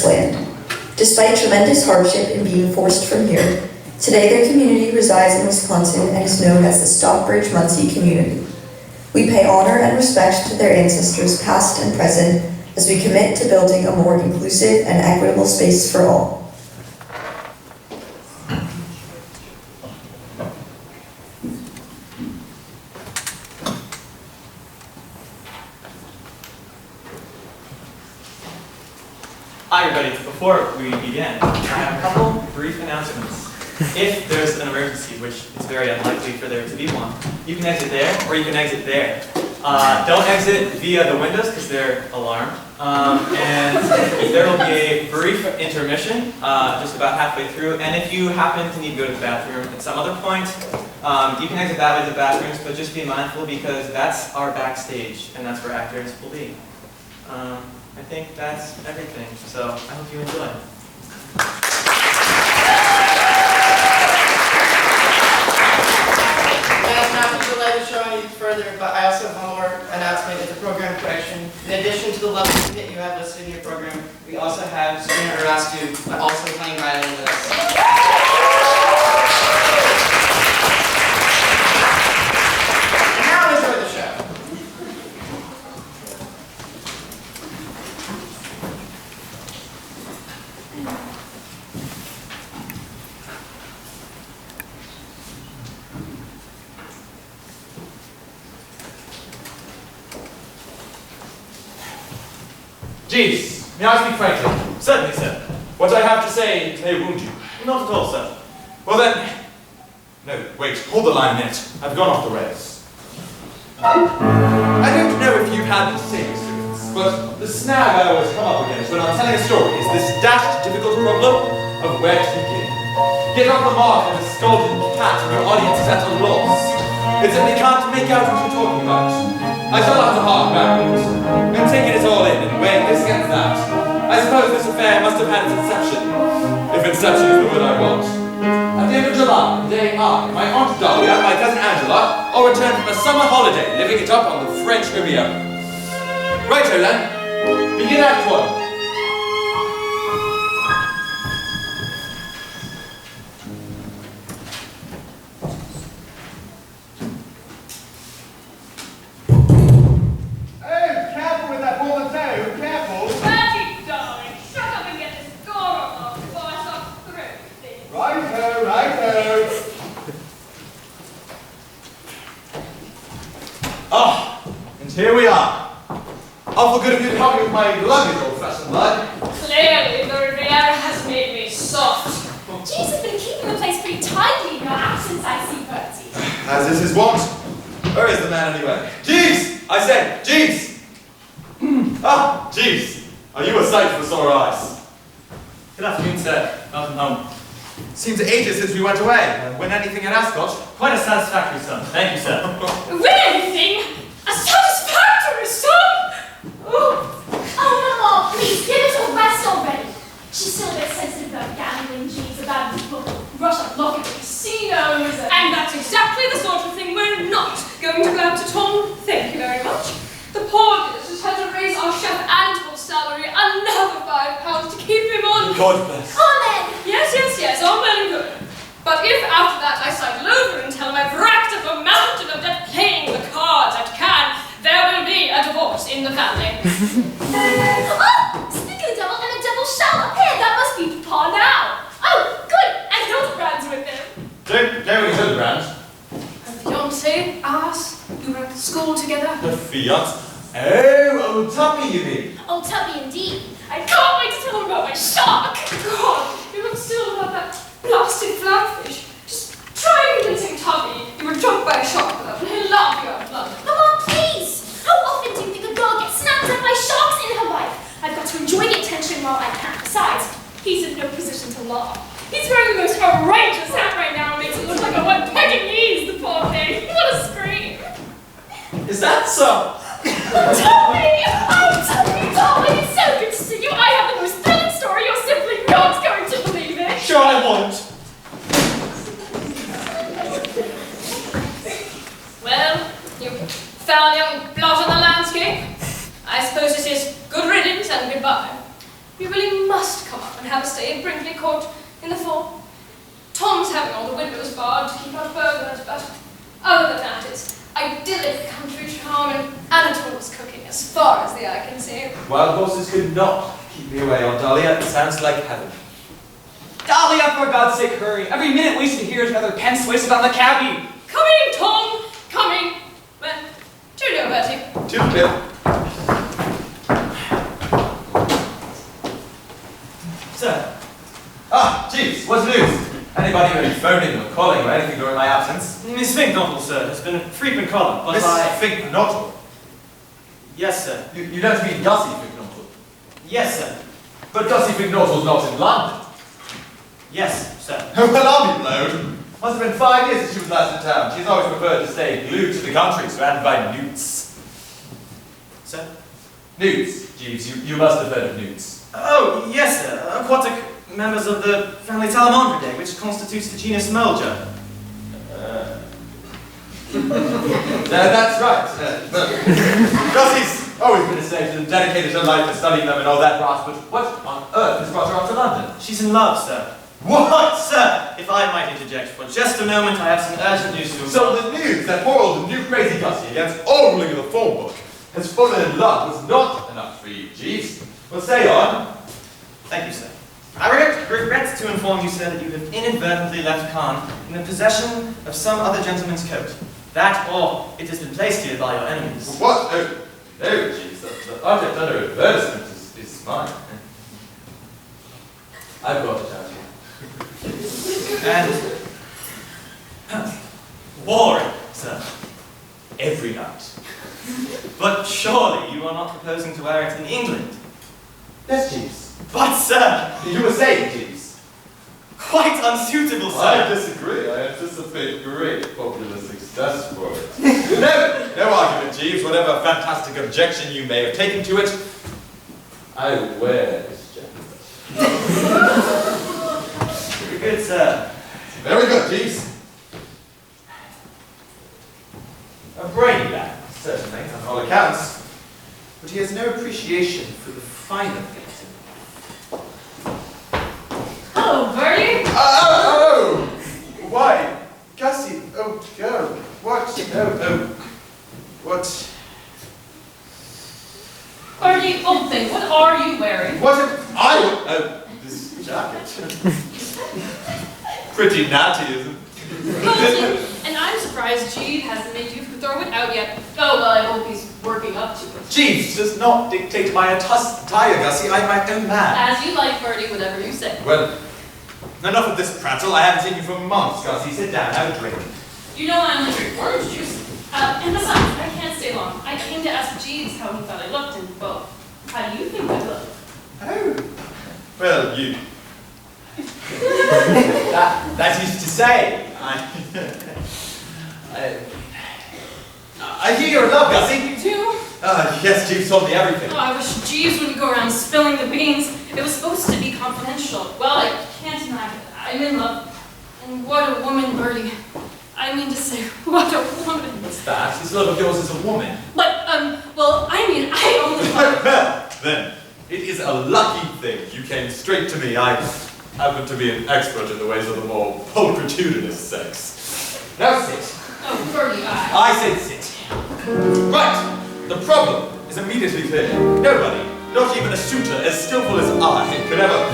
first land. Despite tremendous hardship in being forced from here, today their community resides in Wisconsin and is known as the Stockbridge-Muncie community. We pay honor and respect to their ancestors past and present as we commit to building a more inclusive and equitable space for all. Hi everybody, before we begin, I have a couple brief announcements. If there's an emergency, which is very unlikely for there to be one, you can exit there or you can exit there. Don't exit via the windows because they're alarmed. And there will be a brief intermission just about halfway through. And if you happen to need to go to the bathroom at some other point, you can exit that way to the bathrooms, but just be mindful because that's our backstage and that's where actors will be. I think that's everything, so I hope you enjoy. Not to delay the show any further, but I also have one more announcement at the program correction. In addition to the level that you have listed in your program, we also have Sabrina Urascu also playing violin with us. And now enjoy the show. Jeeves, may I speak frankly? Certainly, sir. What I have to say may wound you. Not at all, sir. Well then... No, wait, hold the line a minute. I've gone off the rails. I don't know if you've had the same experience, but the snag I always come up against when I'm telling a story is this dashed difficult problem of where to begin. Get off the mark and a scolded cat and your audience is at a loss. It simply can't make out what you're talking about. I shall have to hark backwards and take it all in and weigh this against that. I suppose this affair must have had its inception, if inception is the word I want. At the end of July, the day I, my Aunt Dahlia, my cousin Angela, all returned from a summer holiday, living it up on the French Riviera. Righto then, begin Act 1. Here we are. Awful good of you to help me with my luggage, old-fashioned lad. Clearly, the Riviera has made me soft. Jeeves has been keeping the place pretty tidy in your absence, I see, Bertie. As is his wont. Where is the man anyway? Jeeves! I said, Jeeves! Ah, Jeeves. Are you a sight for sore eyes? Good afternoon, sir. Welcome home. Seems ages since we went away. Win anything at Ascot? Quite a satisfactory sum. Thank you, sir. Win anything? A satisfactory sum? Oh, Mama, please, give it a rest already. She's still a bit sensitive about gambling, Jeeves, about people rush up lock at the casinos. And that's exactly the sort of thing we're not going to grant at all. Thank you very much. The poor business had to raise our chef Antoine's salary another £5 to keep him on. God bless. Amen. Yes, all well and good. But if after that I sidle over and tell him I've racked up a mountain of debt playing the cards at Cannes, there will be a divorce in the family. Oh, speaking of the devil, and the devil shall appear. That must be Papa now. Oh, good. And Hildebrand's with him. Don't we Hildebrand? A fiancé, us, you were at school together. The fiat? Oh, old Tuppy, you mean? Oh, Tubby, indeed. I can't wait to tell him about my shark. God, you look still about that blasted flatfish. Just try convincing Tubby you were jumped by a shark with that, and he'll laugh you out of London. Mama, please. How often do you think a girl gets snapped up by sharks in her life? I've got to enjoy the attention while I can. Besides, he's in no position to laugh. He's wearing the most outrageous hat right now and makes it look like I went pegging knees, the poor thing. What a scream. Is that so? Tubby! Oh, Tubby, it's so good to see you. I have the most thrilling story. You're simply not going to believe it. Sure I won't. Well, you foul young blot on the landscape. I suppose this is good riddance and goodbye. We really must and have a stay at Brinkley Court in the fall. Tom's having all the windows barred to keep out burglars, but other than that, it's idyllic country charm, and Anatole's cooking as far as the eye can see. Wild horses could not keep me away, Aunt Dahlia. It sounds like heaven. Dahlia, for God's sake, hurry. Every minute wasted here is another pence wasted on the cabbie. Coming, Tom, coming. Well, cheerio, Bertie. Toodle. Sir, Ah, Jeeves, what's news? Anybody really phoning or calling or anything during my absence? Miss Finknottle, sir, has been a frequent caller, but Miss I... Finknottle? Yes, sir. You don't mean Gussie Finknottle? Yes, sir. But Gussie Finknottle's not in London. Yes, sir. Well, I'll be blowed. Must have been 5 years since she was last in town. She's always preferred to stay glued to the country, surrounded by newts. Sir? Newts, Jeeves, you must have heard of newts. Oh, yes, sir. Aquatic members of the family Salamandridae, which constitutes the genus Mulger. That's right. Gussie's always been a saint and dedicated her life to studying them and all that rot, but what on earth has brought her up to London? She's in love, sir. What? Sir, if I might interject for just a moment, I have some urgent news to So the news that poor old new crazy Gussie, against all ruling of the form book, has fallen in love was not enough for you, Jeeves. Well, say on. Thank you, sir. I regret to inform you, sir, that you have inadvertently left Khan in the possession of some other gentleman's coat. That, or it has been placed here by your enemies. What? Oh, Jeeves, the object under advertisement is mine. I've got it out here. And... wore it, sir. Every night. But surely you are not proposing to wear it in England? Yes, Jeeves. But, sir, You were saying, Jeeves. quite unsuitable, I sir. disagree. I anticipate great popular success for it. No argument, Jeeves. Whatever fantastic objection you may have taken to it, I wear this jacket. Very good, sir. Very good, Jeeves. A brainy lad. Certainly, on all accounts. But he has no appreciation for the finer things in life. Hello, Bertie. Oh! Why? Gussie, oh, go. What? What? Bertie, old thing, what are you wearing? What if I would... Oh, this jacket. Pretty natty, isn't it? Bertie, and I'm surprised Jeeves hasn't made you throw it out yet. Oh, well, I hope he's working up to it. Jeeves does not dictate my attire, Gussie. I'm my own man. As you like, Bertie, whatever you say. Well, enough of this prattle. I haven't seen you for months, Gussie. Sit down, have a drink. You know I only drink orange juice. And besides, I can't stay long. I came to ask Jeeves how he thought I looked, and, well, how do you think I look? Oh. Well, you... that is to say, I hear you're in love, Gussie. You too? Yes, Jeeves told me everything. Oh, I wish Jeeves wouldn't go around spilling the beans. It was supposed to be confidential. Well, I can't deny it. I'm in love. And what a woman, Bertie. I mean to say, what a woman. What's that? This love of yours is a woman. But, well, I mean, I only love... Well, then, it is a lucky thing you came straight to me. I happen to be an expert in the ways of the more pulchritudinous sex. Now sit. Oh, Bertie, I said sit. Right. The problem is immediately clear. Nobody, not even a suitor as skillful as I, could ever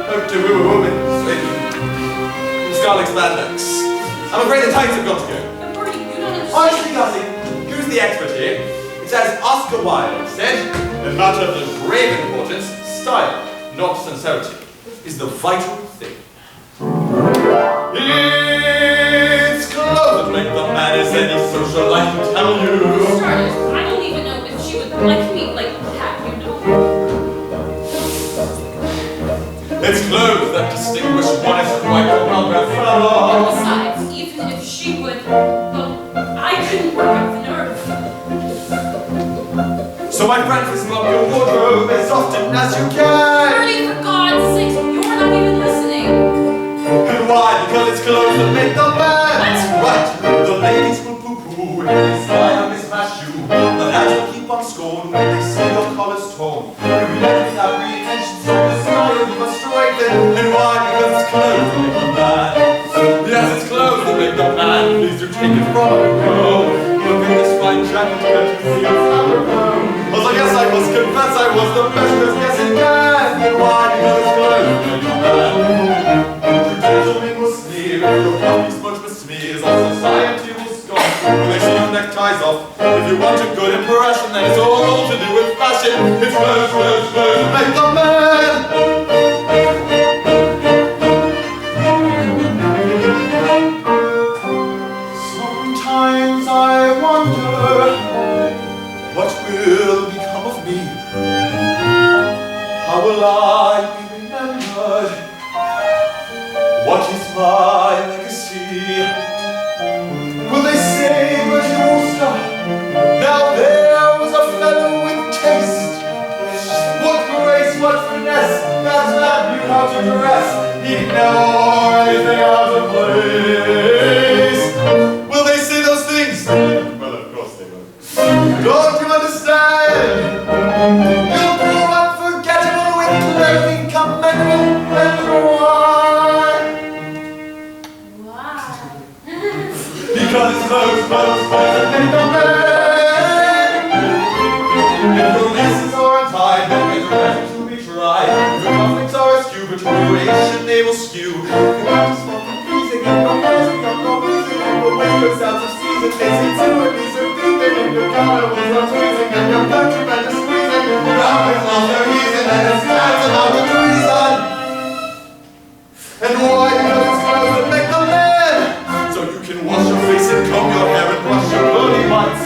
hope to woo a woman in scarlet spandex. I'm afraid the times have got to go. But Bertie, you don't understand. Honestly, Gussie, who's the expert here? It's as Oscar Wilde said, a matter of grave importance, style, not sincerity, is the vital thing. It's clothes that make the man as any social life can tell you. For starters, I don't even know if she would like me like that, you know. It's clothes that distinguish one as white from another And fellow. besides, even if she would, well, I couldn't work up the nerve. So my friend, fill up your wardrobe as often as you can. Bertie, for God's sake, you're not even listening. And why? Because it's clothes that make the man. That's right. The ladies will poo-poo and they style mismatch you. The lads will keep on scorn when they see your collar's torn. You left without reattention, so the style you must strike fashion. And why? Because it's clothes that make the man. Yes, it's clothes that make the man. Please do take it from me. Oh, look at this fine jacket, can't you see it's apropos? Also, yes, I must confess I was the best dressed guess in can. And why? Because it's clothes that make the man. Gentlemen will sneer if your coffee smudge besmears. All society will scoff when they see your neckties off. If you want a good impression, then it's all to do with fashion. It's clothes, clothes, clothes that make the man. Sometimes I wonder what will become of me. How will I be remembered? What is my legacy? Will they say, Bertie Wooster, now there was a fellow with taste? What grace, what finesse, that man knew how to dress. He'd never wore anything out of place. Will they say those things? Well, of course they will. Don't you understand? You'll grow unforgettable with clothing commendable and why? Because it's clothes, clothes, clothes that make the man. If your laces are untied, then make the rest to be tried. If your cufflinks are askew, but your Croatian navel skew. If your back is not confusing, and your hair's got no reason, and your waistcoat's out of season, they say to a piece of beating, and your carnival's not squeezing, and your countrymen are squeezing, your outfit's lost their reason, and it's time to know the reason. And why? Because it's clothes that make the man. So you can wash your face and comb your hair and brush your pearly whites.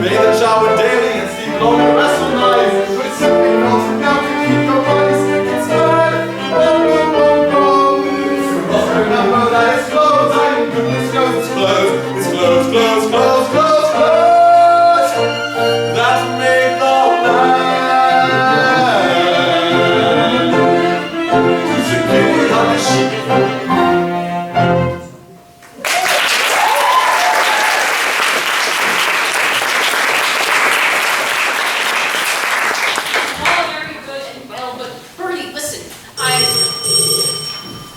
Bathe and shower daily and sleep long and wrestle nights. But it's simply not enough to keep your body slick and smart. Boom, boom, boom, boom. You must remember that it's clothes. I mean, goodness knows it's clothes. It's clothes, clothes, clothes, clothes, clothes that make the man. You should give me a machine.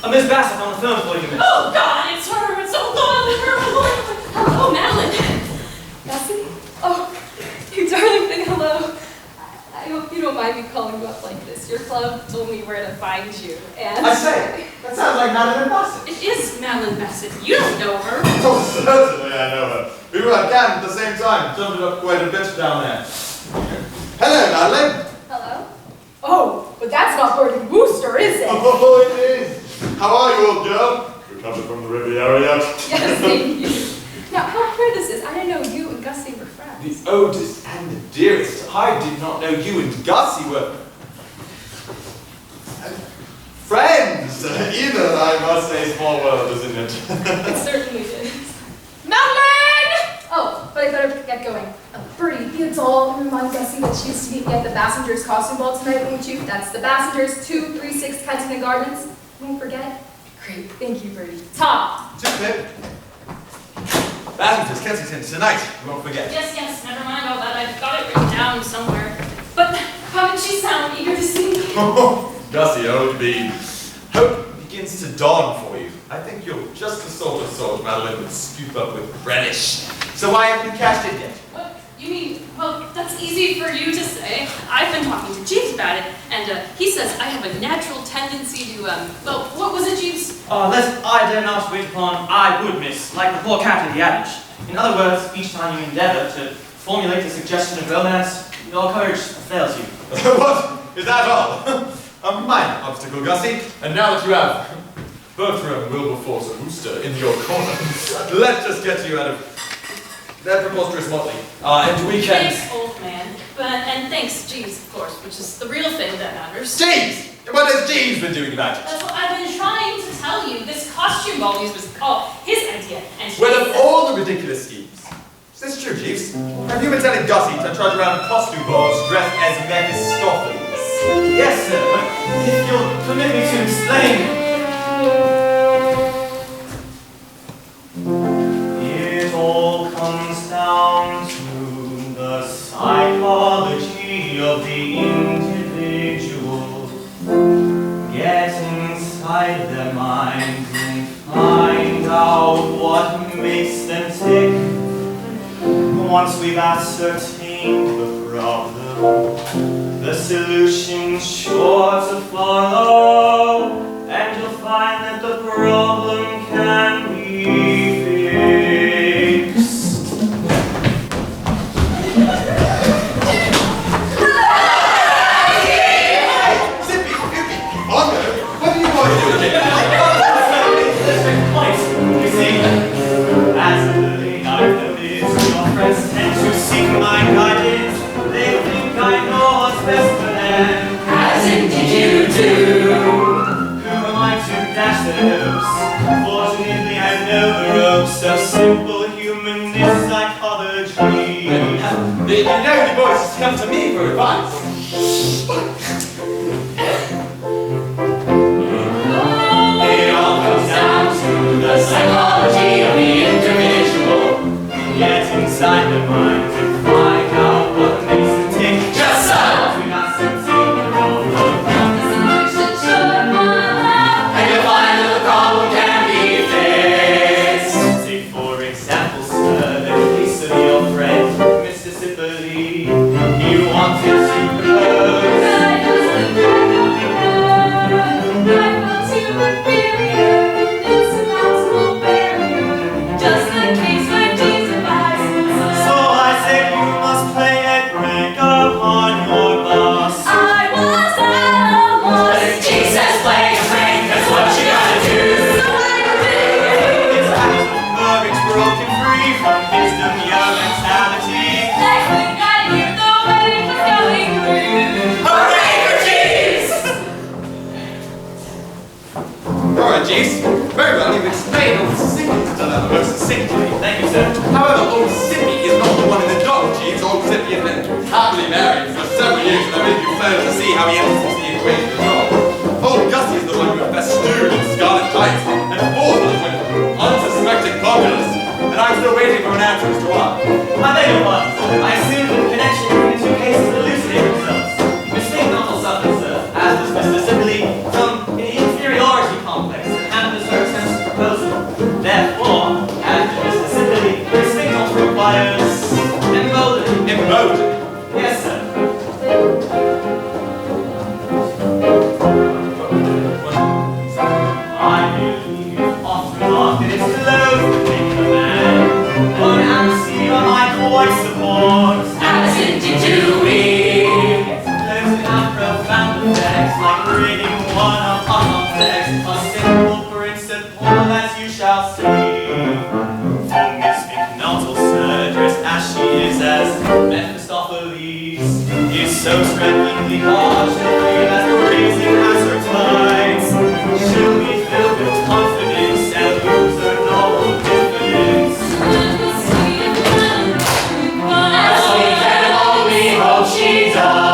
Miss Bassett on the phone for you, miss. Oh, God, it's her. It's so long. Hello, Madeline. Bessie? Oh, you darling thing, hello. I hope you don't mind me calling you up like this. Your club told me where to find you, and... I say, that sounds like Madeline Bassett. It is Madeline Bassett. You don't know her. Oh, certainly I know her. We were at camp at the same time. Jumped it up quite a bit down there. Hello, Madeline. Hello? Oh, but that's not Bertie Wooster, is it? Oh, it is. How are you, old girl? Recovered from the Riviera yet? Yes, thank you. Now, how queer this is. I didn't know you and Gussie were friends. The oldest and the dearest. I did not know you and Gussie were... friends! Either, I must say, small world, isn't it? It certainly is. Madeline! Oh, but I better get going. Bertie, be a doll and remind Gussie that she used to meet me at the Bassingers costume ball tonight, won't you? That's the Bassingers, 236 Kensington Gardens. Won't forget? Great, thank you, Bertie. Tom! Just Pip. Bassingers, Kensington, tonight. You won't forget. Yes, never mind all that. I've got it written down somewhere. But haven't you sound eager to see me? Oh, Gussie, old bean. Hope begins to dawn for you. I think you're just the sort Madeline would scoop up with relish. So why haven't you cashed it yet? What? You mean, well, that's easy for you to say. I've been talking to Jeeves about it, and he says I have a natural tendency to, well, what was it, Jeeves? Lest I dare not wait upon, I would, miss, like the poor cat in the adage. In other words, each time you endeavor to formulate a suggestion of romance, your courage fails you. What? Is that all? A minor obstacle, Gussie. And now that you have Bertram and Wilberforce and Wooster in your corner, let's just get you out of that preposterous motley. And we can... Thanks, old man. And thanks, Jeeves, of course, which is the real thing that matters. Jeeves! What has Jeeves been doing about it? That's what I've been trying to tell you. This costume ball use was his idea, and he Well, of said- all the ridiculous schemes. Is this true, Jeeves? Have you been telling Gussie to trudge around costume balls dressed as Mephistopheles? Yes, sir, but if you'll permit me to explain... It all comes down to the psychology of the individual getting inside their minds and find out what makes them tick. Once we've ascertained the problem, the solution's sure to follow, and you'll find that the problem can be fixed. You see, as of late I've noticed your friends tend to seek my guidance. They think I know what's best for them. As indeed you do. Who am I to dash their hopes? Fortunately I know the ropes of simple humanist psychology. You know the boys just come to me for advice. It all comes down to the psychology of the individual. Get inside the mind and find out what makes them tick. Just so we got some and you'll find that the problem can be fixed. Take for example, sir, the case of your friend, Mississippi. He wanted to propose. Jeeves. Very well, you've explained old Sippy's done that most succinctly. Thank you, sir. However, old Sippy is not the one in the dock, Jeeves. Old Sippy has been happily married for several years, and I made you fail to see how he enters into the equation at all. Old Gussie is the one who festooned in scarlet tights and fought with unsuspecting populace. And I'm still waiting for an answer as to why. I beg your pardon, sir. I assume that the connection between the two cases elucidate themselves. Mistake not will suffer, sir, as was specifically from an inferiority complex that hampers her sense of proposal. Therefore, as to Mississippi, mistake not requires emboldening. Emboldening? Yes, sir. I believe often that it's close to make a man. One and receiver my voice support. As indeed do we. Those that have profound effects, like reading one upon objects, a simple principle as you shall see. For Miss McNaughtle, sir, dressed as she is, as Mephistopheles, is so strikingly large and free as the raising has her tides. She'll be filled with confidence and lose her novel diffidence. As we can only hope she does.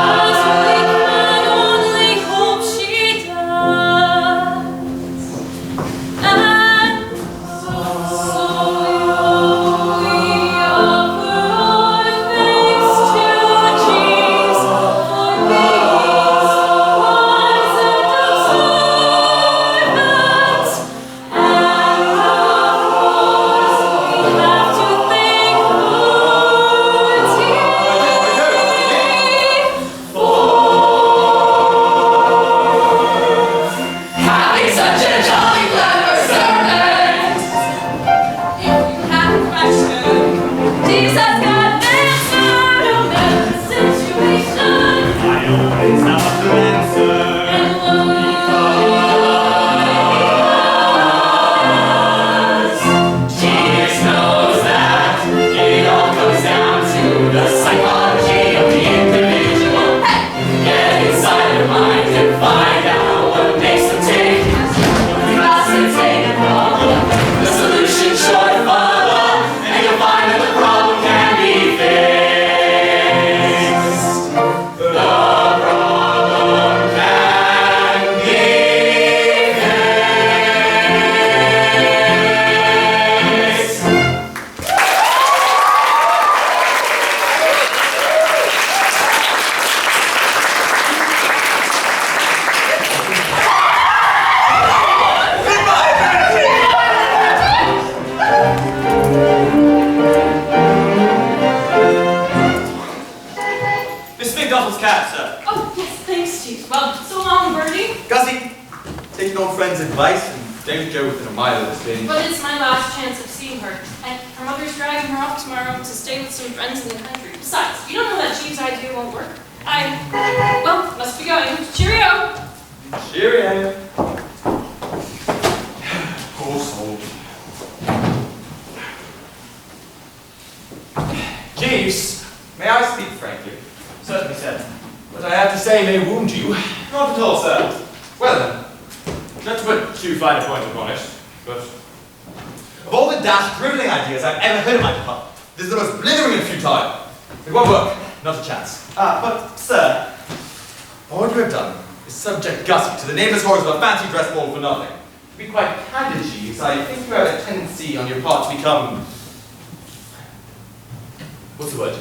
taking on friends' advice and don't go within a mile of this thing. But it's my last chance of seeing her, and her mother's dragging her off tomorrow to stay with some friends in the country. Besides, you don't know that Jeeves' idea won't work. Well, must be going. Cheerio! Cheerio. Poor soul. Jeeves, may I speak frankly? Certainly, sir. What I have to say may wound you. Not at all, sir. Well then, not to put too fine a point upon it, but of all the daft, dribbling ideas I've ever heard in my department, this is the most blithering and futile. It won't work. Not a chance. But, sir, All you have done is subject Gussie to the nameless horrors of a fancy dress ball for nothing. To be quite candid, Jeeves, I think you have a tendency on your part to become... What's the word?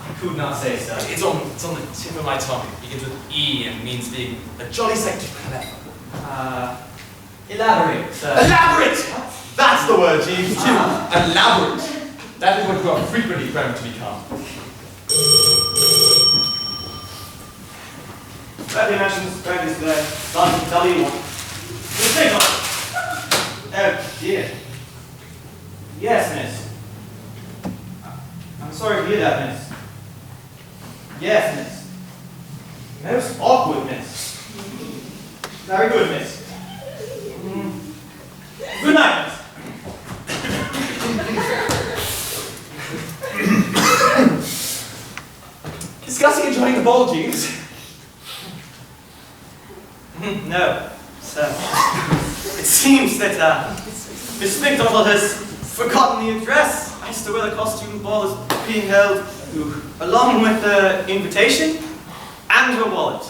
I could not say, sir. It's on the tip of my tongue. It begins with E and means being a jolly sight too clever. Elaborate, sir. Elaborate! That's the word, Jeeves, too. Elaborate. That is what you are frequently prone to become. Bradley mentions Bradley's today. London W1. Oh, dear. Yes, miss. I'm sorry to hear that, miss. Yes, miss. Most awkward, miss. Very good, miss. Good night, miss. Is Gussie enjoying the ball, Jeeves? No, sir. It seems that Miss McDonald has forgotten the address as to where the costume ball is being held, along with the invitation and her wallet.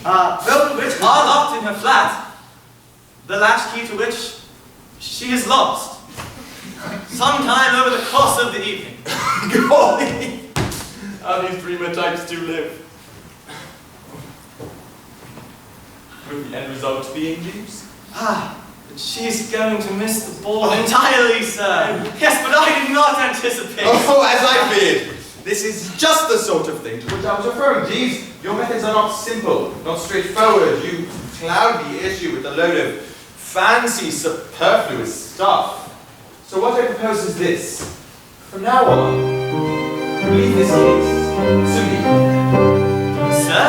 Both of which are locked in her flat, the latchkey to which she has lost sometime over the course of the evening. Golly! How these dreamer types do live. With the end result being Jeeves? But she's going to miss the ball entirely, sir. Yes, but I did not anticipate. Oh, as I feared! This is just the sort of thing to which I was referring, Jeeves. Your methods are not simple, not straightforward. You cloud the issue with a load of fancy, superfluous stuff. So what I propose is this. From now on, leave this case to me. Sir?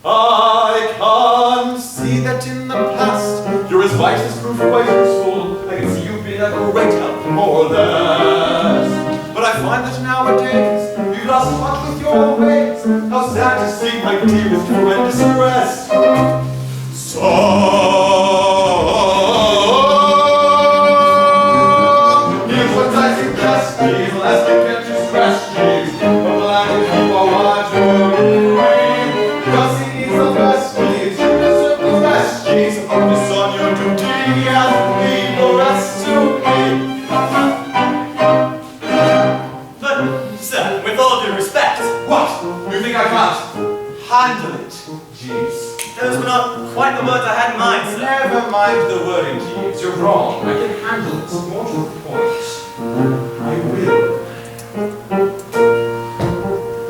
I can see that in the past you're as white as proof quite useful. I can see you've been a great help, more or less. But I find that nowadays you've lost touch with your ways. How sad to see my dear with tremendous distress. So here's what I suggest, Jeeves. Let's get to scratch, Jeeves. But the land is keep our watch. Focus on your duty and leave the rest to me. But, sir, with all due respect, What? You think I can't handle it, Jeeves? those were not quite the words I had in mind, sir. Never mind the wording, Jeeves. You're wrong. I can handle it. More to the point. I will.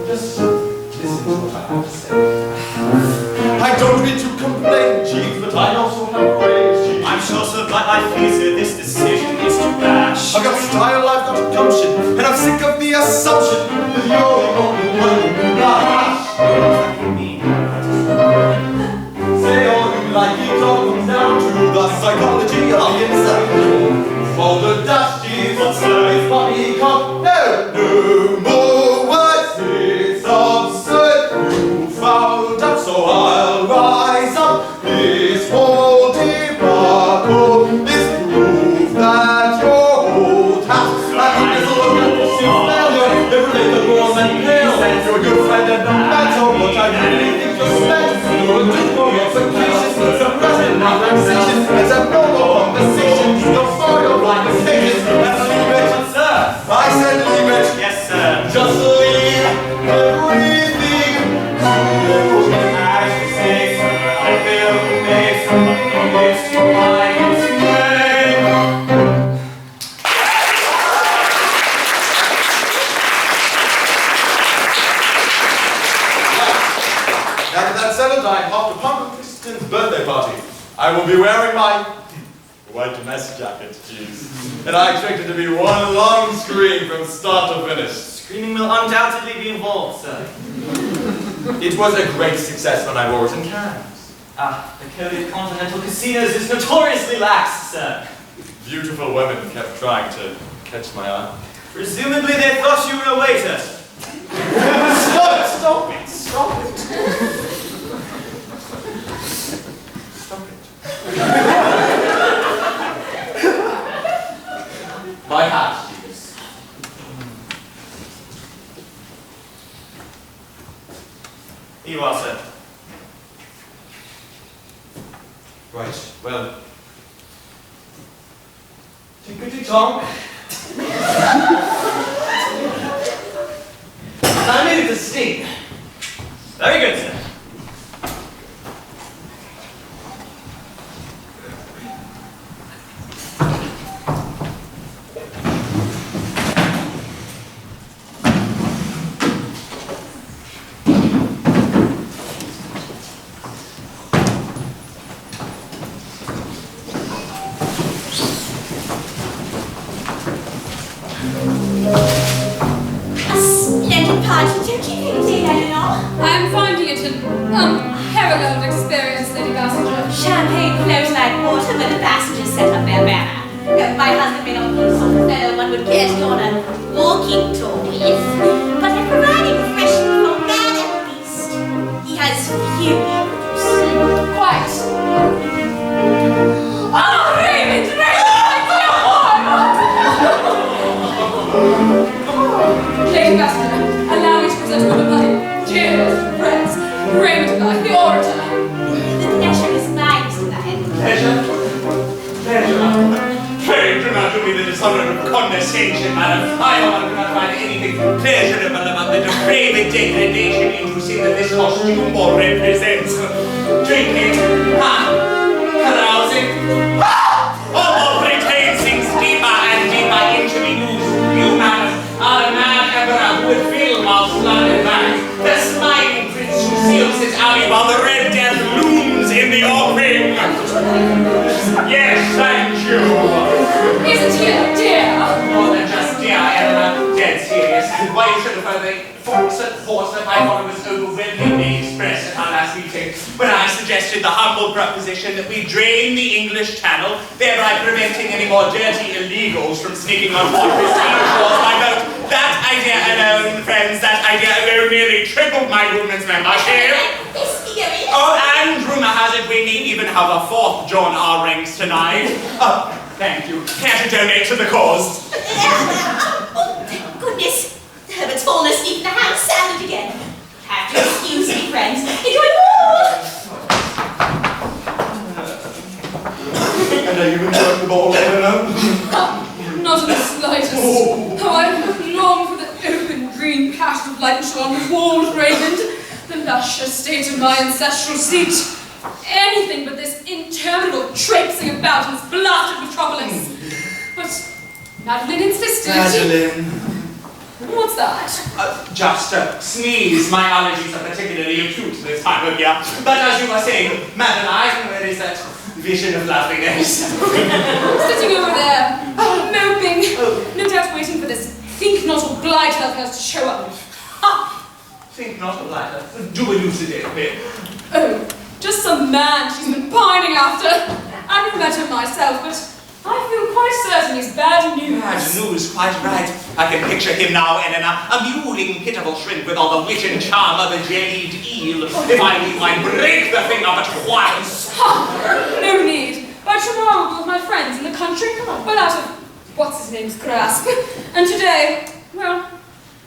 Just listen to what I have to say. I don't mean to complain, Jeeves, but I also have praise, Jeeves. I'm sure, sir, by my fees, sir, this decision is too rash. I've got style, I've got gumption, and I'm sick of the assumption that you're the only one who can lash. What does that mean? Say all you like, it all comes down to the psychology of the inside. All the dash, Jeeves, But, sir, it's poppycock. No more words, it's absurd. You fouled up, so I'll rise up. This whole debacle is proof that your old hat. I think there's a look at this failure. Never made the more than pale. You're a good friend and no matter what I really think you're spent. You're a good for your vacation. It's a present, not vexation. It's a normal conversation. Don't spoil your life decisions. Let's leave it. Sir! I said leave it. Yes, sir. Just leave everything to you. As you say, sir, I will make some noise to my name. After that settled, I'm off to Punk Kristen's birthday party. I will be wearing my white mess jacket, Jeeves. And I expect it to be one long scream from start to finish. Screaming will undoubtedly be involved, sir. It was a great success when I wore it in Cannes. Ah, the code of continental casinos is notoriously lax, sir. Beautiful women kept trying to catch my eye. Presumably they thought you were a waiter. Stop it! Stop it! Stop it. My hat, Jeeves. Here you are, sir. Right, well. Tickety-tonk. I needed to sting. Very good, sir. I'm finding it an unparalleled experience, Lady Passenger. Champagne flows like water when the passengers set up their banner. My husband may not be the sort of fellow one would care to go on a walking tour with, but I provide refreshment for man and beast. He has few equals. Quite. Oh, Raymond! Lady Passenger, allow me to present one of my dearest friends, Raymond Blythe, the orator. The pleasure is mine, Mr. Blythe. Pleasure? Pleasure? Pray do not do me the dishonor of condescension, madam. I cannot find anything pleasurable about the depraved degradation inducing that this costume represents. Drinking, carousing, all pretend sinks deeper and deeper into me. You, madam, are a mad emperor who would feel while sliding back. The smiling prince who seals his alley while the red death looms in the offing. Yes, thank you. Isn't he a dear? More than just dear, Eleanor, dead serious. Why you should have heard the force that I thought it was overwhelmingly expressed at our last meeting when I suggested the humble proposition that we drain the English Channel, thereby preventing any more dirty illegals from sneaking on board pristine shores by boat. That idea alone, friends, that idea alone nearly tripled my roommate's membership. Oh, and rumor has it we may even have a fourth John R. Ranks tonight. Thank you. Care to donate to the cause? Oh, thank goodness. Herbert's fallen asleep in the ham sandwich again. Have to excuse me, friends. Enjoy the ball. And are you enjoying the ball, Eleanor? Not in the slightest. Oh, I long for the open green patch of light on the walls, Raymond. The lush estate of my ancestral seat. Anything but this interminable traipsing about in this blasted metropolis. But Madeline insisted. Madeline. What's that? Just a sneeze. My allergies are particularly acute this time of year. But as you were saying, Madeline, where is that vision of loveliness? Sitting over there, moping. No doubt waiting for this think not or blight of hers to show up. Think not of lighter. Do elucidate me. Oh, just some man she's been pining after. I haven't met him myself, but I feel quite certain he's bad news. Bad news, quite right. I can picture him now, Eleanor, a mewling, pitiful shrimp with all the wit and charm of a jellied eel. If I knew, I'd break the thing up at once. No need. But tomorrow with my friends in the country, well out of what's-his-name's grasp. And today, well,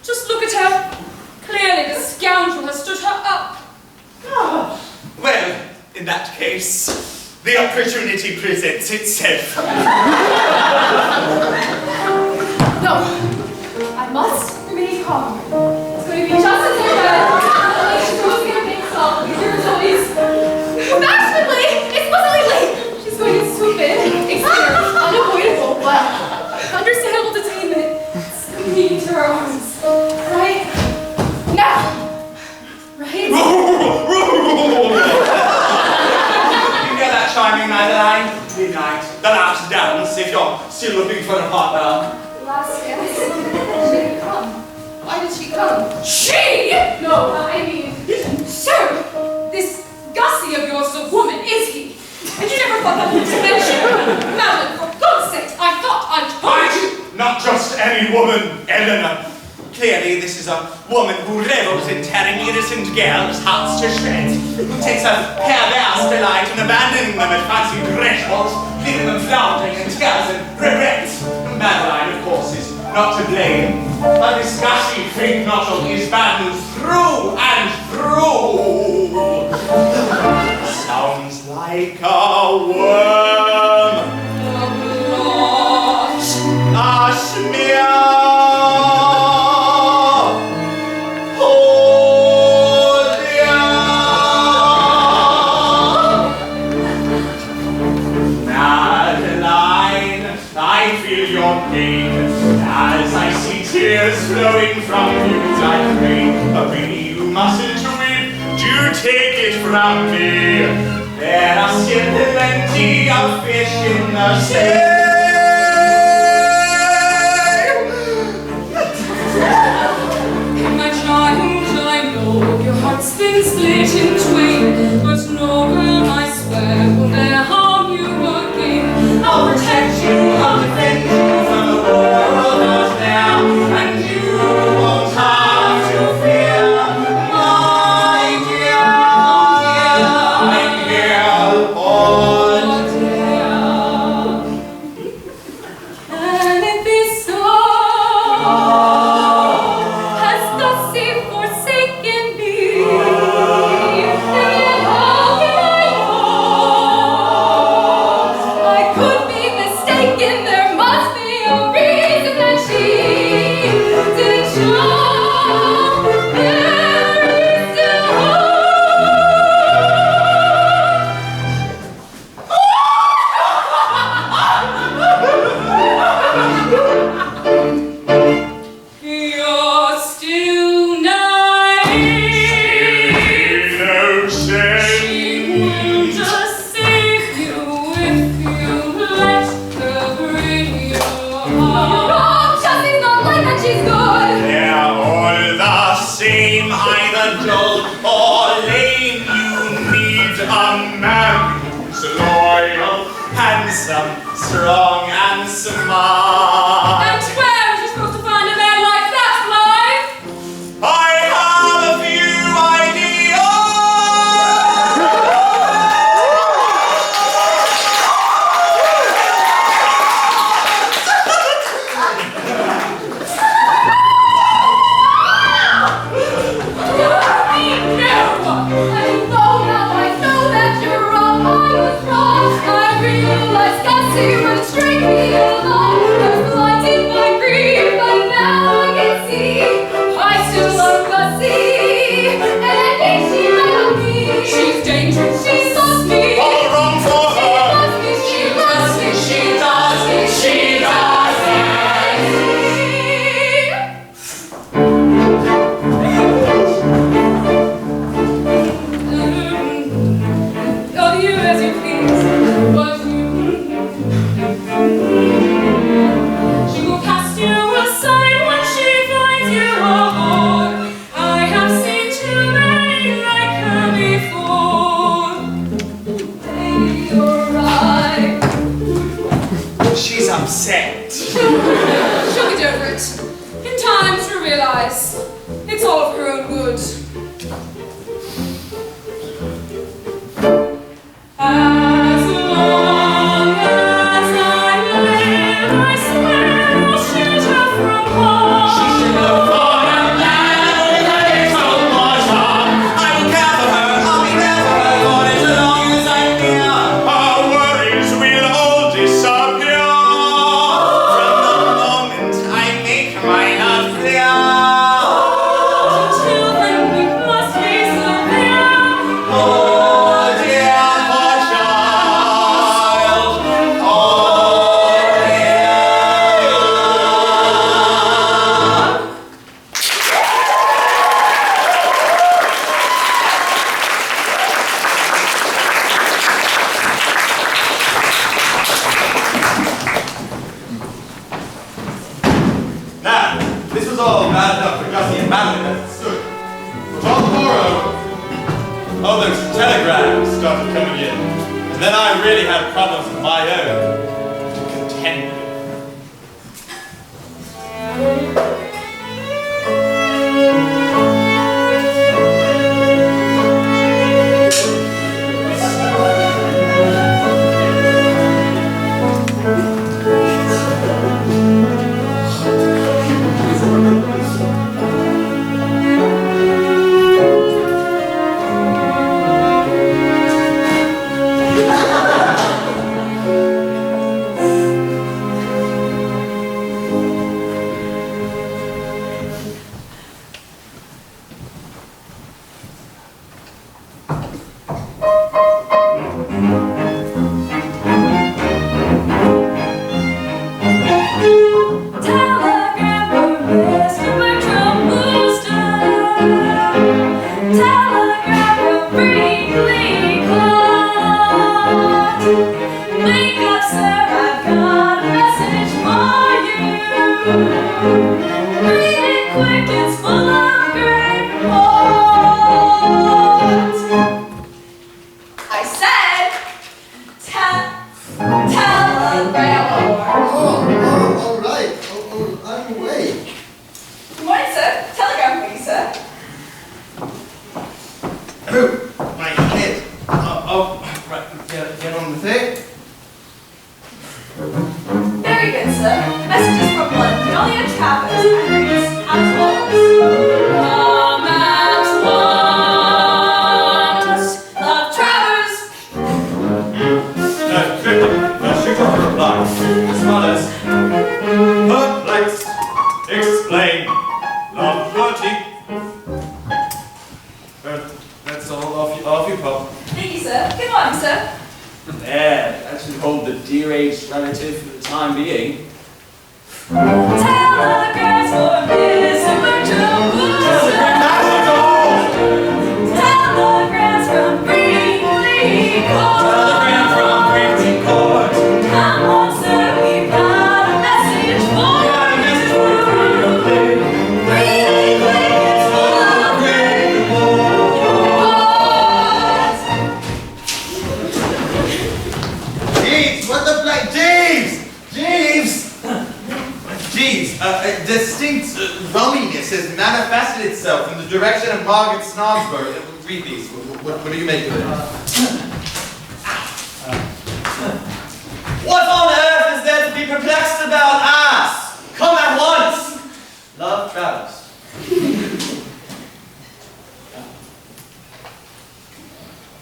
just look at her. Clearly the scoundrel has stood her up. Well, in that case, the opportunity presents itself. No, I must remain calm. It's going to be just as if she's going to make salt with your toys. Bashfully! It's late. She's going to swoop in. Experience unavoidable, but understandable detainment. Squeeze into her arms. Right now. Right? Still looking for a partner. Last yes. She didn't come. Why did she come? She? No, I mean, sir, this Gussie of yours is a woman, is he? And you never thought that was mentioned? Madeline, for God's sake, I thought I told you. Not just any woman, Eleanor. Clearly, this is a woman who revels in tearing innocent girls' hearts to shreds, who takes a perverse delight in abandoning them at fancy thresholds, leaving them floundering in tears and regrets. Madeline, of course, is not to blame, but this gushy fake nottle is bad news through and through. Sounds like a worm. A smear. As I see tears flowing from you, I pray, but really you mustn't weep, do take it from me. There are still plenty of fish in the sea. My child, I know your heart's been split in twain, but no girl, I swear, will ne'er harm you again. I'll protect you, I'll defend you from the world out there, and you won't have to fear, my dear, my dear, Oh, dear. And it be so, has Gussie forsaken me, and yet how can I know? I could be mistaken, there must be a reason that she didn't show. There is still You're still naive. innocent. She will just save you if you let her bring your heart. Wrong, Jussie's not like that, she's good. They're all the same, either dull or lame. You need a man who's loyal, handsome, strong, and smart. And where is she supposed to find a man like that, Clive? I have a few ideas. She's dangerous, she loves me. All wrong for her. She loves me, she loves me, she loves me. Of you as you please, but she will cast you aside when she finds you a whore. I have seen too many like her before. Baby, you're right. She's upset. She'll get over it. In time, she'll realize it's all of her own good. As long as I live, I swear I'll shoot her from home. She should look for a man with a little water. I will care for her, I'll be there for her, for as long as I'm near. Our worries will all disappear. telegrams started coming in. And then I really had problems of my own to contend with.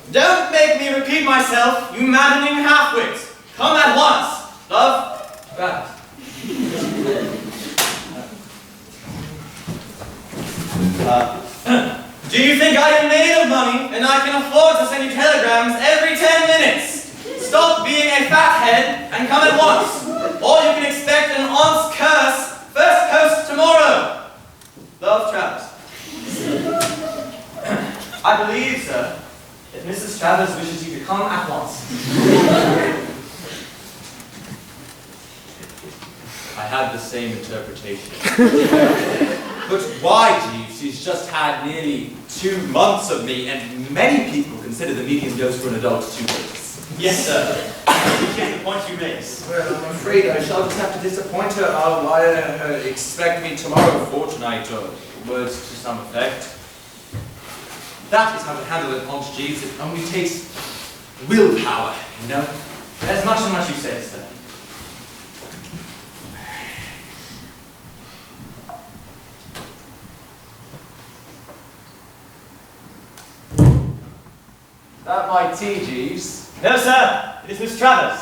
Don't make me repeat myself, you maddening half-wits. Come at once. Love, Travis. Do you think I am made of money and I can afford to send you telegrams every 10 minutes? Stop being a fathead and come at once, or you can expect an aunt's curse first post tomorrow. Love, Travis. I believe, sir, that Mrs. Travers wishes you to come at once. I had the same interpretation. But why, Jeeves? She's just had nearly 2 months of me, and many people consider the medium dose for an adult 2 weeks. Yes, sir. I appreciate the point you raise. Well, I'm afraid I shall just have to disappoint her. I'll expect me tomorrow fortnight, or words to some effect. That is how to handle it, Aunt Jeeves. It only takes willpower, you know? As much as you say, sir. That my tea, Jeeves? No, sir. It is Miss Travers.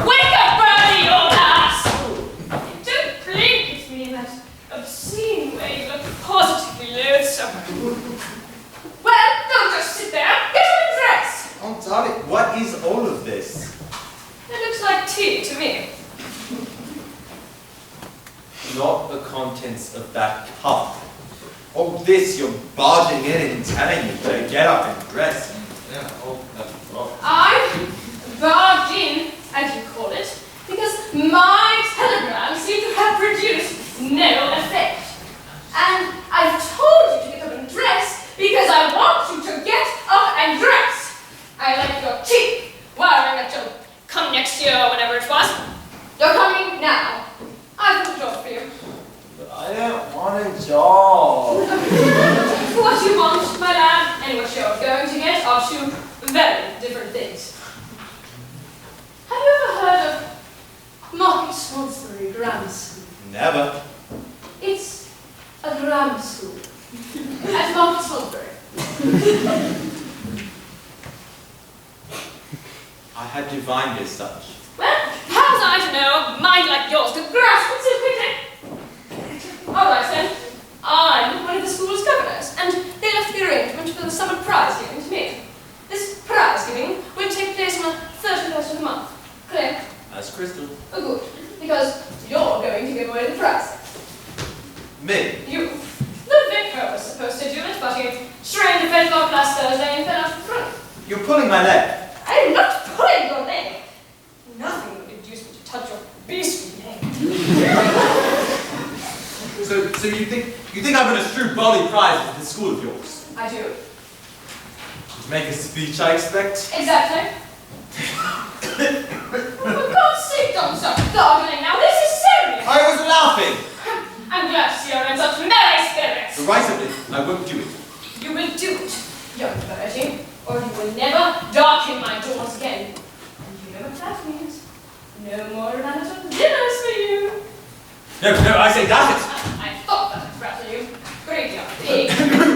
Wake up, Bertie, old ass! Don't please me in that obscene way. You look positively loathsome. Well, don't just sit there. Get up and dress. Oh, darling, what is all of this? It looks like tea to me. Not the contents of that cup. Oh, this you're barging in and telling me to get up and dress. I barged in, as you call it, because my telegrams seem to have produced no effect. And I've told you to get up and dress because I are two very different things. Have you ever heard of Market Swansbury Grammar School? Never. It's a grammar school at Market Swansbury. I had divined as such. Well, how was I to know a mind like yours could grasp it so quickly? All right, then. I'm one of the school's governors, and they left the arrangement for the summer prize giving to me. This prize giving will take place on the 31st of the month. Clear? That's crystal. Oh, good. Because you're going to give away the prize. Me? You. The vicar was supposed to do it, but he strained a fetlock last Thursday and fell out the front. You're pulling my leg. I'm not pulling your leg. Nothing would induce me to touch your beastly leg. So you think I'm going to strew bally prizes at this school of yours? I do. Make a speech, I expect. Exactly. For God's sake, don't stop gargling now. This is serious. I was laughing. I'm glad to see you're in such merry spirits. The right of it, I won't do it. You will do it, young Bertie, or you will never darken my doors again. And you know what that means. No more random dinners for you. No, I say that's it. I thought that would rattle you. Great young pig.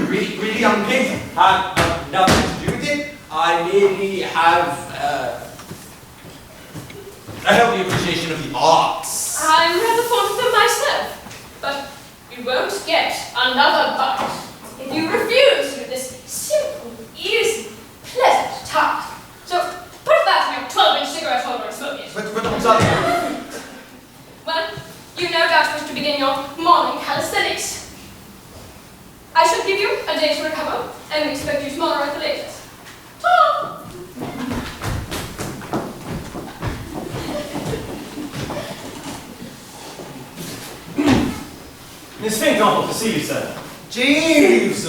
Really young pig. Have nothing to do with it. I merely have a healthy appreciation of the arts. I'm rather fond of them myself, but you won't get another bite if you refuse to do this simple, easy, pleasant task. So put that in your 12-inch cigarette holder and smoke it. But what's up? Well, you no doubt wish to begin your morning calisthenics. I shall give you a day to recover, and we expect you tomorrow at the latest. Ta! Miss Finkel, to see you, sir. Jeeves!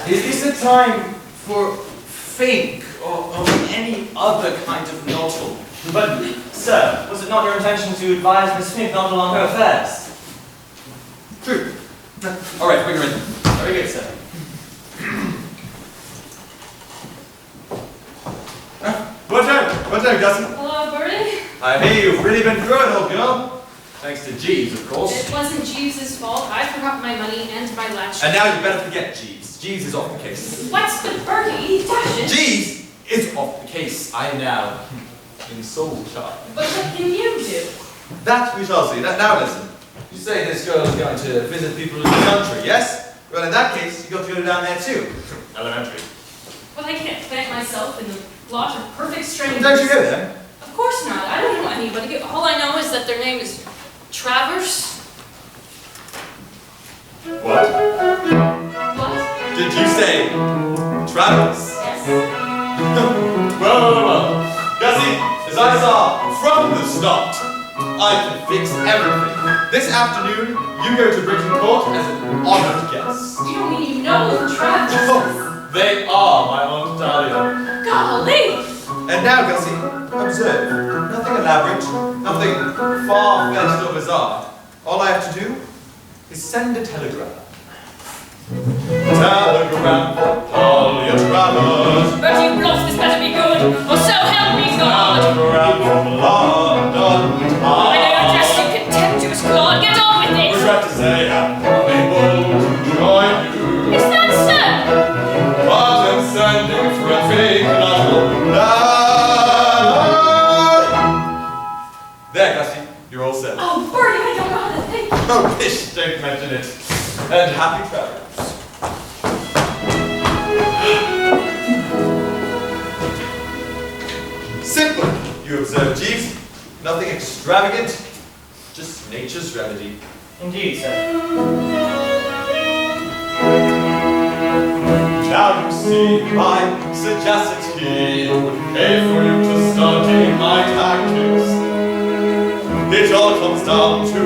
Is this a time for fake or any other kind of nottle? But, sir, was it not your intention to advise Miss Finkel along her affairs? True. All right, bring her in. Very good, sir. What's up, Gussie? Hello, Bertie. I hear you've really been through it, old girl. Thanks to Jeeves, of course. It wasn't Jeeves' fault. I forgot my money and my latch. And now you better forget Jeeves. Jeeves is off the case. What's the Bertie? Dash it. Jeeves is off the case. I am now in sole charge. But what can you do? That we shall see. Now listen. You say this girl is going to visit people in the country, yes? Well, in that case, you've got to go down there too. Elementary. Well, I can't plant myself in the lot of perfect strangers. Don't you go there? Of course not. I don't know anybody. All I know is that their name is Travers. What? What? Did you say Travis? Yes. Well. Gussie, as I saw from the start, I can fix everything. This afternoon, you go to Britain Court as an honored guest. You don't mean you know Travers? Oh, they are, my Aunt Dahlia. Golly! And now, Gussie, observe. Nothing elaborate, nothing far-fetched or bizarre. All I have to do is send a telegram. Telegram for Dahlia Travers. Bertie Bloss, this better be good, or so help me God. Telegram from London I know your dress, you contemptuous clod. Get on with it. Regret to say I'm unable to join you. Is that so? But I'm sending for a fake novel. There, Gussie, you're all set. Oh, Bertie, I don't know how to think. Oh, pish, don't mention it. And happy travels. Simple, you observe, Jeeves. Nothing extravagant, just nature's remedy. Indeed, sir. Now you see my sagacity would pay for you to study my tactics. It all comes down to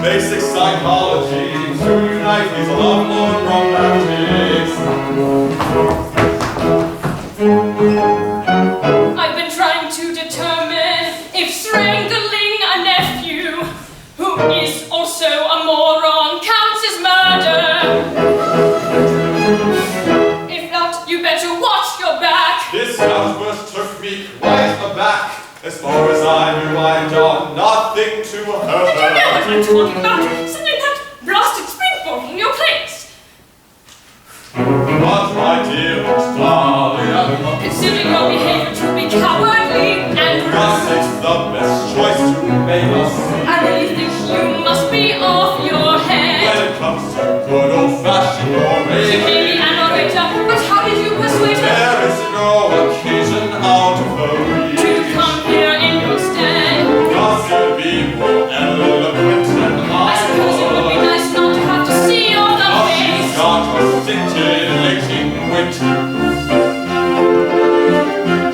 basic psychology to unite these lovelorn romantics. I've been trying to determine if strangling a nephew, who is also a moron, counts as murder. If not, you better outburst took me quite aback. As far as I knew, I'd done nothing to Did you know what her. I'm talking about? Sending that blasted springboard in your place. But my dear darling, Considering your behavior to be cowardly and was rude, it the best choice to make us? I really think you must be off your head. When it comes to good old-fashioned She may moraine, be an orator, but how did you persuade her there is no occasion out of her to reach. come here in your stead? Cause you'll be more eloquent than I suppose it would be I nice not to have to see your was. face. She's got a scintillating wit.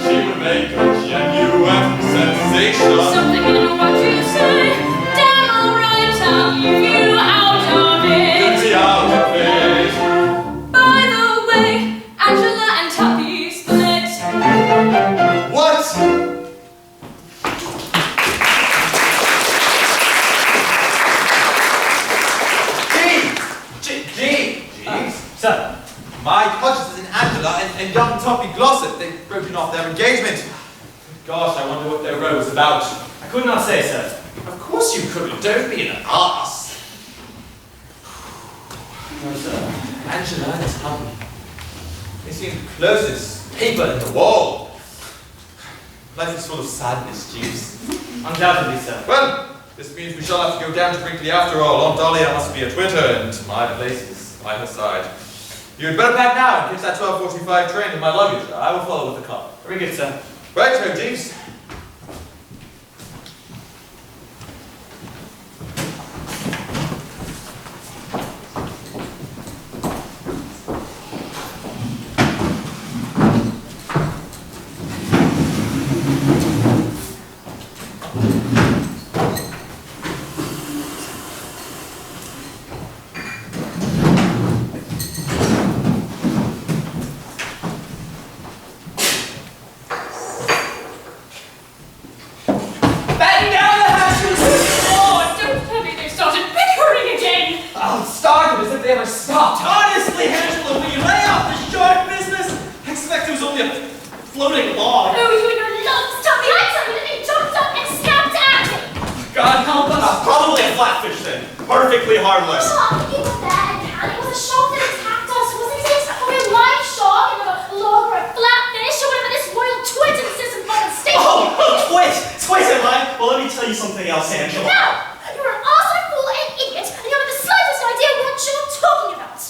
She would make a genuine sensation. Something in what you say. Damn alright, I'll leave you out of Get it. me out of it. By the way, Angela and Tuppy split. What? Jeeves? Sir? My conscience is in Angela and young Toppy Glossop. They've broken off their engagement. Gosh, I wonder what their row was about. I could not say, sir. Of course you couldn't. Don't be an ass. No, sir. Angela and Toppy. They seem the closest paper in the wall. Life is full of sadness, Jeeves. Undoubtedly, sir. Well, this means we shall have to go down to Brinkley after all. Aunt Dahlia must be at Twitter, and my place is by her side. You'd better pack now and catch that 12:45 train with my luggage. I will follow with the car. Very good, sir. Right, so Jeeves. Batten down the hatches! Oh, don't tell me they started bickering again. I'll start it as if they ever stopped. Honestly, Angela, will you lay off the shark business? I expect it was only a floating log. Oh, you and your lungs, Tuppy! I tell you that they jumped up and snapped at me! God help us. Probably a flatfish then. Perfectly harmless. Oh, it was bad, man. It was a shark that attacked us, wasn't it? A real live shark and a log or a flatfish or whatever this royal twit insists upon stating. Oh, twit! Twit am I? Well, let me tell you something else, Angela. No! You're an arsehole fool and idiot, and you haven't the slightest idea what you're talking about.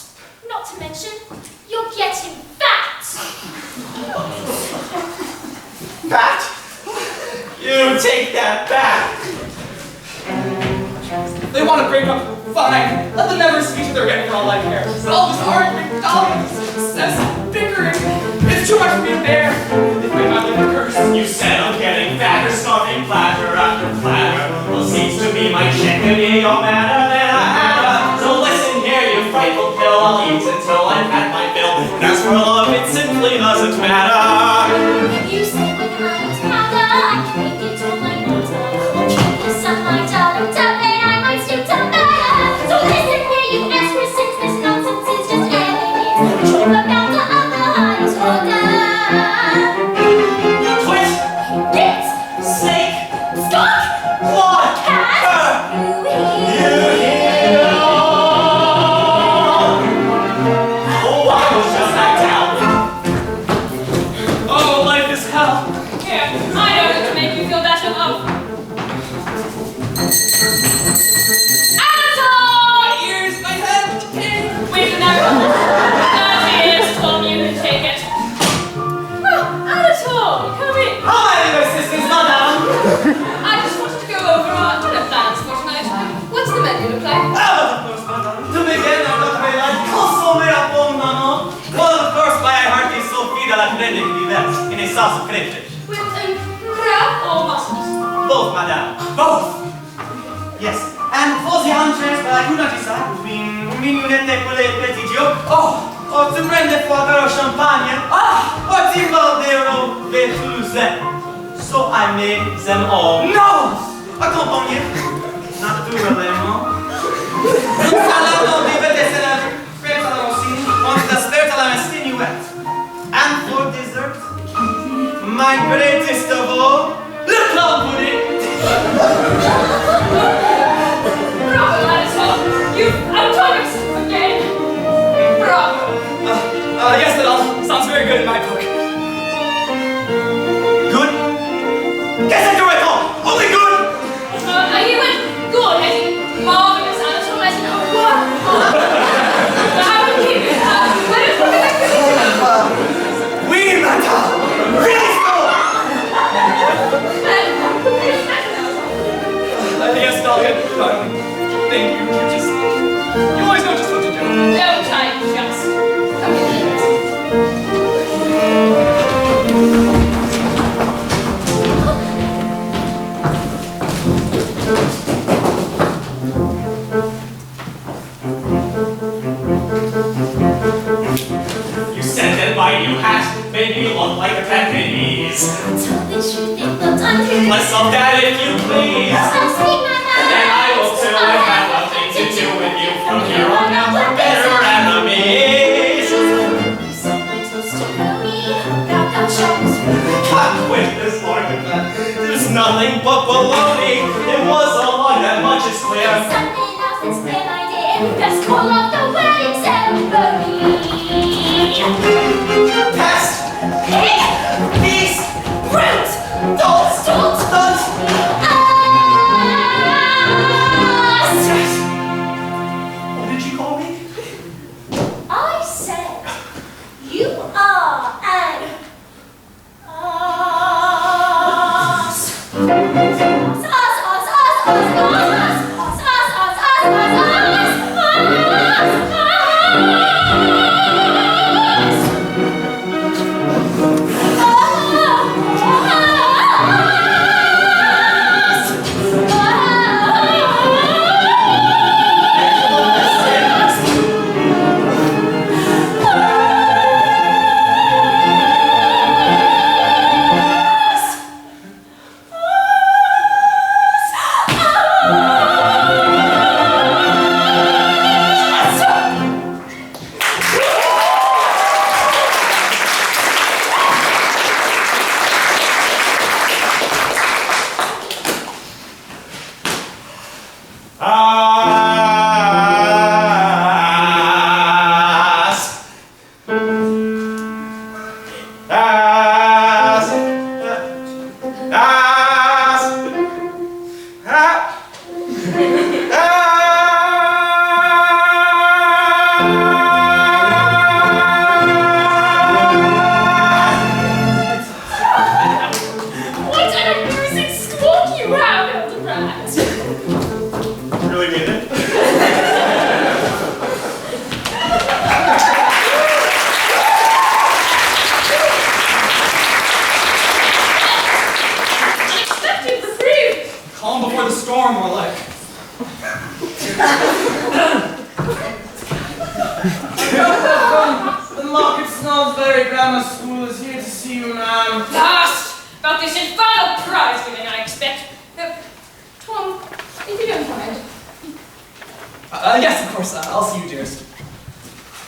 Not to mention, you're getting fat. Fat? You take that back. They want to break up. Fine. Let them never see each other again for all I care. But all this arguing, all this incessant bickering, it's too much for me to bear. If I not leave a curse, you said I'm getting fatter, starving platter after platter. Well, seems to me my chicken ain't all better than I had. So listen here, you frightful pill. I'll eat until I've had my fill. And as for love, it simply doesn't matter. You say when I was powder, I can't get to my water. Or can't you suck my darling tub, and I might still tell better. So listen here, you extra since this nonsense is just evidence. True about the other highest order. Twit! Bit! Snake! Skunk! Claw! Cat! You You hear? hear? Oh, I was just knocked down. Oh, life is hell. Here, I know it to make you feel better, love. Anatole! My ears, my head, the pin. Wait a minute. That is Tom, you can take it. Oh, Anatole, come in. Hi, my sisters, madame. I just wanted to go over our dinner plans for tonight. What's the menu to play? Ah, of course, madame. To begin, I've got to be like, consommé à bon maman. Well, of course, my heart is so feed à la crème d'hiver in a sauce of crayfish. With crab or mussels? Both, madame. Both. Yes. And for the entrees, well, I could not decide between mignonette et poulet petit Dio. Or to prendre foie gras au champagne. Or Timbaldero de Toulouse. So I made them all. No! Accompagné. Naturellement. Une salade au dive de céleri, frites à la rossini, on the spirit à la mestinouette. And for dessert, and greatest of all, the plum pudding. Bravo, Ladisol. You've outdone us again. Bravo. Yes, that sounds very good in my book. Good? Guess I do it all! Only good! You went good, as in marvelous, Ladisol, as in what? How would you? We matter! Really good! Yes, darling. Thank you. You always know just what to do. Don't I just? You said that my new hat made me look like a Pekingese. Tell the truth, it looked untrue. Less of that if you please. I'll speak my mind. And I will too have nothing to do with you from here on out. We're better enemies. You said my toast to me about that sharpness. Cut with this argument. There's nothing but baloney. It was a lie, that much is clear. Something else is clear, my dear. Best call off the wedding ceremony. Pest! Pig! Beast! Brute! Dolt! Dolt! Stunt! What did you call me? I said, you are an ass. Salisbury Grammar School is here to see you, ma'am. Last! About this infernal prize giving, I expect. Tom, if you don't mind. Yes, of course. I'll see you, dearest.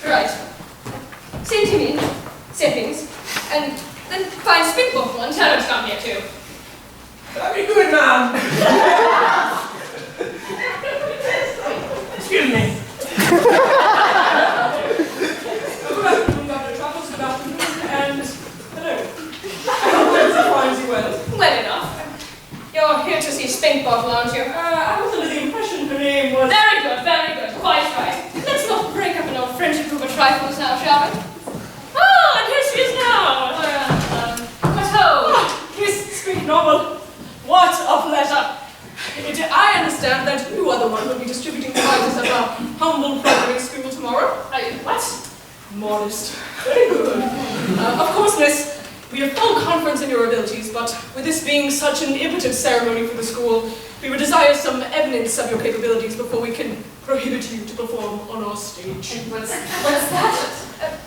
Right. Send him in, settings, and then find Spitball and tell him to come here too. That'd be good, ma'am. Excuse me. Good afternoon, Governor Truffles. Good afternoon, and hello. I hope Nancy finds you well. Well enough. You're here to see Spinkbottle, aren't you? I was under the impression her name was... Very good, quite right. Let's not break up an old friendship over trifles now, shall we? Oh, and here she is now. What ho? Miss Spinknovel, what a pleasure. I understand that you are the one who will be distributing prizes at our humble primary school tomorrow. What? Modest. Very good. Of course, miss, we have full confidence in your abilities, but with this being such an impotent ceremony for the school, we would desire some evidence of your capabilities before we can prohibit you to perform on our stage. And what's that?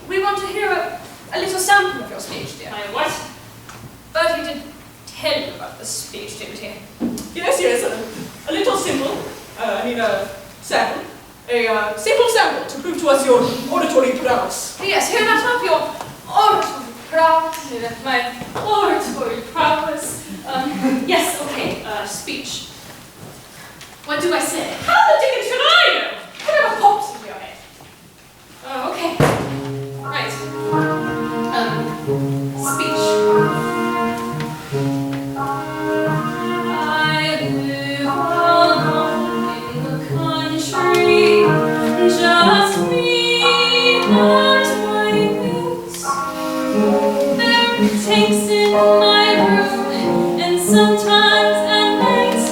We want to hear a little sample of your speech, dear. What? But he did tell you about the speech, didn't he? Yes, a little sample, sample. A simple sample to prove to us your auditory prowess. Yes, hear that up, your oratory prowess. proud, my oratory prowess. Yes, okay, speech. What do I say? How the dickens should I know? Whatever pops into your head. Oh, okay. Right. Speech. I live alone in the country, just me and my boots. There are tanks in my room, and sometimes at night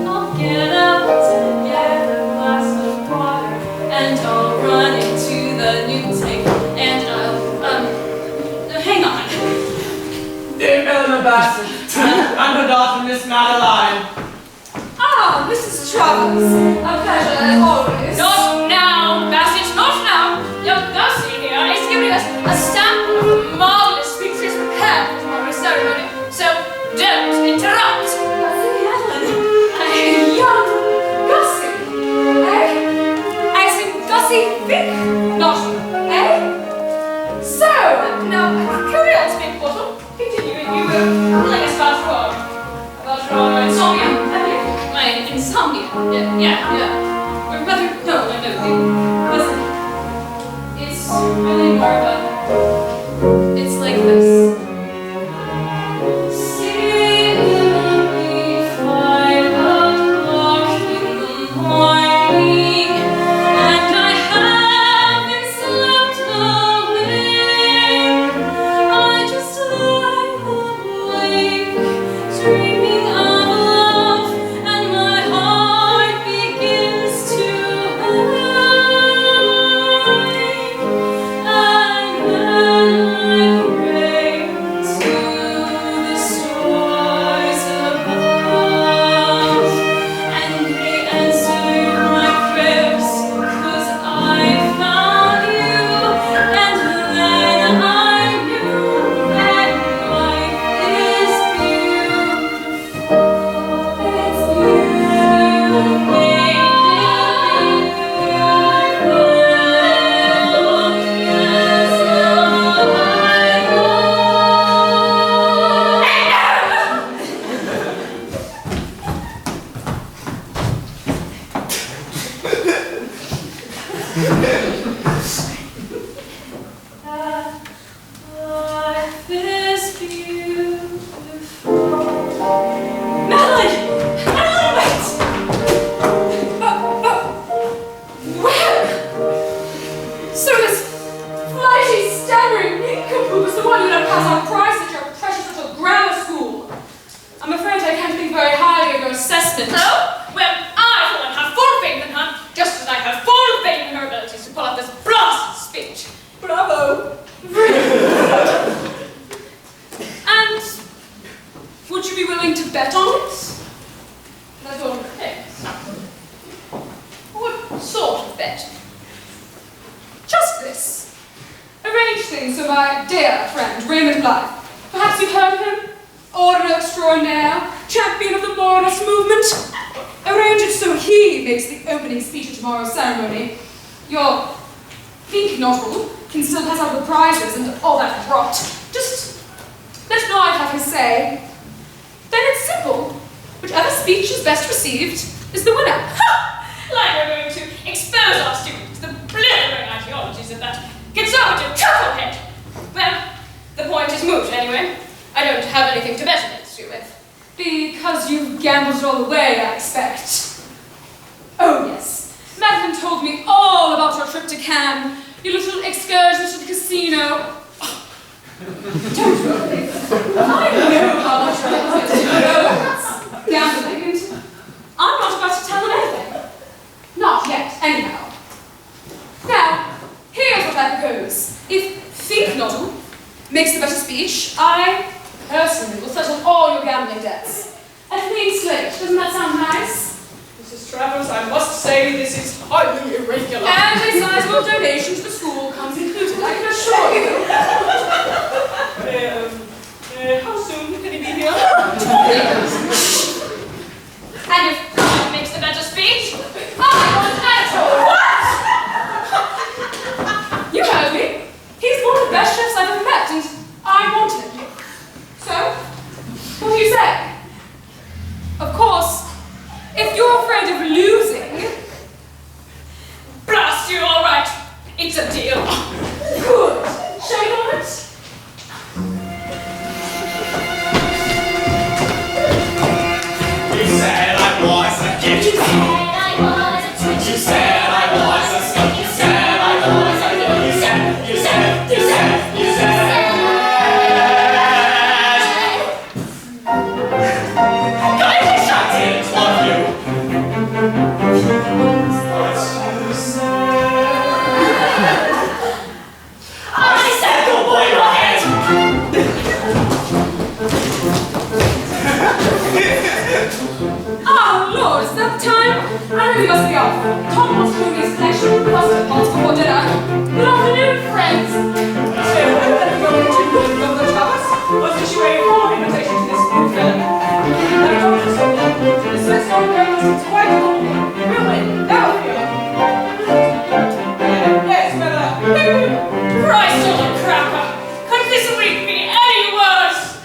I'll get up to get a glass of water, and I'll run into the new tank, and I'll, hang on. Dear Eleanor Bassett, I'm her daughter, Miss Madeline. Ah, Mrs. Travers. A pleasure, as always. Not now, Bassett, not now. Young Gussie here is giving us a sample of the marvelous speech she's prepared for tomorrow's ceremony, so don't interrupt. Gussie Helen. Young Gussie. Eh? As in Gussie Vic? Not, eh? So, Now, carry on, Spinkbottom. Continue, you were telling us about your insomnia, have you? My insomnia? Yeah. Or rather, no, it's really more of a, it's like this. See, 5 o'clock in the morning, and I haven't slept a wink. I just lie awake, dreaming of love, and my heart begins to ache. And then I pray to the stars above, and they answer my prayers, 'cause I found you, and then I knew that life is beautiful. It's you made it beautiful. Yes, life is beautiful. Madeline! Madeline, wait! where? So this flashy, stammering nincompoop is the one you don't pass on prize at your precious little grammar school. I'm afraid I can't think very highly of your assessment. Oh? Well, I, for one, have full faith in her, just as I have full faith in her abilities to pull off this blasted speech. Bravo. And would you be willing to bet on it? That all depends. What sort of bet? Just this. Arrange things for my dear friend, Raymond Blythe. Perhaps you've heard of him? Orator extraordinaire, champion of the Moralist movement. Arrange it so he makes the opening speech at tomorrow's ceremony. Your pink novel can still pass out the prizes and all that rot. Just let Blythe have his say. Then it's simple. Whichever speech is best received is the winner. Like we're going to expose our students to the blithering ideologies of that conservative chucklehead. Well, the point is moot anyway. I don't have anything to bet against you with. Because you've gambled it all away, I expect. Oh, yes. Madeline told me all about your trip to Cannes, your little excursions to the casino. Don't worry. I know how much you love it. No, that's gambling, and I'm not about to tell them anything. Not yet, anyhow. Now, here's what I propose. If Think Noddle makes the better speech, I personally will settle all your gambling debts. A clean slate, doesn't that sound nice? Mrs. Travers, I must say this is highly irregular. And a sizable donation to the school comes included, I can assure you. How soon can he be here? And if God makes the better speech, I want that. What? You heard me. He's one of the best chefs I've ever met, and I want we must be off. Tom wants to bring me his collection of custard pots before dinner. Good afternoon, friends. So, let me go into Governor Travis. Was to issue a formal invitation to this new film. Now, Tom has told me the Swiss Army is quite a company. We'll win. That will be all. Yes, brother. Christ on a cracker! Could this week be any worse?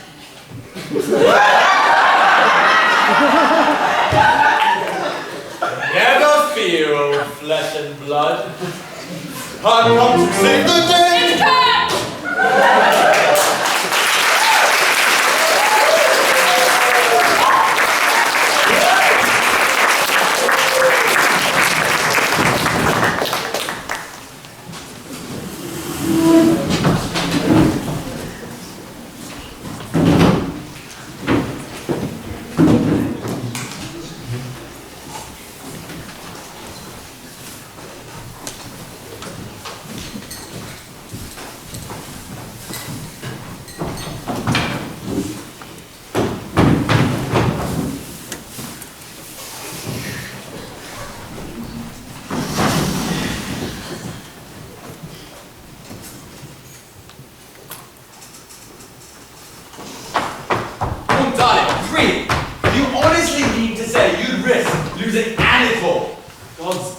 Never fear, old flesh and blood. I've come to save the day! It's cat!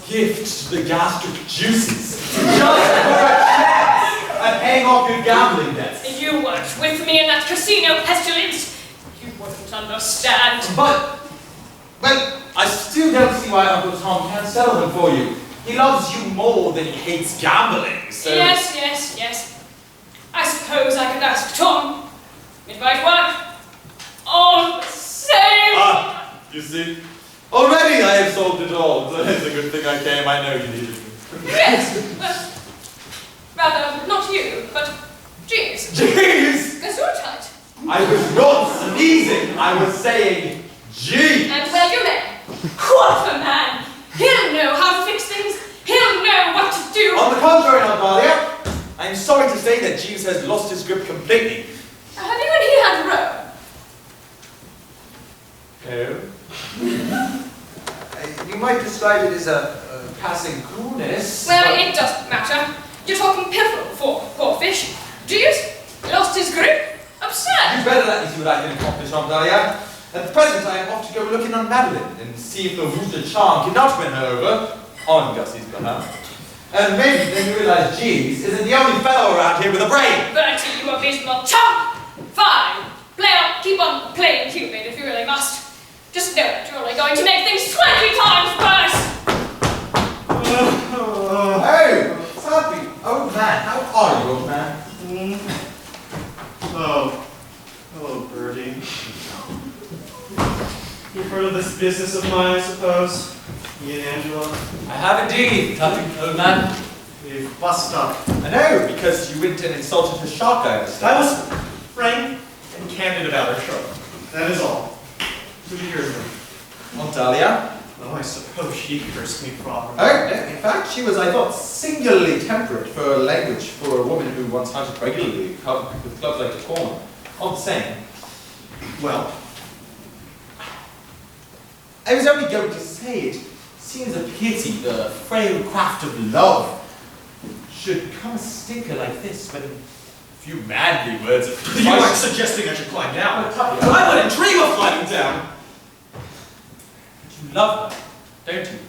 Gift to the gastric juices. Just for a chance at paying off your gambling debts. You weren't with me in that casino pestilence. You wouldn't understand. But I still don't see why Uncle Tom can't settle them for you. He loves you more than he hates gambling, so... Yes. I suppose I could ask Tom. It might work. All the same. Ah, you see? Already I have solved it all, so it's a good thing I came. I know you needed me. Yes, rather, not you, but Jeeves. Jeeves! Gesundheit. I was not sneezing, I was saying Jeeves! And well you may. What a man! He'll know how to fix things. He'll know what to do. On the contrary, Aunt Dahlia, I'm sorry to say that Jeeves has lost his grip completely. Have you and he had row? Oh? You might describe it as a passing coolness. Well, it doesn't matter. You're talking piffle for poor fish. Jeeves lost his grip. Absurd. You'd better let me see what I can accomplish, Aunt Dahlia. At the present, I am off to go looking on Madeline and see if the rooster charm cannot win her over on Gussie's behalf. And maybe then you realize Jeeves isn't the only fellow around here with a brain. Bertie, you abysmal chump! Fine. Keep on playing Cupid if you really must. Just know that you're only going to make things 20 times worse! Hey, Slappy, old man, how are you, old man? Oh, hello, Bertie. You've heard of this business of mine, I suppose? Me and Angela? I have indeed, old man. We've bust up. I know, because you went and insulted her shark, I understand. I was frank and candid about her shark. That is all. Who did you hear from? Aunt Dahlia? Well, I suppose she cursed me properly. Oh, in fact, she was, I thought, singularly temperate for her language for a woman who once hunted regularly with clubs like the corn. All the same. Well, I was only going to say it seems a pity the frail craft of love should come a stinker like this when a few manly words of you aren't suggesting I should climb down. I wouldn't dream of climbing down. You love her, don't you?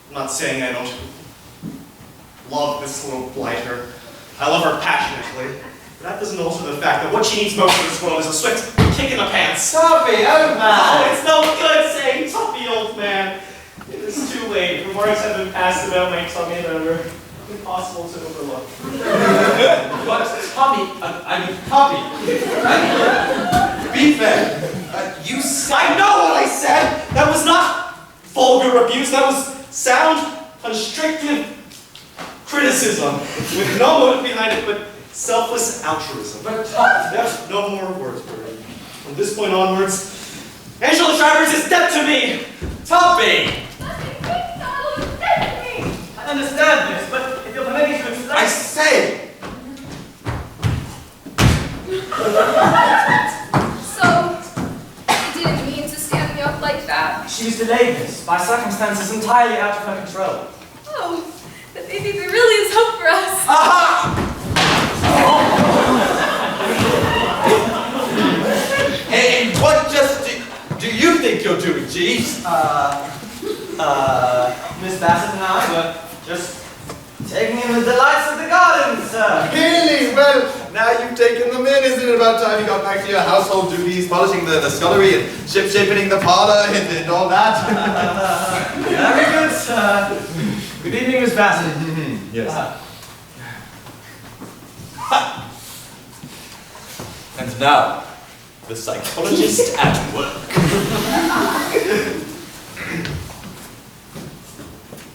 I'm not saying I don't love this little blighter. I love her passionately. But that doesn't alter the fact that what she needs most in this world is a swift kick in the pants. Tuppy, old man! Oh, it's no good saying Tuppy, old man. It is too late. Remarks have been passed about my tummy that are impossible to overlook. But Tuppy, be fair. You said... I know what I said! That was not vulgar abuse, that was sound, constrictive criticism. With no motive behind it, but selfless altruism. But Tuppy... There's no more words, Bertie. From this point onwards, Angela Travers is dead to me! Tuppy! I understand this, but if you'll permit me to explain... I say... So, you didn't mean to stand me up like that? She She was delayed, miss, by circumstances entirely out of her control. Oh, but maybe there really is hope for us. Aha! Hey, what just do you think you're doing, Jeeves? Miss Bassett and I were just taking in the delights of the garden, sir. Really? Well, now you've taken them in, isn't it about time you got back to your household duties, polishing the scullery and ship-shapening the parlor and all that? Very good, sir. Good evening, Miss Bassett. Yes. And now, the psychologist at work.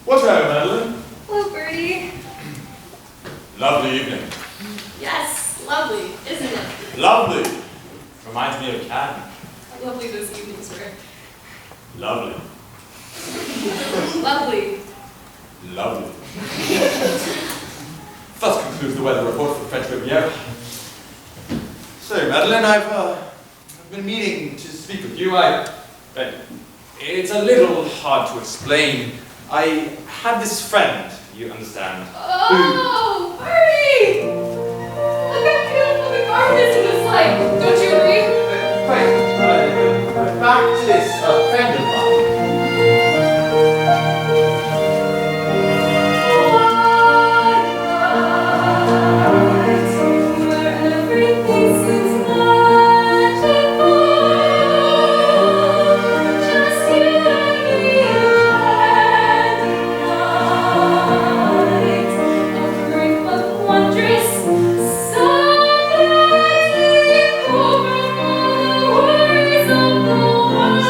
What ho, Madeline? Hello, Bertie. Lovely evening. Yes, lovely, isn't it? Lovely. Reminds me of Cannes. How lovely those evenings were. Lovely. Lovely. Lovely. Thus concludes the weather report for the French Riviera. So, Madeline, I've been meaning to speak with you. It's a little hard to explain. I have this friend, you understand. Oh, Bertie! Look how beautiful the garden is in this light. Don't you agree? Back to this friend of mine. Where everything seems magical, just you and me and night, a brief but wondrous serenity over all the worries of the world.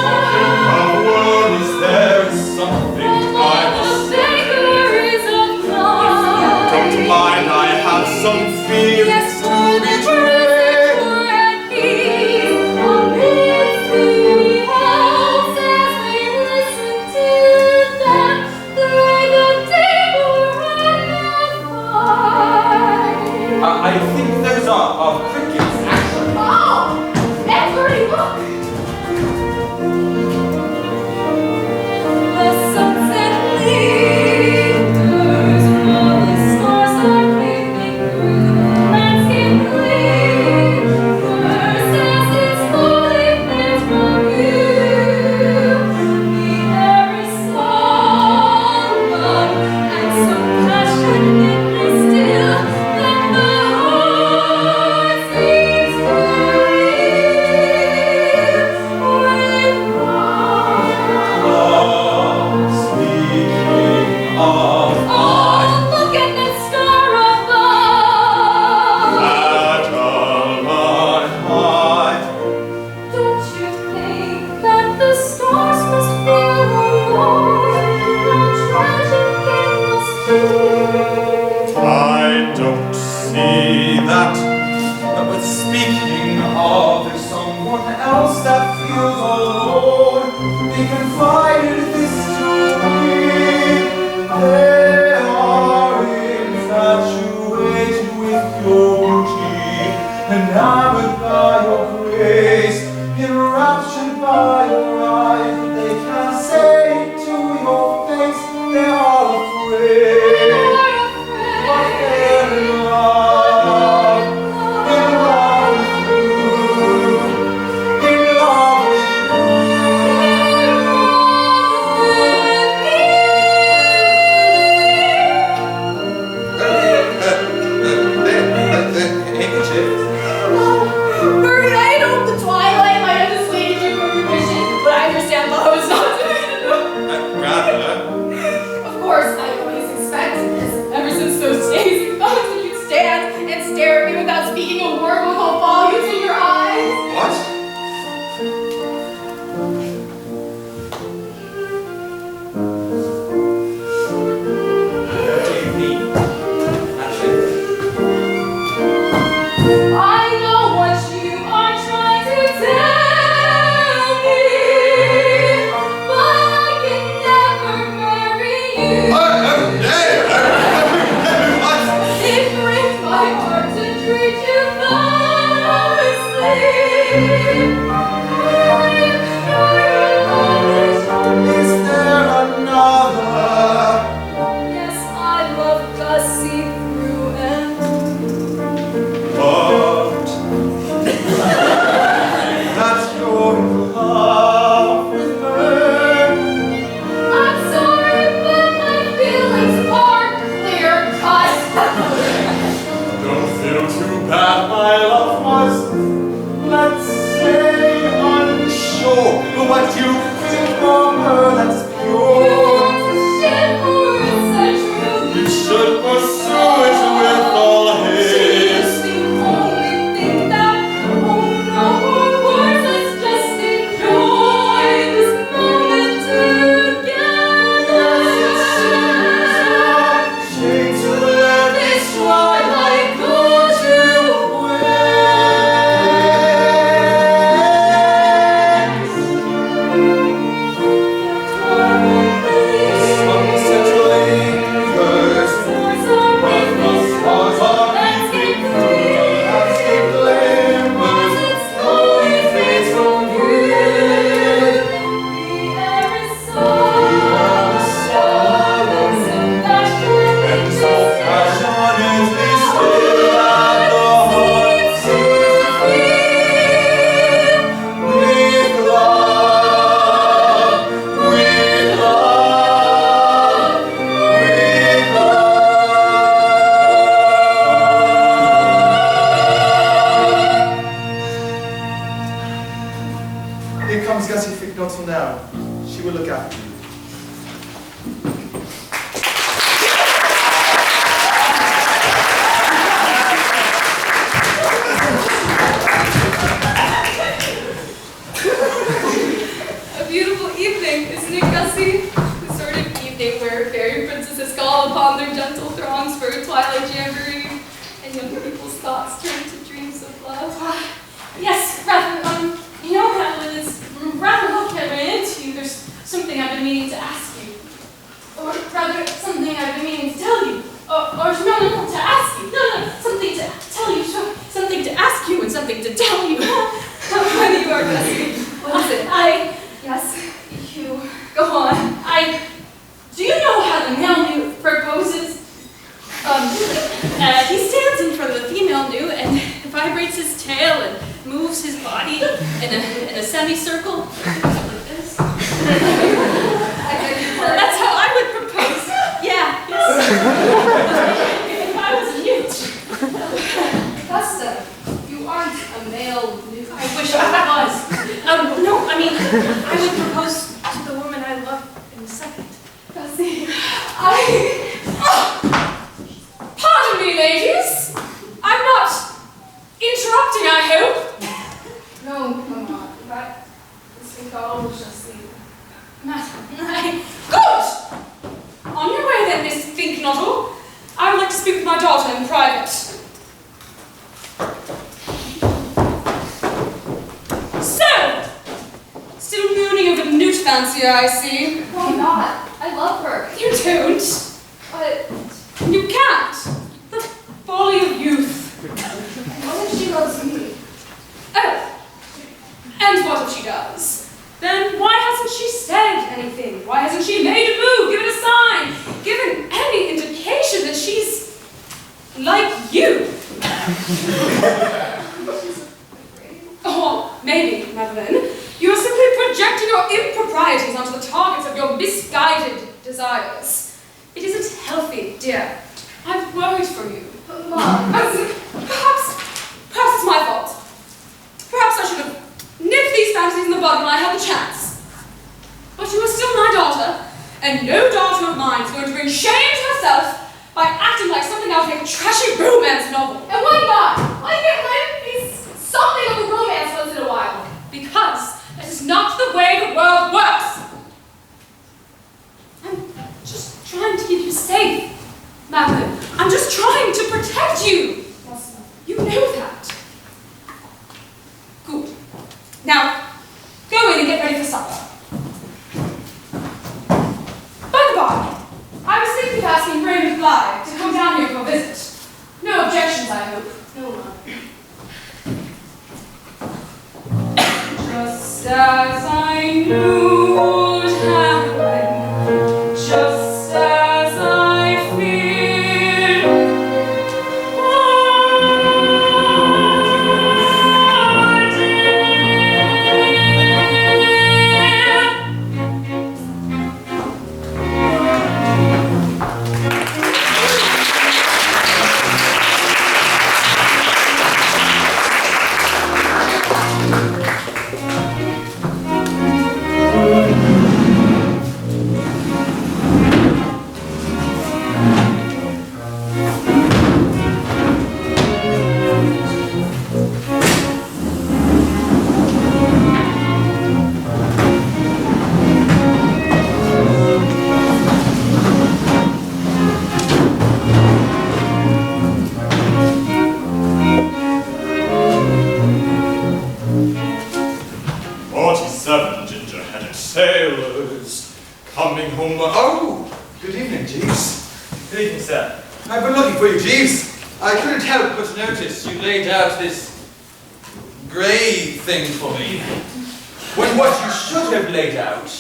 Is there something I must The vagaries of life. Come to mind, I have some feelings Yes, to for the betray. pure and peace amidst the elves as we listen to them through the table and the fire. I think those are crickets, actually. Oh, that's pretty look. The sunset lingers while the stars are peeping through the landscape lingers as it slowly fades from view. The air is solemn and so passionately still that the heart seems Speaking of Oh, look at that star above! that on high. Don't you think that the stars must feel alone? How tragic it must be! I don't see that. But speaking of, there's someone else that feels alone. They confided this to me. They are infatuated with your beauty, enamored by your grace, enraptured by your eyes. But they can't say it to your face. They are afraid. But they're in love. In love with you. In love with Bertie, I had hoped the twilight might have dissuaded you from your mission, but I understand love is not to be. Rather. Of course, I always expected this. Ever since those days, you thought that you'd stand and stare at me without speaking a word with all volumes in your eyes. What? What do you mean? Actually, I know what you are trying to tell me, but I can never marry you. It breaks my heart to treat you thusly. I am sure your love is that my love was, let's say, unsure. What you feel from her, that's pure. You should pursue it with all haste. Here comes Gussie Ficknottle now. She will look after you. A beautiful evening, isn't it, Gussie? The sort of evening where fairy princesses call upon their gentle throngs for a twilight jamboree, and young people's thoughts turn to dreams of love. Yes, rather, you know, Madeline, it's rather lucky I ran into you. There's something I've been meaning to ask you. Or rather, something I've been meaning to tell you. Or no, to ask you. No, something to tell you. Something to ask you and something to tell you. How funny you are, Gussie. What is it? Yes? You, Go on. do you know how the male newt proposes? He stands in front of the female newt and vibrates his tail and moves his body in a semicircle. Like this. That's how I would propose. Yeah, yes. If I was a newt. Augusta, you aren't a male newt. I wish I was. No, I mean, I would propose to the woman I love in a second. Gussie, Pardon me, ladies. I'm not interrupting, I hope. No, Mama. This call was just the... Good! On your way then, Miss Finknottle. I would like to speak with my daughter in private. So, still mooning over the newt fancier, I see. Why not? I love her. You don't. But You can't. The folly of youth. what if she loves me? Oh, and what if she does? Then why hasn't she said anything? Why hasn't she made a move, given a sign, given any indication that she's like you? Oh, maybe, Madeline, you are simply projecting your improprieties onto the targets of your misguided desires. It isn't healthy, dear. I'm worried for you. Mom. Perhaps it's my fault. Perhaps I should have nipped these fantasies in the bud when I had the chance. But you are still my daughter, and no daughter of mine is going to bring shame to herself by acting like something out of a trashy romance novel. And why not? Why can't life be something of a romance once in a while? Because that is not the way the world works. I'm just trying to keep you safe, Madeline. I'm just trying to protect you. Yes, You know that. Good. Now, go in and get ready for supper. By the by, I was thinking of asking Raymond Bly to come down here for a visit. No objections, I hope. no, Mom. Just as I knew would happen, just as I feared, I did. Oh, good evening, Jeeves. Good evening, sir. I've been looking for you, Jeeves. I couldn't help but notice you laid out this grey thing for me, when what you should have laid out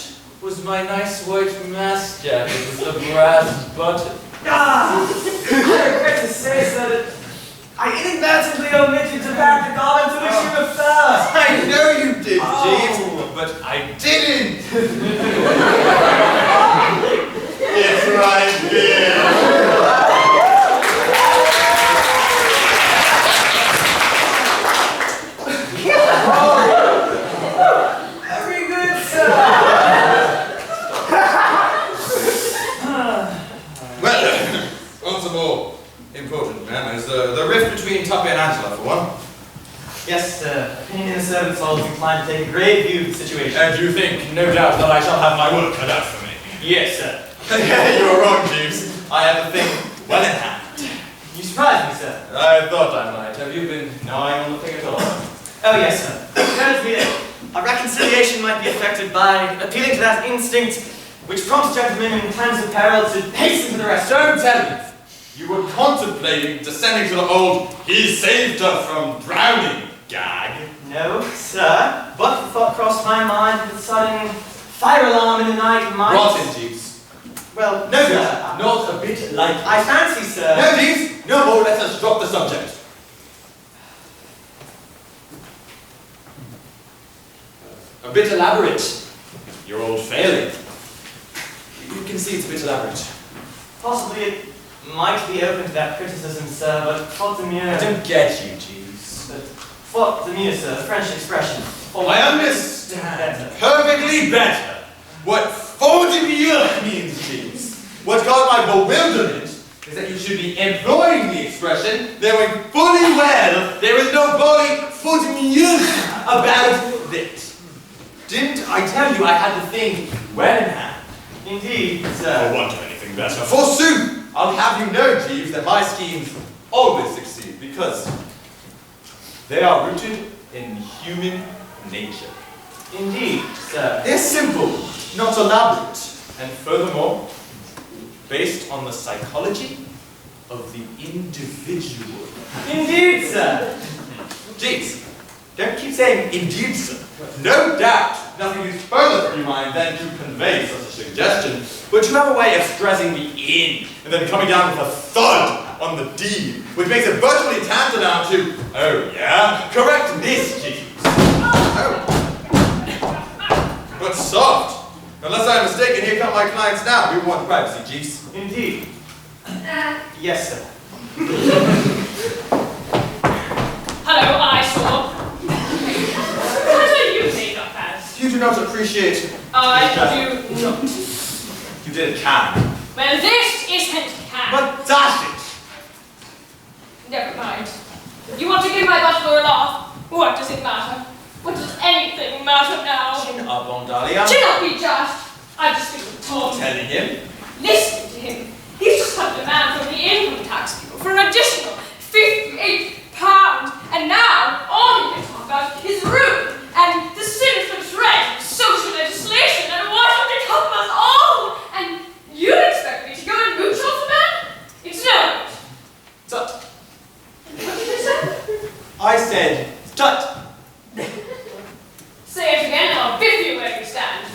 was my nice white mask jacket with the brass button. I regret to say, sir, that I inadvertently omitted to pack the garment to which you refer. I know you did, Jeeves, but I didn't. It's right here. Very good, sir. Well, on some more important matters, the rift between Tuppy and Angela, for one. Yes, sir. Opinion in the servants' hall is inclined to take a grave view of the situation. And you think, no doubt, that I shall have my work cut out for me? Yes, sir. You are wrong, Jeeves. I have the thing well in hand. You surprised me, sir. I thought I might. Have you been gnawing on the thing at all? Oh, yes, sir. It occurred to me that a reconciliation might be effected by appealing to that instinct which prompts gentlemen in times of peril to hasten to the rescue. Don't tell me. You were contemplating descending to the old "he saved her from drowning" gag. No, sir. But the thought crossed my mind with a sudden fire alarm in the night might... What in, Jeeves? Well, No, sir. not a bit like I fancy, sir... No, Jeeves! No more, let us drop the subject. A bit elaborate. Your old failing. You can see it's a bit elaborate. Possibly it might be open to that criticism, sir, but faute de mieux... I don't get you, Jeeves. But faute de mieux, sir, French expression. I understand Better. perfectly better what faute de mieux means, Jeeves. What caused my bewilderment is that you should be employing the expression, knowing fully well there is no bloody faute de mieux about it. Didn't I tell you I had the thing well in hand? Indeed, I sir. want anything better. Forsooth, I'll have you know, Jeeves, that my schemes always succeed because they are rooted in human nature. Indeed, sir. They're simple, not elaborate, and furthermore, based on the psychology of the individual. Indeed, sir. Jeeves, don't keep saying indeed, sir. No doubt, nothing is further from your mind than to convey such a suggestion, but you have a way of stressing the in, and then coming down with a thud on the D, which makes it virtually tantamount to, oh yeah, correct this, Jeeves. Oh. But soft. Unless I'm mistaken, here come my clients now. We want privacy, Jeeves. Indeed. Yes, sir. Hello, eyesore. What are you made up as? You do not appreciate. I do not. You did a can. Well, this isn't can. But dash it! Never mind. You want to give my butler a laugh? What does it matter? What does anything matter now? Chin up on Dahlia. Chin up, be just. I'm just speaking to Tom. Telling him. Listening to him. He's just had a demand from the income tax people for an additional £58. And now, all he can talk about is rude and the cynical dread of social legislation and what will become of us all. And you expect me to go and mooch off the man? It's no good. Tut. What did you say? I said, tut. Say it again and I'll biff you where you stand.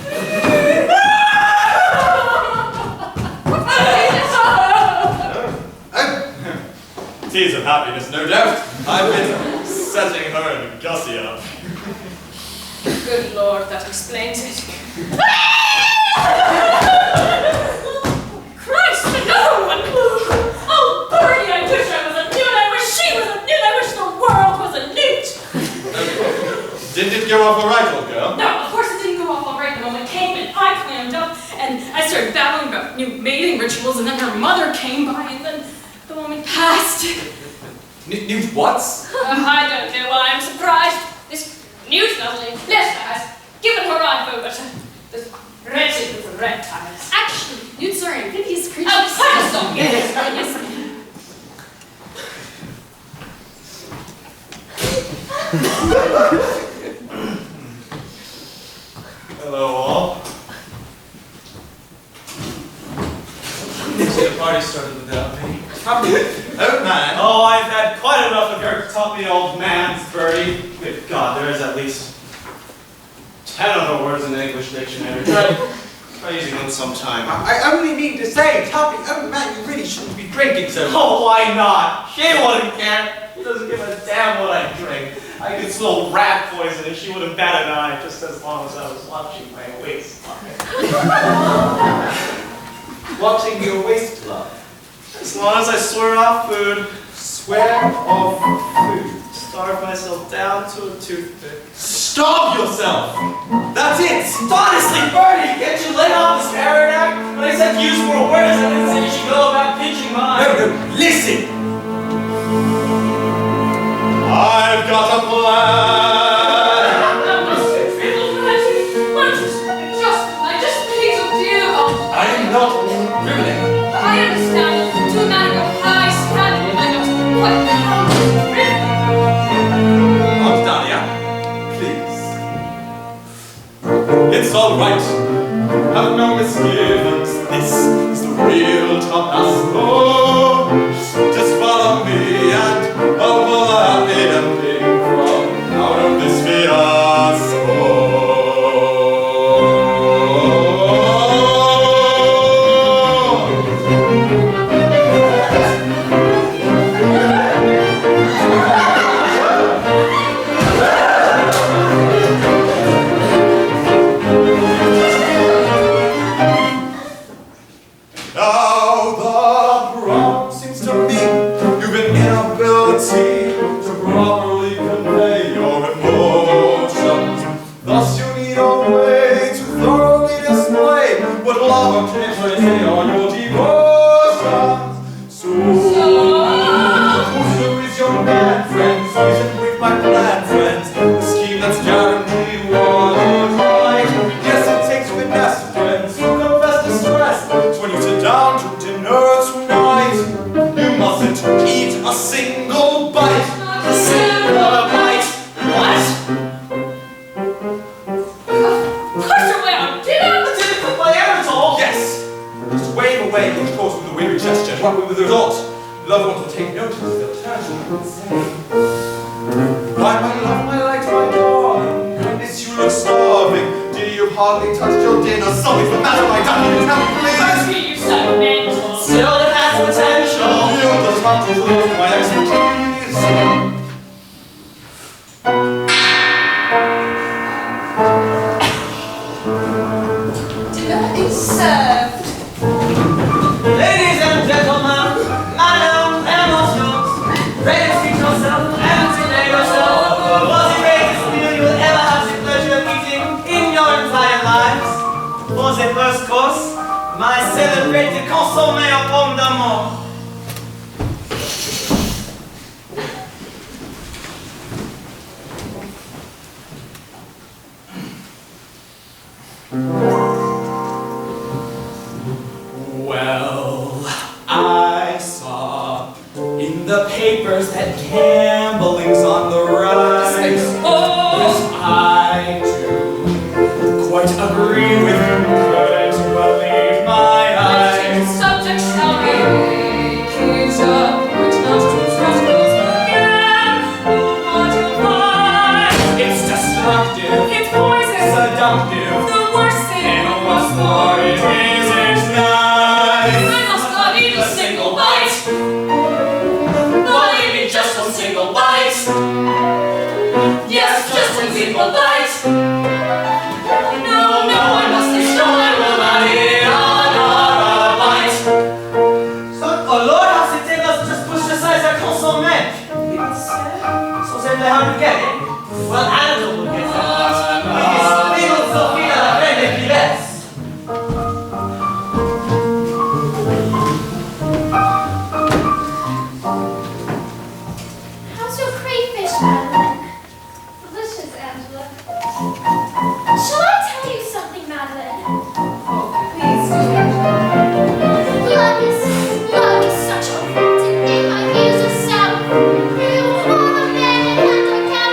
Tears of happiness, no doubt. I've been setting her and Gussie up. Good Lord, that explains it. Christ, another one! Oh, Bertie, I wish I was a newt. I wish she was a newt. I wish the world was a newt. Didn't it go off all right, old girl? No, of course it didn't go off all right. The moment came and I clammed up and I started babbling about new mating rituals and then her mother came by and then the moment passed. Newt what's? I don't know why I'm surprised. This Newt lovely Lester has given her right over to this wretched little reptiles. Actually, newts are amphibious creatures. Oh, pass on! Yes. Hello, all. old man's birdie. Good God, there is at least 10 other words in the English dictionary. Try using them sometime. I only mean to say, Toppy, oh man, you really shouldn't be drinking so much. Oh, why not? She wouldn't care. She doesn't give a damn what I drink. I could smell rat poison and she wouldn't bat an eye just as long as I was watching my waistline. Watching your waist, love. As long as I swear off food, Swear off food. starve myself down to a toothpick. Starve yourself! That's it! Honestly, Bertie, can't you lay off this parrot act? When I said use more words, I didn't say you should go about pinching mine. No, listen! I've got a plan! I am not dribbling. I understand. To a man of your high standing, I know what counts as dribbling. Aunt Dahlia, please. It's all right. Have no misgivings. This is the real Tabasco. Just follow me and I'll pull a happy ending from out of this fiasco.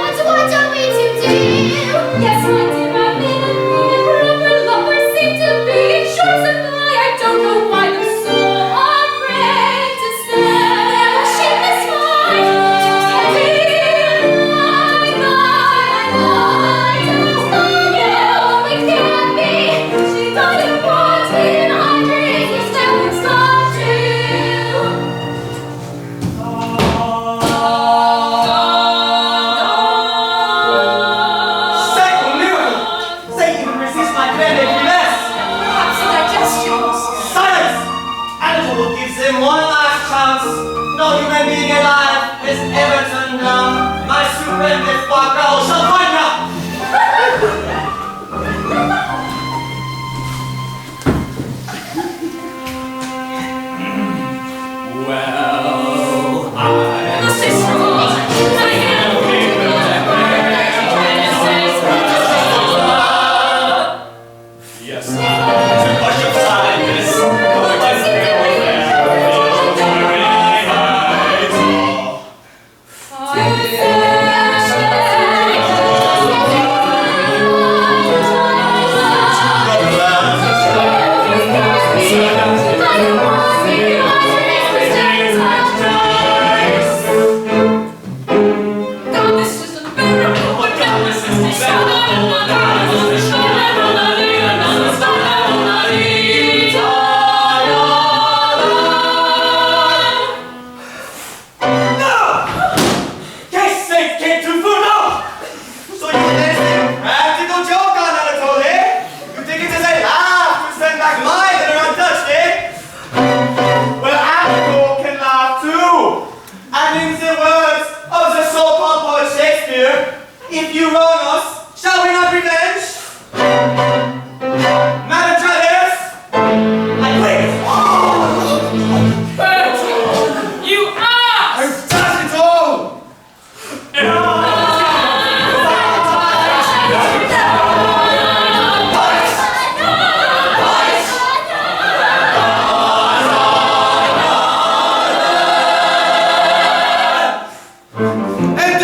What don't we do? our girl shall find now. Well, I The sister was, I am yes, too much of time is going God, this is unbearable. What God, this is Yes, they came too far now! So you listening? Practical joke on Anatole, eh? You think it is a laugh to send back mine that are untouched, eh? Well, Anatole can laugh too. And in the words of the so-called poet Shakespeare, if you wrong us, shall we not revenge? Madam Travers, I please. Bert, you ass! I've done it all! And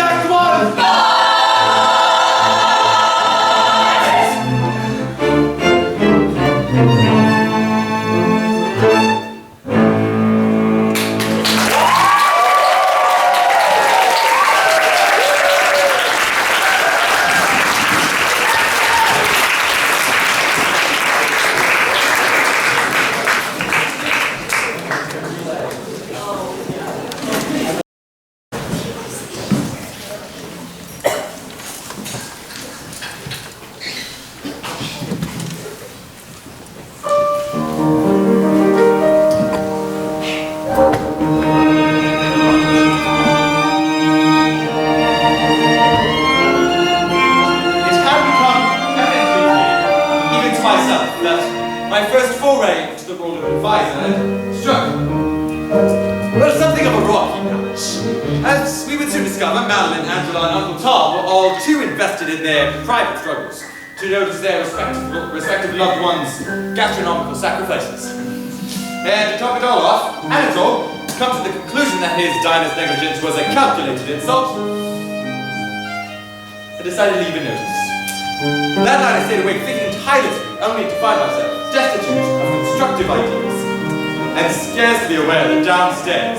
Act 1! It had become evidently clear, even to myself, that my first foray into the role of advisor had struck, well, something of a rocky patch. As we would soon discover, Madeline, Angela, and Uncle Tom were all too invested in their private struggles to notice their respective loved ones' gastronomical sacrifices. And to top it all off, Anatole comes to the conclusion that his diner's negligence was a calculated insult, I decided to leave a notice. That night I stayed awake thinking tirelessly, only to find myself destitute of constructive ideas, and scarcely aware that downstairs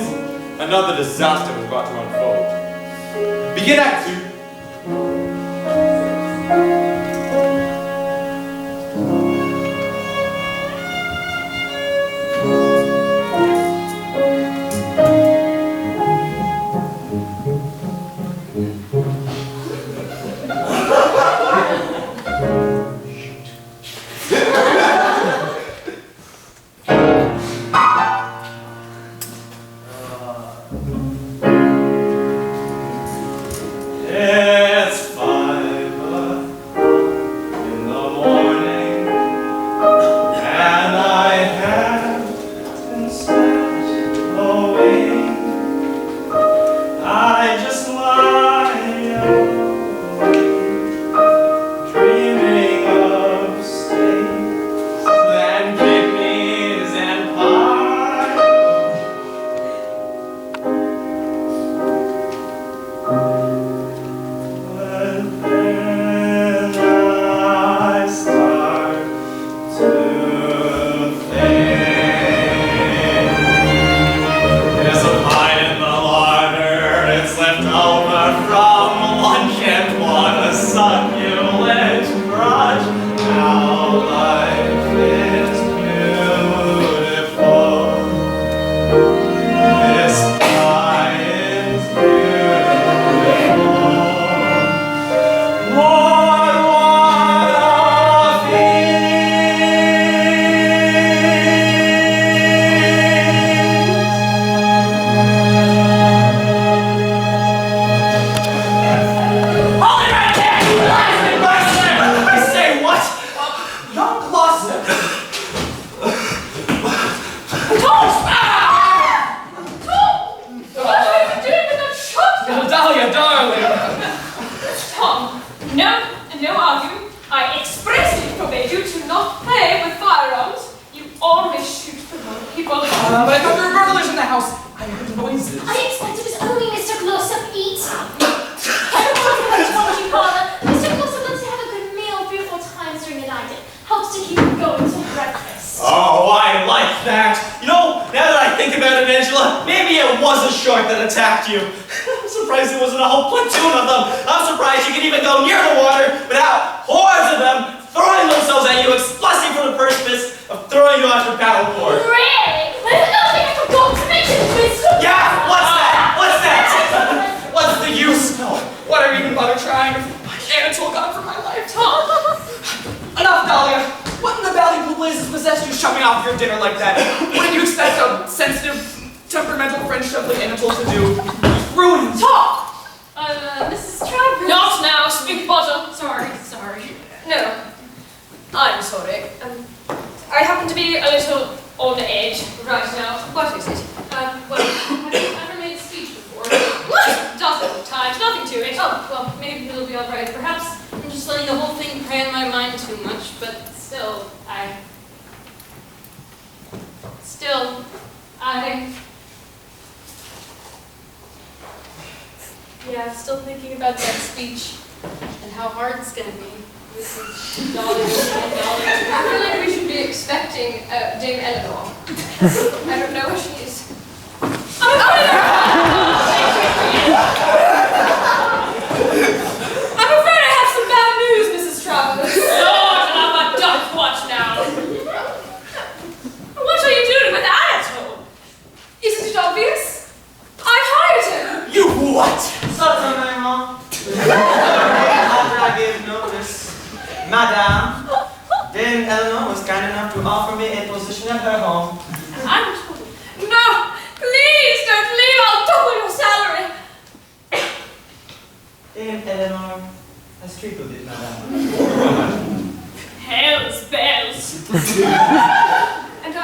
another disaster was about to unfold. Begin Act 2. like that. You know, now that I think about it, Angela, maybe it was a shark that attacked you. I'm surprised there wasn't a whole platoon of them. I'm surprised you could even go near the water without hordes of them throwing themselves at you expressly for the purpose of throwing you off your paddleboard. Really? There's nothing I forgot to mention, Mr. Yeah, what's that? What's that? What's the use? No. Why do I even bother trying? Anatole got for my life. Enough, Dahlia. What in the valley blazes possessed you shoving off your dinner like that? What did you expect a sensitive, temperamental French chef like Anatole to do? Ruin him. Talk! Mrs. Travers. Not now, speak butter. Sorry. No, I'm sorry. I happen to be a little on edge right now. What is it? Well, have you ever made a speech before? Dozens of times, nothing to it. Oh, well, maybe it'll be alright. Perhaps I'm just letting the whole thing prey on my mind too much, but still, yeah, still thinking about that speech and how hard it's gonna be. With dollars and dollars. I feel like we should be expecting Dame Eleanor. I don't know where she is. I'm afraid I have some bad news, Mrs. Travers. Lord, I'm a duck watch now. What are you doing with Anatole? Isn't it obvious? I've hired him. You what? Something, Mama. After I gave notice, Madame, Dame Eleanor was kind enough to offer me a position at her home. Anatole. No, please don't leave. I'll double your salary. Dame Eleanor has tripled it, Madame. Hell's bells. And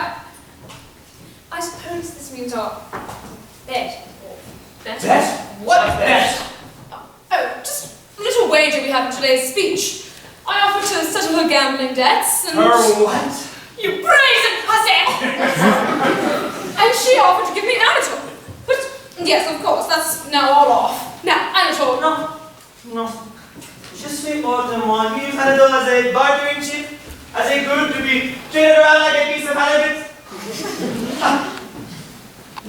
I suppose this means our bet. Bet? What bet? Oh, just a little wager we had in today's speech. I offered to settle her gambling debts and... Her what? You brazen hussy! And she offered to give me Anatole. But, yes, of course, that's now all off. Now, Anatole. No. Je suis hors de moi. Use Anatole as a bartering chip, as a good to be traded around like a piece of halibut.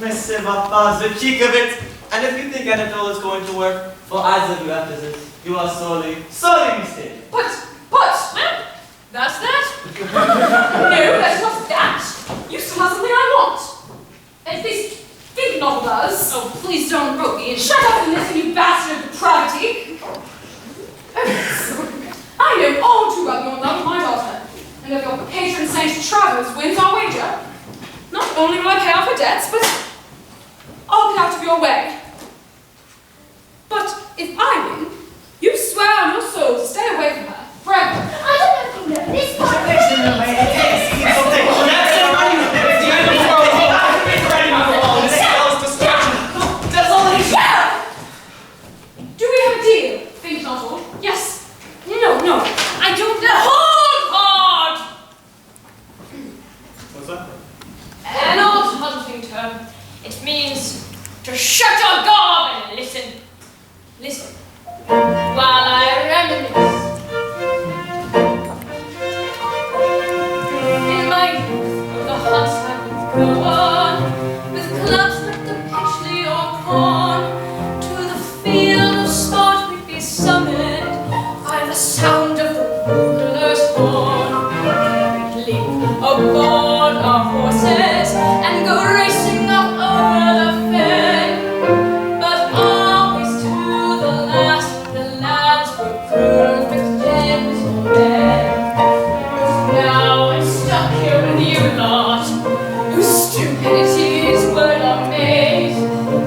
Mais ce va pas, the cheek of it. And if you think Anatole is going to work for either of you after this, you are sorely mistaken. But, that's that. No, that's not that. You still have something I want. At least, think not of us. Oh, please don't rope me in. Shut up and listen, you bastard of depravity. I know all too well your love of my daughter, and of your patron saint Travers wins our wager. Not only will I pay off her debts, but I'll get out of your way. But if I win, you swear on your soul to stay away from her forever. I don't know if you know this part. Do we have a deal? Think not all. Yes. No. I don't know. Hold hard! What's that? An old hunting term. It means to shut your gob and listen. Listen. While I reminisce. In my youth, of the hunts I would go on, with clubs that perpetually or corn, to the field of sport we'd be summoned by the sound of the bugler's horn. We'd leap aboard our horses and go racing up over the fen, but always to the last the lads were perfect gentlemen. Now I'm stuck here with you lot, whose stupidities were amazed.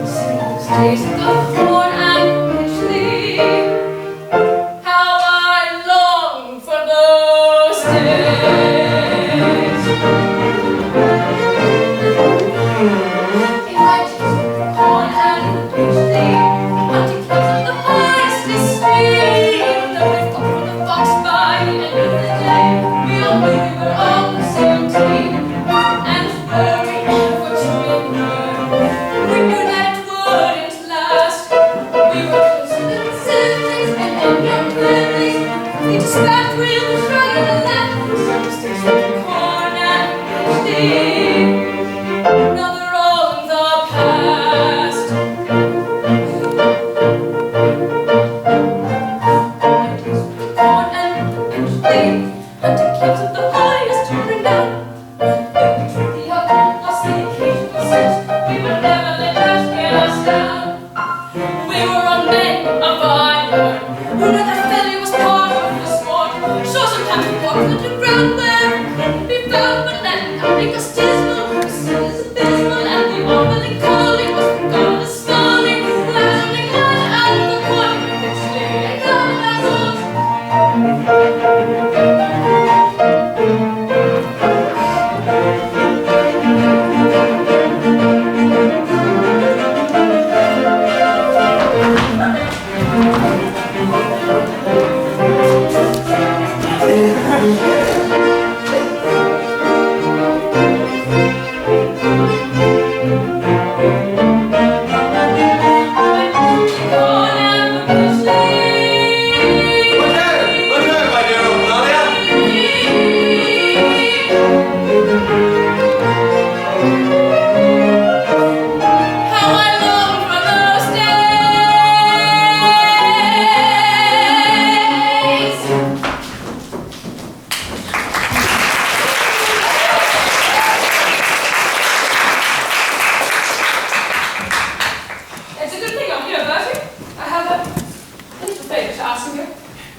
Since days of the horn and Pitchley, how I long for those days. In my days of the horn and Pitchley, hunting clubs of the highest esteem, though we fought for the fox by the end of the day, we all knew we were on the same team. And were we ever to ignore, we knew that it wouldn't last. We were closer than siblings and young families. We just backed with a shrug and a laugh. Some stays with the corn and Pitchley.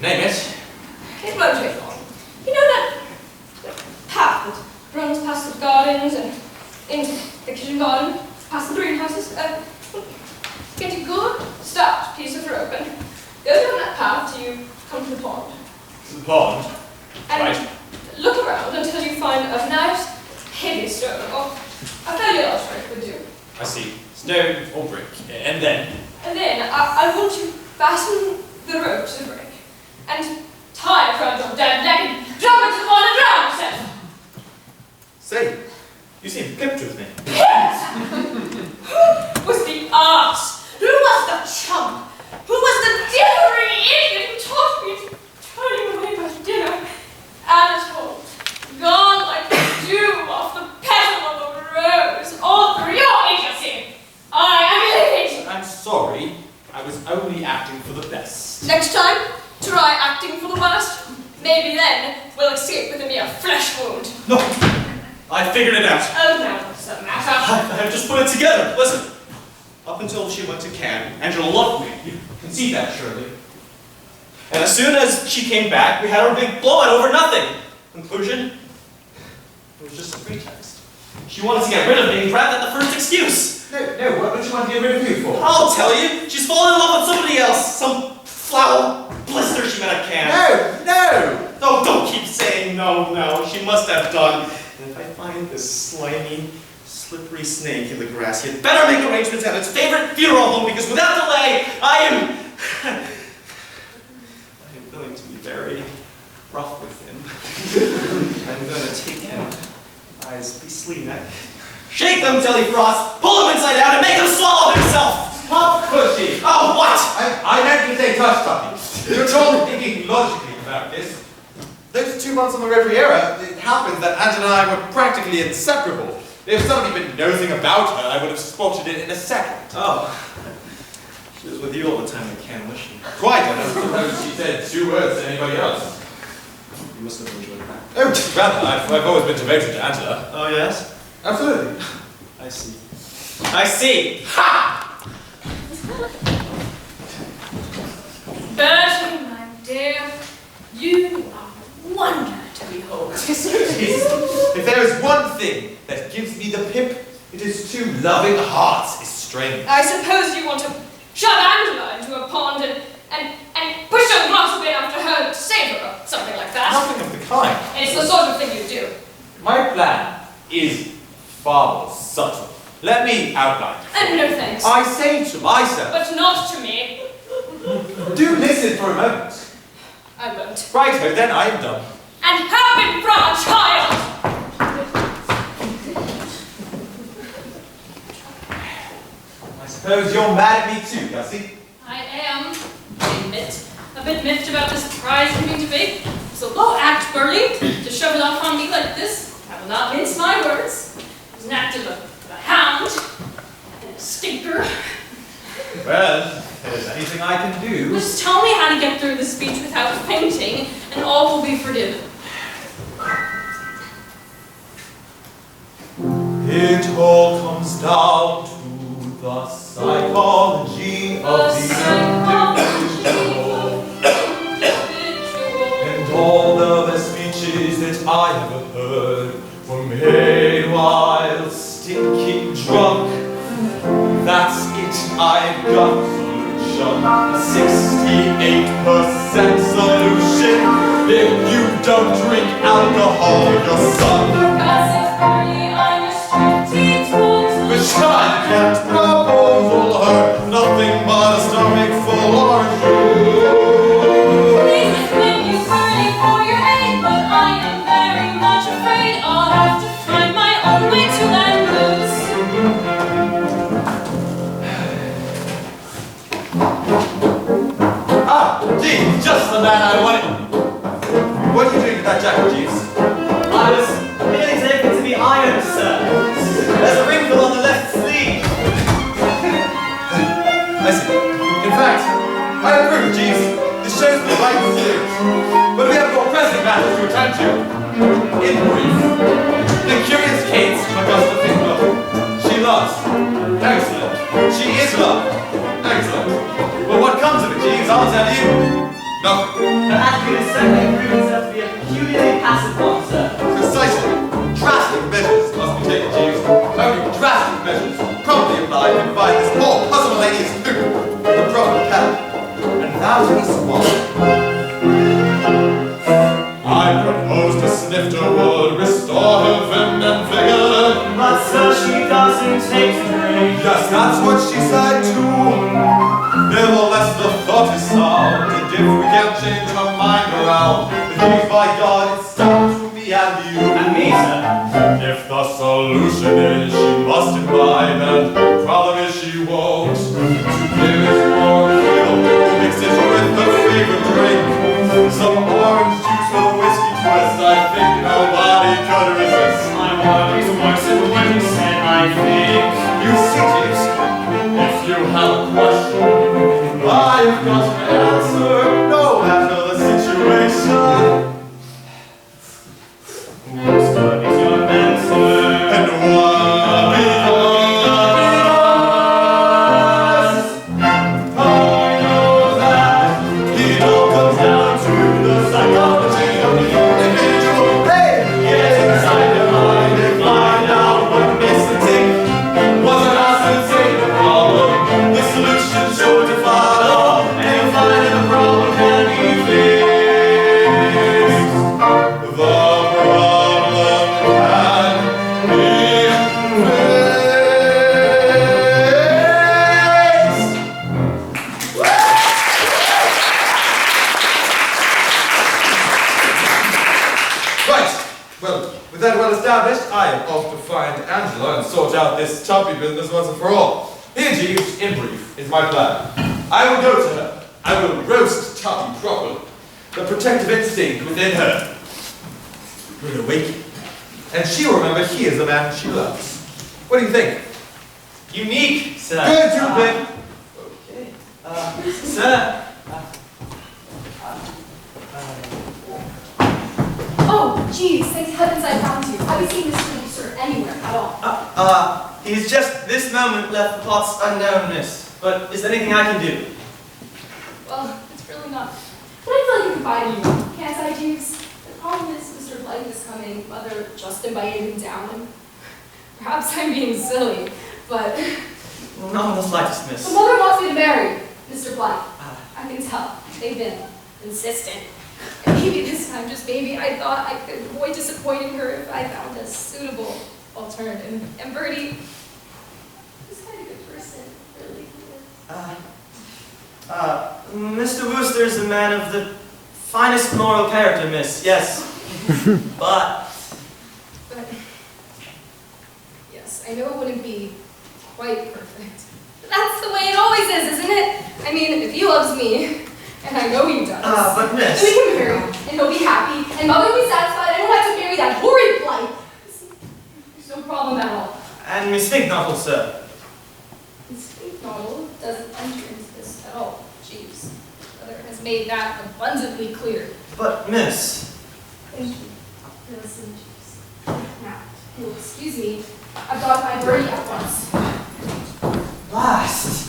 Name it. It won't take long. You know that path that runs past the gardens and into the kitchen garden, past the greenhouses? Get a good, stout piece of rope and go down that path till you come to the pond. To the pond? And Right. look around until you find a nice, heavy stone, or a fairly large brick would do. I see. Stone or brick. And then? And then I want you to fasten the rope to the brick and tie it around your dead leg and jump into the pond and drown yourself. Say, you seem pipped with me. Yes! Who was the arse? Who was the chump? Who was the dithering idiot who taught me to turn you away by dinner? Anatole, gone like the dew off the petal of a rose. All through your agency. I am livid. I'm sorry. I was only acting for the best. Next time, try acting for the worst. Maybe then we'll escape with a mere flesh wound. No, I figured it out. Oh, now what's the matter? I just put it together. Listen, up until she went to Cannes, Angela loved me. You can see that, surely. And as soon as she came back, we had our big blowout over nothing. Conclusion? It was just a pretext. She wanted to get rid of me and grabbed at the first excuse. No, what would you want to get rid of you for? I'll tell you. She's fallen in love with somebody else. Some foul blister she met at Cannes. No! Oh, don't keep saying no. She must have done. And if I find this slimy, slippery snake in the grass, you'd better make arrangements at its favorite funeral home, because without delay, I am willing to be very rough with him. I'm going to take him by his beastly neck, shake them till he frosts, pull him inside out, and make him swallow himself. How pushy. Oh, what? I meant to say touch puppy. You're totally thinking logically about this. Those 2 months on the Riviera, it happens that Angela and I were practically inseparable. If somebody had been nosing about her, I would have spotted it in a second. Oh. She was with you all the time at Cannes, was she? Quite. I don't suppose she said 2 words to anybody else. You must have enjoyed that. Oh, rather, I've always been devoted to Angela. Oh, yes? Absolutely. I see. I see! Ha! Bertie, my dear, you are a wonder to behold. If there is one thing that gives me the pip, it is 2 loving hearts estranged. I suppose you want to shove Angela into a pond and push a glass bin after her to save her, or something like that. Nothing of the kind. It's the sort of thing you do. My plan is far more subtle. Let me outline. And no thanks. I say to myself, But not to me. do listen for a moment. I won't. Righto, then I am done. And have been from a child! I suppose you're mad at me too, Gussie. I am, I admit, a bit miffed about this prize coming to me. So low act, Bertie, to shove it off on me like this. I will not mince my words. It was an act of a hound and a stinker. Well, if there's anything I can do. Just tell me how to get through this speech without fainting, and all will be forgiven. It all comes down to the psychology of the individual. And all the best speeches that I ever heard were made while stinking drunk. That's it, I've got solution. A 68% solution. If you don't drink alcohol, your son. Which I can't propose will hurt nothing but a stomach full or Please admit you burning for your aid, but I am very much afraid I'll have to find my own way to let loose. Jeeves, just the man I wanted. What are you doing with that jacket, Jeeves? I was merely taken to be ironed, sir. There's a wrinkle on the left sleeve. I see. In fact, I approve, Jeeves. This shows the right spirit. But we have more pressing matters to attend to. In brief, the curious Kate Augusta Finkel. She loves. Excellent. She is loved. Excellent. But what comes of it, Jeeves, I'll tell you. Nothing. it certainly proves herself to be a peculiarly passive one, sir. Precisely. Drastic measures must be taken, Jeeves. Only drastic measures, promptly applied, can find this poor pusillanimous food with the proper path. And that is why I propose to Snifter would restore her vim and vigor. But so she doesn't take to drink. Yes, that's what she said too. Nevertheless, the thought is sound, and if we can't change her mind around, then by God, it's down to me and you. And me, sir. If the solution is she must imbibe, and the problem is she won't, to give it more kill, we'll mix it with her favorite drink. Some orange juice with a whiskey twist, I think nobody could resist. I'm willing to work so what you said, I think. You see, Jeeves, if you have a question, I've got an answer, no matter the situation. What's good is your answer? And why? Because I know that it all comes down to the psychology of the individual. Hey, get inside your mind and find out what makes it tick. Wasn't ascertain the problem, the solution's sure to follow, and you'll find that the problem can be fixed. The problem can be fixed. Right. Well, with that well established, I am off to find Angela and sort out this tuppy business once and for all. Here, Jeeves, in brief, is my plan. I will go to her. I will roast Tuppy properly. The protective instinct within her will awaken. And she will remember he is the man she loves. What do you think? Unique, sir. Good, you big. Okay. Sir. Oh, geez, thank heavens I found you. Have you seen Mr. Webster anywhere at all? He's just this moment left the plot's unknownness. But is there anything I can do? Well, it's really not. But I feel like I can confide in you, can't I, Jeeves? The problem is Mr. Blythe is coming. Mother just invited him down, and perhaps I'm being silly, but Not in the slightest, the miss. mother wants me to marry Mr. Blythe. I can tell. They've been insistent. And maybe this time, just maybe, I thought I could avoid disappointing her if I found a suitable alternative. And Bertie, he's kind of a good person, really. Mr. Wooster's a man of the finest moral character, miss, yes. But But, yes, I know it wouldn't be quite perfect. But that's the way it always is, isn't it? I mean, if he loves me, and I know he does, but miss. then we can marry, and he'll be happy, and Mother will be satisfied, and I won't have to marry that horrid Blythe. There's no problem at all. And Miss Fignottle, sir. Miss Fignottle doesn't enter into this at all, Jeeves. Mother has made that abundantly clear. But miss. Thank you. Listen, Jeeves. Now, if you'll excuse me, I've got my Bertie at once. Last.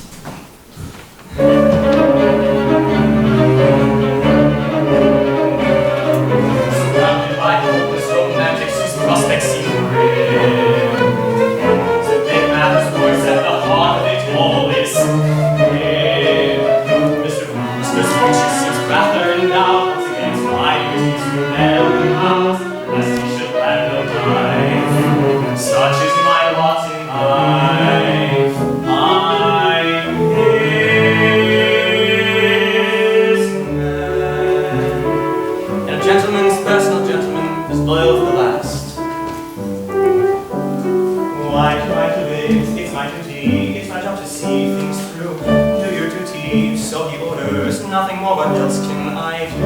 Surrounded by hopeless romantics whose prospects seem grim. To bid matters worse at the heart of it all is him. Mr. Wooster's future seems rather in doubt. Once again, it's my duty to bail him out, lest he should land no knife. Such is my lot in life. I'm his man. And a gentleman's personal gentleman is loyal to the last. Why try to live? It's my duty. It's my job to see things through. Do your duty, so he orders. Nothing more, what else can I do?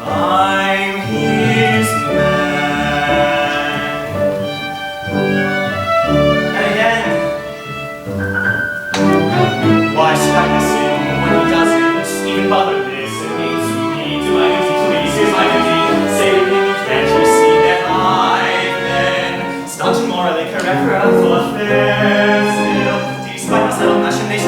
I'm his man. And again, why should I miss him when he doesn't even bother listen to me? Do my duty, please, here's my duty. Say to him, can't you see that I've been staunch and morally correct for a full affair still? Despite my subtle machinations,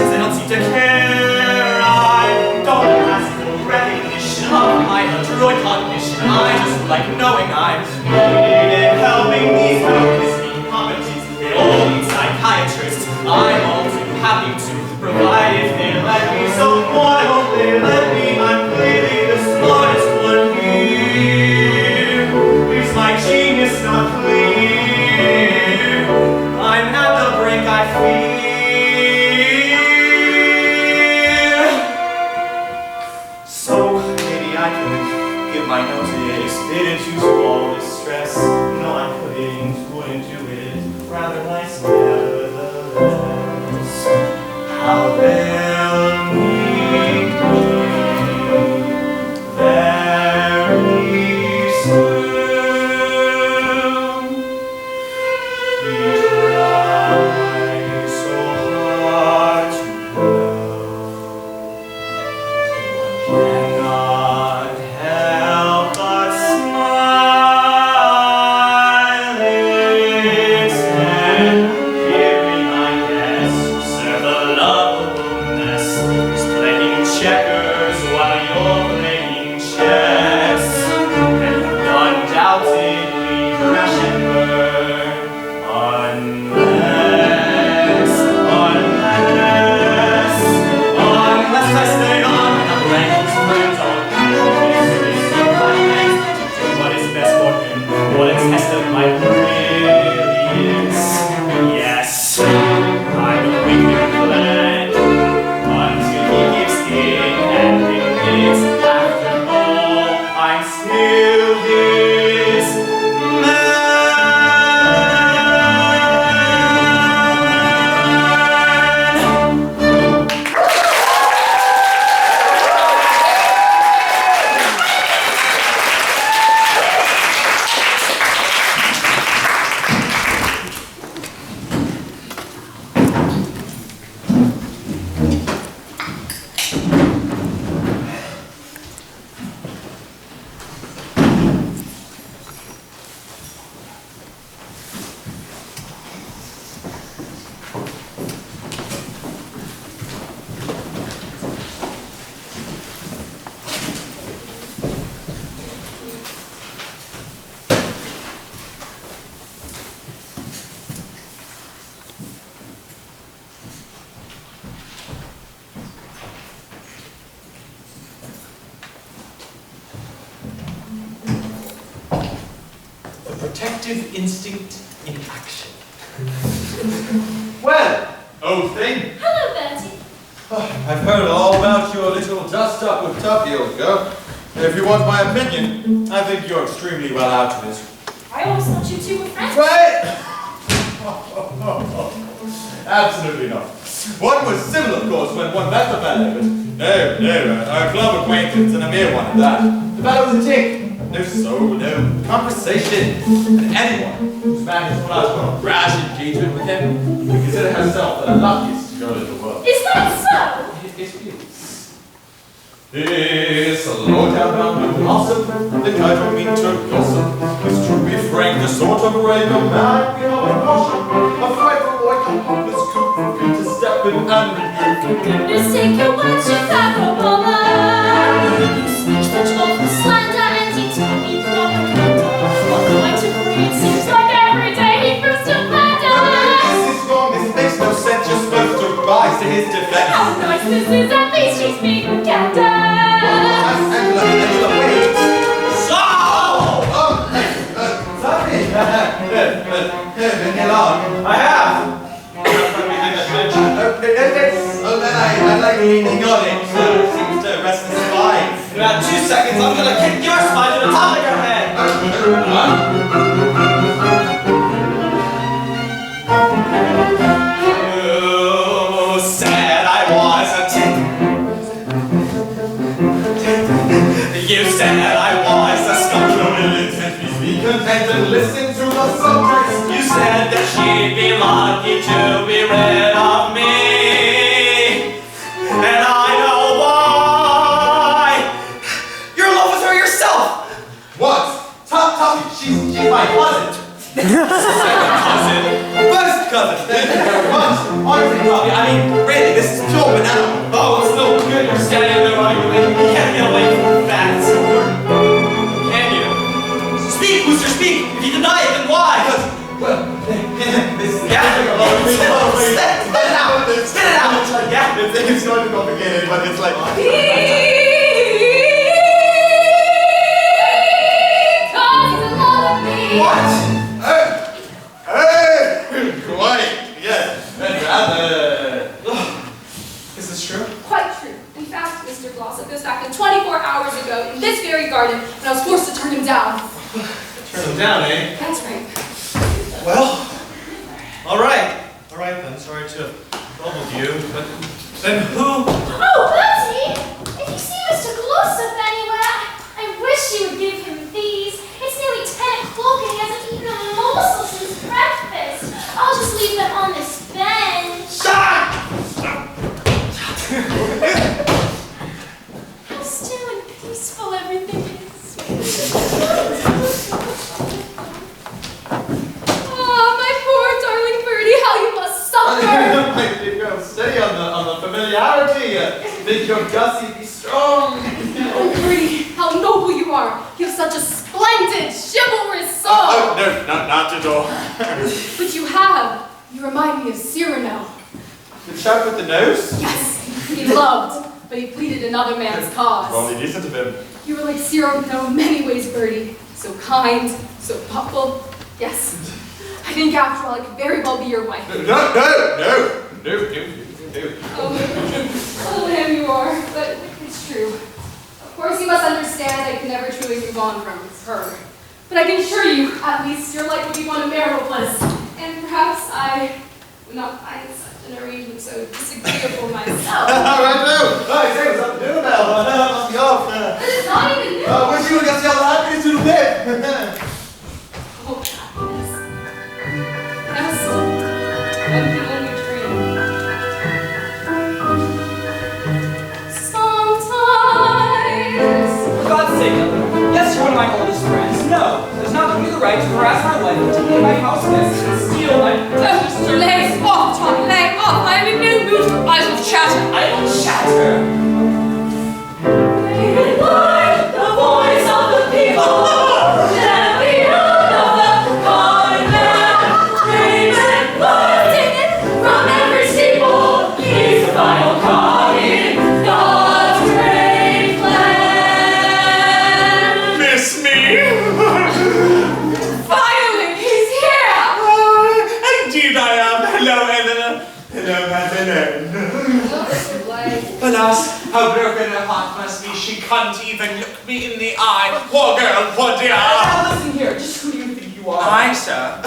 how they'll meet me very soon. He tries so hard to know, one cannot help but smile instead. Hearing, I guess, serve the loveableness is playing checkers while you're playing chess, and undoubtedly crash and burn unless I stay on and I'm ranking friends on what is best for him, what a test of my brilliance. Yes, I'm a wicked plan until he gives in and admits after all I'm still his man. The protective instinct in action. Well, old thing. Hello, Bertie. I've heard all about your little dust-up with Tuppy, old girl. And if you want my opinion, I think you're extremely well out of it. I always thought you two were friends. Right? Absolutely not. One was civil, of course, when one met the fellow, but no, a club acquaintance and a mere one at that. The fellow was a tick. No soul, no conversation. And anyone who's managed to pull out a rash engagement with him would consider herself the luckiest girl in the world. Is that so? It is. This low-down bound blossom, the kind of mean to blossom, is to be frank, the sort of rain a man beyond caution, a frightful boy can hopeless coop, to step in and renew. For goodness sake, your words should have a woman. You speak such awful slander, and you tell me propaganda. What quite agree, it seems like every day he proves to blunder. This is wrong, this makes no sense, you're supposed to rise to his defense. How nice this is, at least she's speaking candor. Angela, wait! So! Sorry! Been here long? I have! Then I like leaning on it, so it seems to rest the spine. In about 2 seconds, I'm gonna kick your spine to the top of your head! You said I was a tick. You said I was a sculpture. Be content and listen to the subjects. You said that she'd be lucky to be rid of me. And I know why. You're in love with her yourself! What? Tuppy, she's my cousin. Second cousin. First cousin. Thank you very much. Honestly, Tuppy, I mean, really, this is pure banana. Oh, it's no good. You're standing there arguing. You can't get away from facts. Can you? Speak, Booster, speak! If you deny it, then why? Well, this is Yeah. Spit it out! Spit it out! Yeah, the thing is going to complicated, but it's like... What? Quite, yes. And rather... Is this true? Quite true. In fact, Mr. Glossop goes back in 24 hours ago in this very garden, and I was forced to turn him down. Turn them down, eh? That's right. Well, all right then. Sorry to Troubled you, but then who? Oh, Bertie! If you see Mr. Glossop anywhere, I wish you would give him these. It's nearly 10 o'clock and he hasn't eaten a morsel since breakfast. I'll just leave them on this bench. How still and peaceful everything is. Oh, my poor darling birdie, how you must suffer! My dear, steady on the familiarity. Make your Gussie be strong. Oh, birdie, how noble you are! You have such a splendid, chivalrous soul! Oh, no, not at all. But you have. You remind me of Cyrano. The chap with the nose? Yes, he loved, but he pleaded another man's cause. Only decent of him. You were like Cyrano in many ways, birdie. So kind, so thoughtful. Yes, I think after all, I could very well be your wife. No. Oh, him you are, but it's true. Of course, you must understand I can never truly move on from her. But I can assure you, at least, your life will be one of marital bliss. And perhaps I would not find such an arrangement so disagreeable myself. Right, I say, what's up to do about it? Must be off. But it's not even new. Where's you gonna see all the happiness to the bed? Oh, happiness. Yes, I'm the only dream. Sometimes. For God's sake, Ellen. Yes, you're one of my oldest friends. No, it does not give me the right to harass my wife and to be my house guest and steal my Mr. Lay off, Tom, lay off. I am in no mood for idle chatter. idle chatter. The voice of the people, champion of the common man, dreams and blood, from every steeple, he's the final calling, God's great plan. Miss me? Finally, he's here. Indeed I am. Hello, Eleanor. Hello, Madeleine. Alas, how broken her heart must be. She can't even look me in the eye. Poor girl, poor dear. Now listen here, just who do you think you are? I, sir,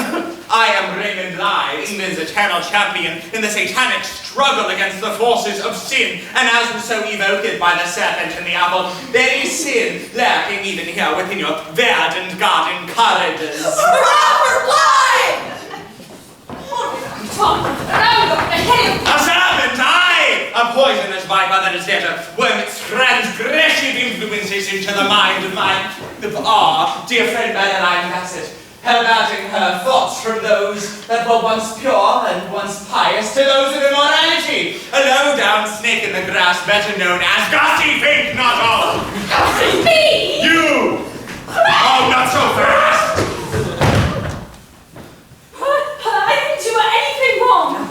I am Raymond Lai, England's eternal champion in the satanic struggle against the forces of sin. And as was so evoked by the serpent and the apple, there is sin lurking even here within your verdant garden corridors. Robert, why? Tom, round up the hill. A serpent, aye! A poisonous viper that has dared to worm its transgressive influences into the mind of our dear friend Madeline Bassett, perverting her thoughts from those that were once pure and once pious to those of immorality. A low-down snake in the grass, better known as Gussie Fink Noddle. Gussie me! You! Oh, not so fast! I didn't do anything wrong.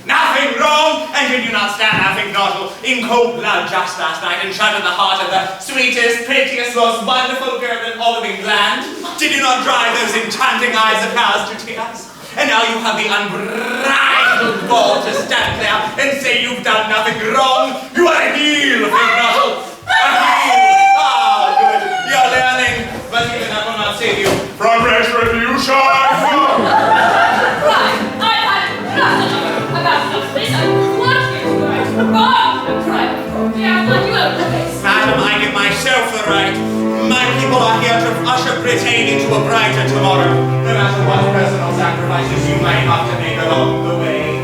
Nothing wrong! And did you not stand laughing, Noddle, in cold blood just last night and shudder the heart of the sweetest, prettiest, most wonderful girl in all of England? Did you not dry those enchanting eyes of hers to tears? And now you have the unbridled gall to stand there and say you've done nothing wrong. You are a heel, Fink Noddle. A heel! Ah, good. You're learning. But even that will not save you from retribution. Right, I'm nothing about this. I want you to write wrong and private property. I want you out of place. Madam, I give myself the right. My people are here to usher Britain into a brighter tomorrow, no matter what personal sacrifices you may have to make along the way.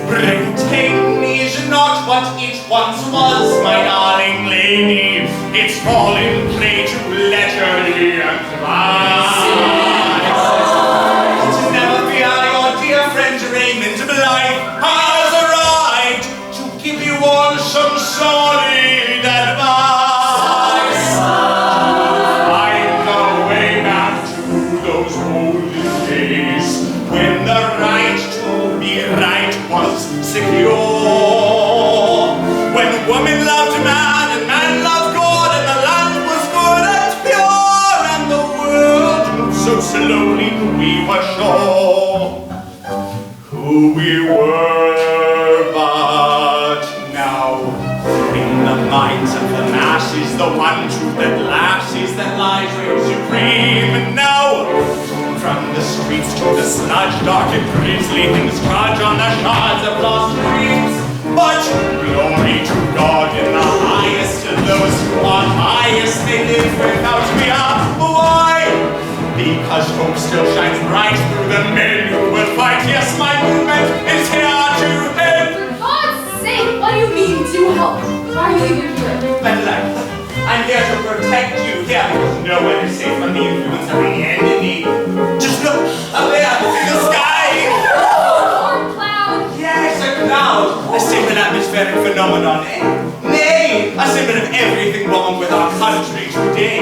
Britain is not what it once was, my darling lady. It's fallen prey to lechery and vice. Never fear, your dear friend Raymond Blythe has arrived to give you all some solid advice. Find the way back to those olden days when the right to be right was secure. When woman loved man and man loved God and the land was good and pure and the world moved so slowly we were sure who we were, but now in the minds of the masses the one truth that laughs is that lies reign supreme. And now from the streets to the sludge, dark and grisly things trudge on the shards of lost dreams. But glory to God in the highest, to those who are highest, they live without fear. Why? Because hope still shines bright through the men who will fight. Yes, my movement is here to help. For God's sake, what do you mean to help? Why are you even here? Madeline, I'm here to protect you here because no one is safe from the influence of the enemy. Just look up there in the sky. Storm cloud. Yes, a cloud, a simple atmospheric phenomenon. Nay, a symbol of everything wrong with our country today.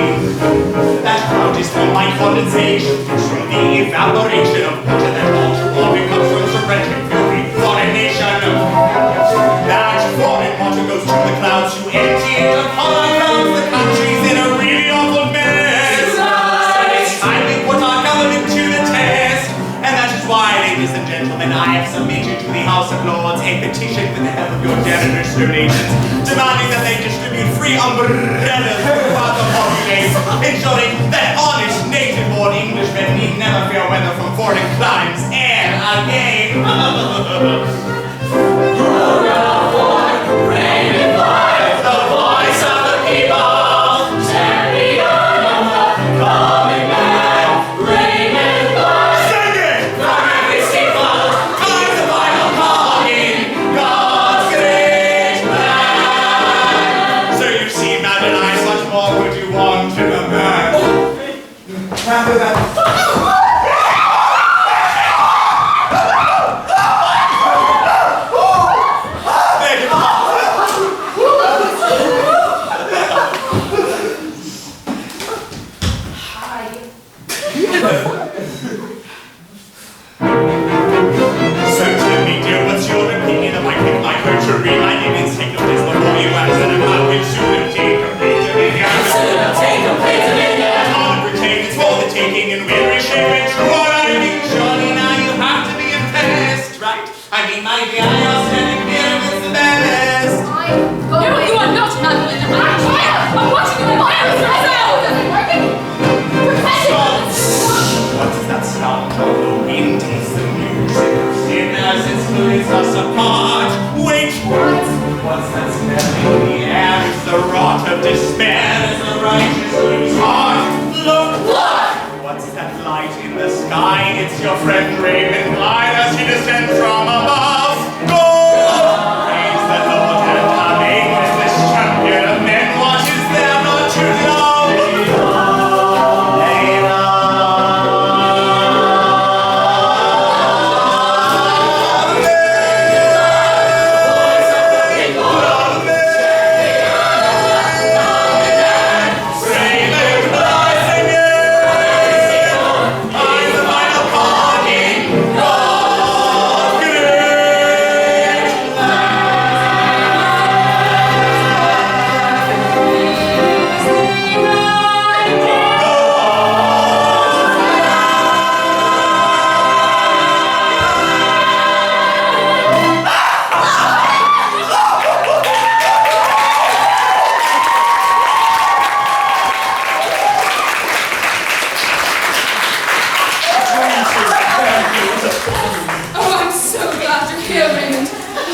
That cloud is from my condensation, from the evaporation of water that all too often comes from surrendering filthy foreign nation. That foreign water goes to the clouds to empty it upon our grounds. The country's in a really awful mess. It's time we put our government to the test. And that is why, ladies and gentlemen, I have submitted to the House of Lords a petition with the help of your generous donations, demanding that they distribute free umbrellas throughout the populace, ensuring that honest native-born Englishmen need never fear weather from foreign climes and again. Rain and fire, the voice of the people, champion of the coming man. Rain and fire, Sing it! from every steeple, Time the final calling, God's great plan. So you see, Madeline, much more would you want in a man? Rather than... There you are. Hi. So tell me, dear, what's your opinion of my pick my coterie? My name is take notice before you answer the man will soon take a plate of Indian. Take a plate of India. All pretend it's for the taking and we'll reshape it. What I mean, surely now you have to be impressed, right? I mean, my dear, you're standing here with the best. I'm No, going. you are not Madeline. I'm watching you. What is that sound? Oh, the wind is the music. Sinners, it splits us apart. Wait! What's that smell in the air? It's the rot of despair as the righteous lose heart. Look! What's that light in the sky? It's your friend Ravenblind as he descends from above. Go! Praise the Lord and amen. As this champion of men, what is there not to love? Oh, I'm so glad you're here, Raymond.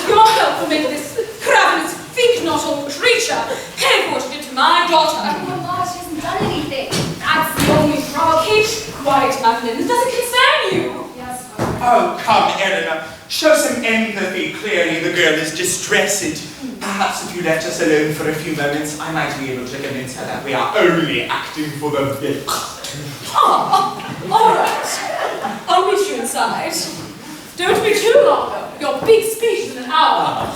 Your help will make this ravenous think-knottle creature pay for what you did to my daughter. Oh my God, she hasn't done anything. That's the only problem. Keep quiet, Madeline. It doesn't concern you. Yes, Oh, come, Eleanor. Show some empathy. Clearly, the girl is distressed. Perhaps if you left us alone for a few moments, I might be able to convince her that we are only acting for the bit. All right. I'll meet you inside. Don't be too long, though. Your big speech in an hour.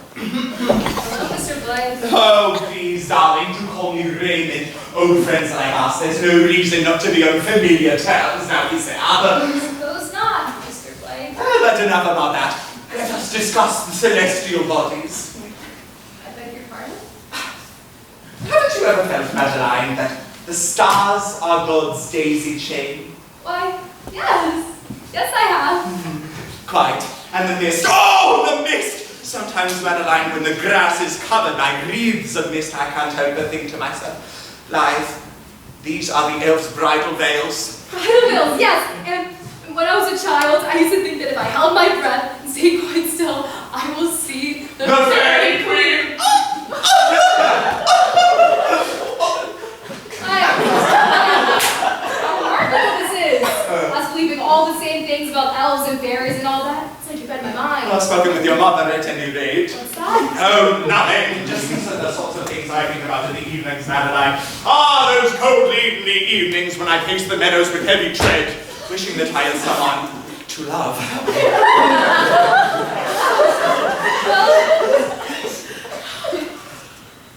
Hello, Mr. Blythe. Oh, please, darling, do call me Raymond. Old friends like us, there's no reason not to be on familiar terms now, is there? I suppose not, Mr. Blythe. But enough about that. Let us discuss the celestial bodies. I beg your pardon? Haven't you ever felt, Madeline, that the stars are God's daisy chain? Why, yes. Yes, I have. Quite. And the mist. Oh, the mist! Sometimes, Madeline, when the grass is covered by wreaths of mist, I can't help but think to myself, Live, these are the elf's bridal veils. Bridal veils, yes. And when I was a child, I used to think that if I held my breath and stayed quite still, I will see the Fairy Queen. How remarkable this is. Us believing all the same things about elves and fairies and all that. It's like you've read my mind. I've spoken with your mother at any rate. What's that? Oh, nothing. Just these are the sorts of things I think about in the evenings, Madeline. Ah, those cold evenings when I pace the meadows with heavy tread, wishing that I had someone to love.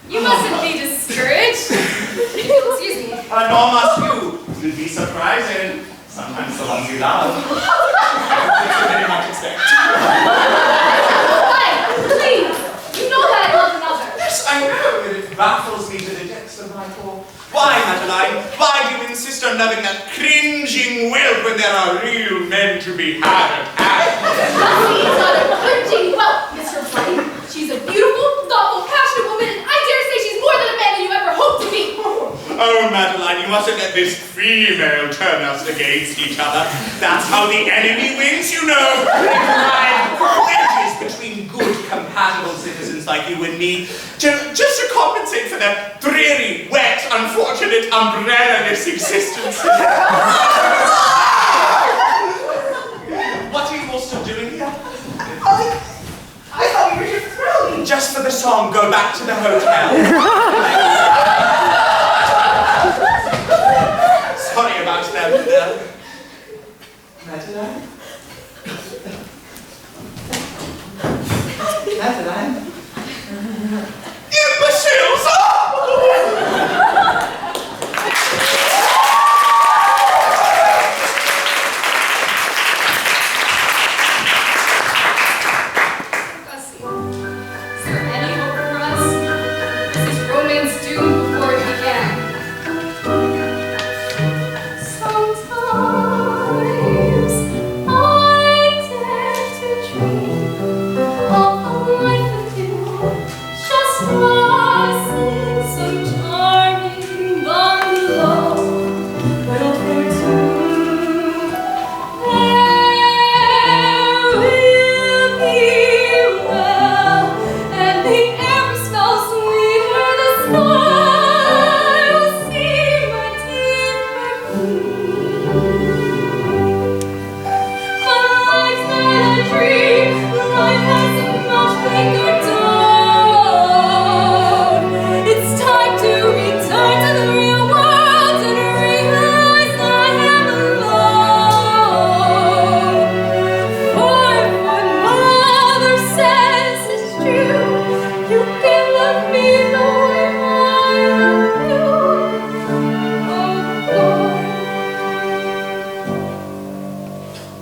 You mustn't be discouraged. Excuse me. Nor must you. You'd be surprising. Sometimes the ones you love. It's very much expect. Why? Please. You know that I love another. Yes, I know. It baffles me to the depths of my core. Why, Madeline? Why do you insist on loving that cringing whelp when there are real men to be had at hand? She's not a cringing whelp, Mr. Blaine. She's a beautiful, thoughtful, passionate woman, and I dare say she's more than a man than you ever hoped to be. Oh, Madeline, you mustn't let this female turn us against each other. That's how the enemy wins, you know. They drive wedges between good, compatible citizens like you and me, just to compensate for their dreary, wet, unfortunate, umbrella-less existence. What are you all still doing here? I thought you were just thrilled. Just for the song, go back to the hotel. Sorry about that, Madeline. Madeline? Imbeciles! Gussie, is there any hope for us? Is this romance doomed before it began? Sometimes I dare to dream of a life with you, just lost in some charming bungalow, built for two. There will be well, and the air smells sweeter. The sky will seem a different blue. Life's not a dream. Life has a much bigger tone. It's time to return to the real world and realize I am alone. For if what mother says is true, you can love me the way I love you. Oh,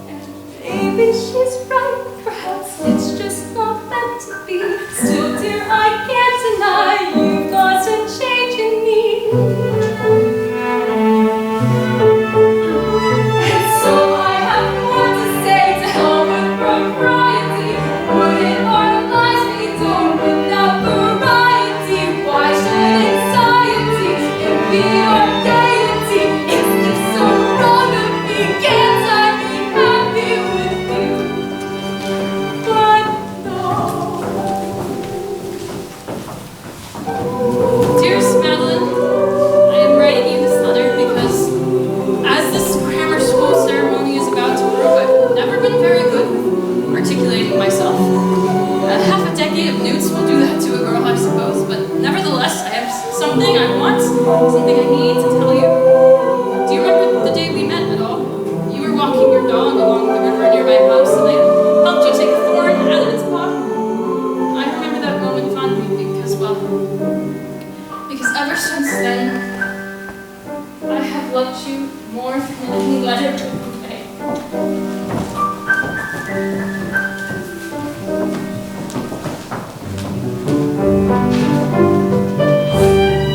and maybe she's right. Perhaps it's just not meant to be. Still, dear, I can't deny you've got a change in me. And so I have more to say to help with propriety. Wouldn't our lives be doomed without variety? Why should anxiety impede our gaiety? Is this so wrong of me? Can't I be happy with you? But no. Dearest Madeline, I am writing you this letter because, as this grammar school ceremony is about to prove, I've never been very good with articulating myself. Half a decade of newts will do that to a girl, I suppose, but nevertheless, I have something I want, something I need to tell you. Do you remember the day we met at all? You were walking your dog along the river near my house, and I helped you take a thorn out of its paw. I remember that moment fondly because, well, because ever since then, I have loved you more than any letter could convey.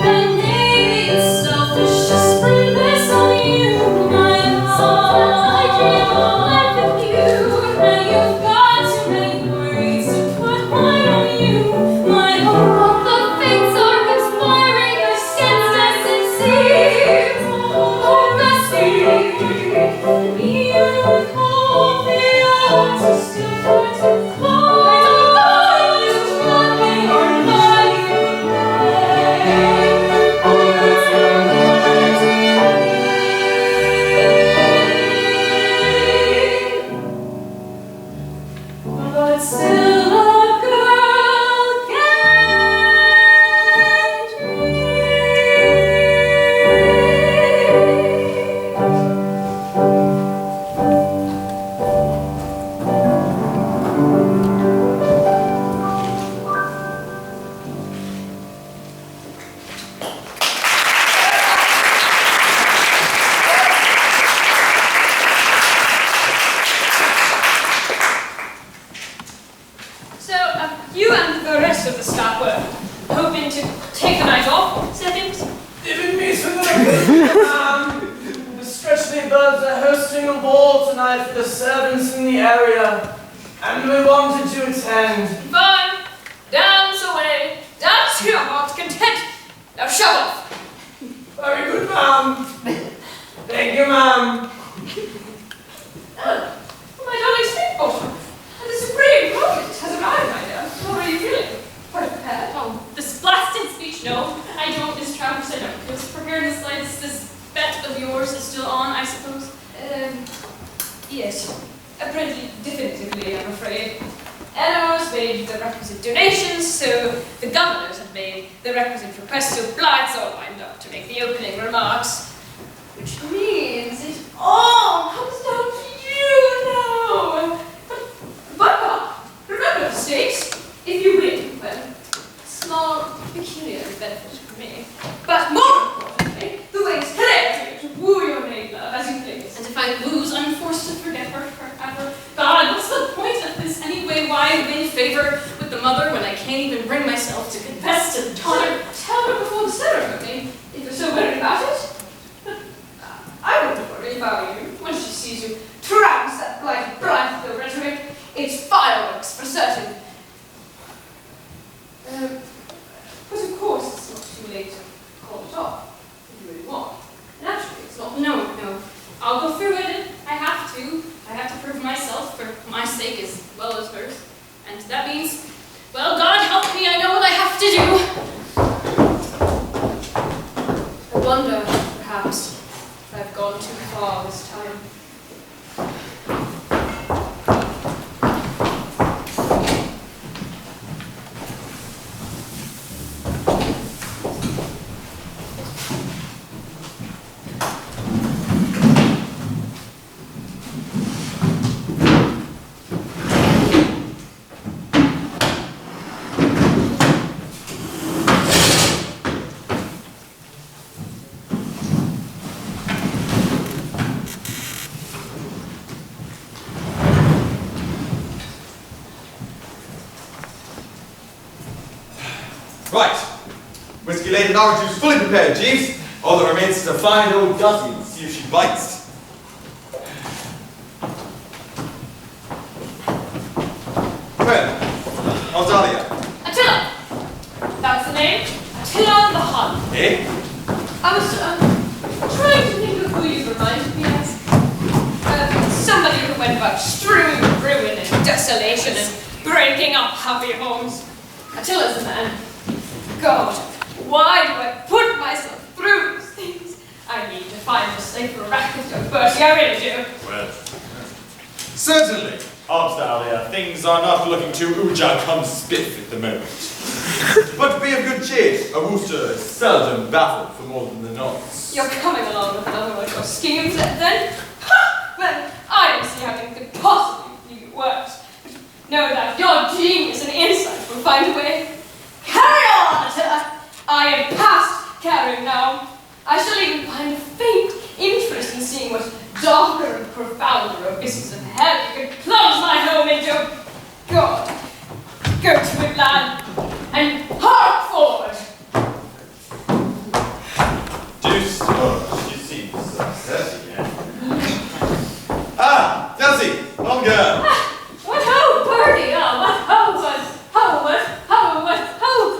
And maybe it's selfish to spring this on you, my heart. I dream of life with you, and you've got too many worries to put on tonight for the servants in the area, and we wanted to attend. Fine. Dance away. Dance to your heart's content. Now shove off. Very good, ma'am. Thank you, ma'am. My darling Springboard. And the supreme moment has arrived, my dear. How are you feeling? Quite prepared? Oh, this blasted speech, no. I don't, Miss Travers, I don't feel prepared in the slightest. This bet of yours is still on, I suppose. Yes. Pretty definitively, I'm afraid. Eleanor's made the requisite donations, so the governors have made the requisite requests, so Blight's all lined up to make the opening remarks. Which means it all comes down to you now. But remember, stakes, if you win, well, small pecuniary benefit for me. But more importantly, the way is clear to you to woo your maid love as you please. And if I lose, I'm forced to forget her forever. God, what's the point of this anyway? Why win favor with the mother when I can't even bring myself to confess to the daughter? Tell her before the ceremony, if you're so worried about it. I wouldn't worry if I were you. When she sees you trounce that blighted bride with the rhetoric, it's fireworks for certain. But of course it's not too late to call it off, if you really want. Naturally, it's not. No. I'll go through it. I have to. I have to prove myself for my sake as well as hers. And that means, well, God help me, I know what I have to do. I wonder, perhaps, if I've gone too far this time. Right. Whiskey-laden orange juice fully prepared, Jeeves. All that remains is to find old Gussie and see if she bites. Well, how's Dahlia? Attila! That's the name? Attila the Hun. Eh? I was trying to think of who you reminded me of. Somebody who went about strewing ruin and desolation and breaking up happy homes. Attila's the man. God, why do I put myself through these things? I need to find a safer racket of Bertie, I really do. Well, certainly. Aunt Dahlia, things are not looking too ooja come spiff at the moment. But be of good cheer. A Wooster is seldom baffled for more than the nonce. You're coming along with another one of your schemes then? Ha! Well, I don't see how you could possibly think it works. No doubt your genius and insight will find a way. Carry on, Attila! I am past carrying now. I shall even find a faint interest in seeing what darker and profounder abysses of hell you could plunge my home into. God, go to it, lad, and hark forward! Deuce, oh, she seems upset again. Ah, Delcy, long girl. What ho, Bertie?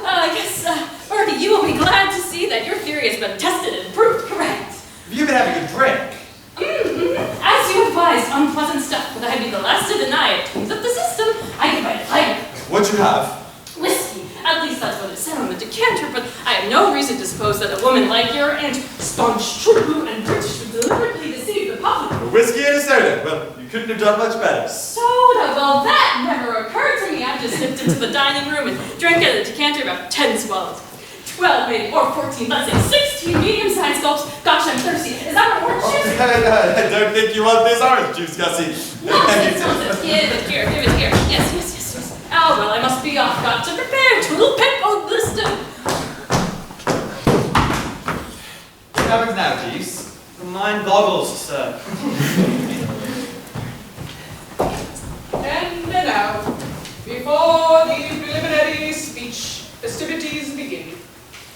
I guess, Bertie, you will be glad to see that your theory has been tested and proved correct. Have you been having a drink? As you advised, unpleasant stuff, but I'd be the last to deny it. Cleans up the system. I can buy it later. What'd you have? Whiskey. At least that's what it said on the decanter, but I have no reason to suppose that a woman like your aunt, staunch, true, and British, would deliberately deceive the public. A whiskey and a soda. Well, you couldn't have done much better. Soda? Well, that never occurred to me. I just slipped into the dining room and drank out of the decanter about 10 swallows. 12 maybe, or 14, let's say 16 medium-sized gulps. Gosh, I'm thirsty. Is that orange juice? I don't think you want this orange juice, Gussie. Nonsense. Give it here. Yes. Oh, well, I must be off. Got to prepare. Toodle pip on this stuff. What happens now, Jeeves? The mind boggles, sir. And now, before the preliminary speech festivities begin,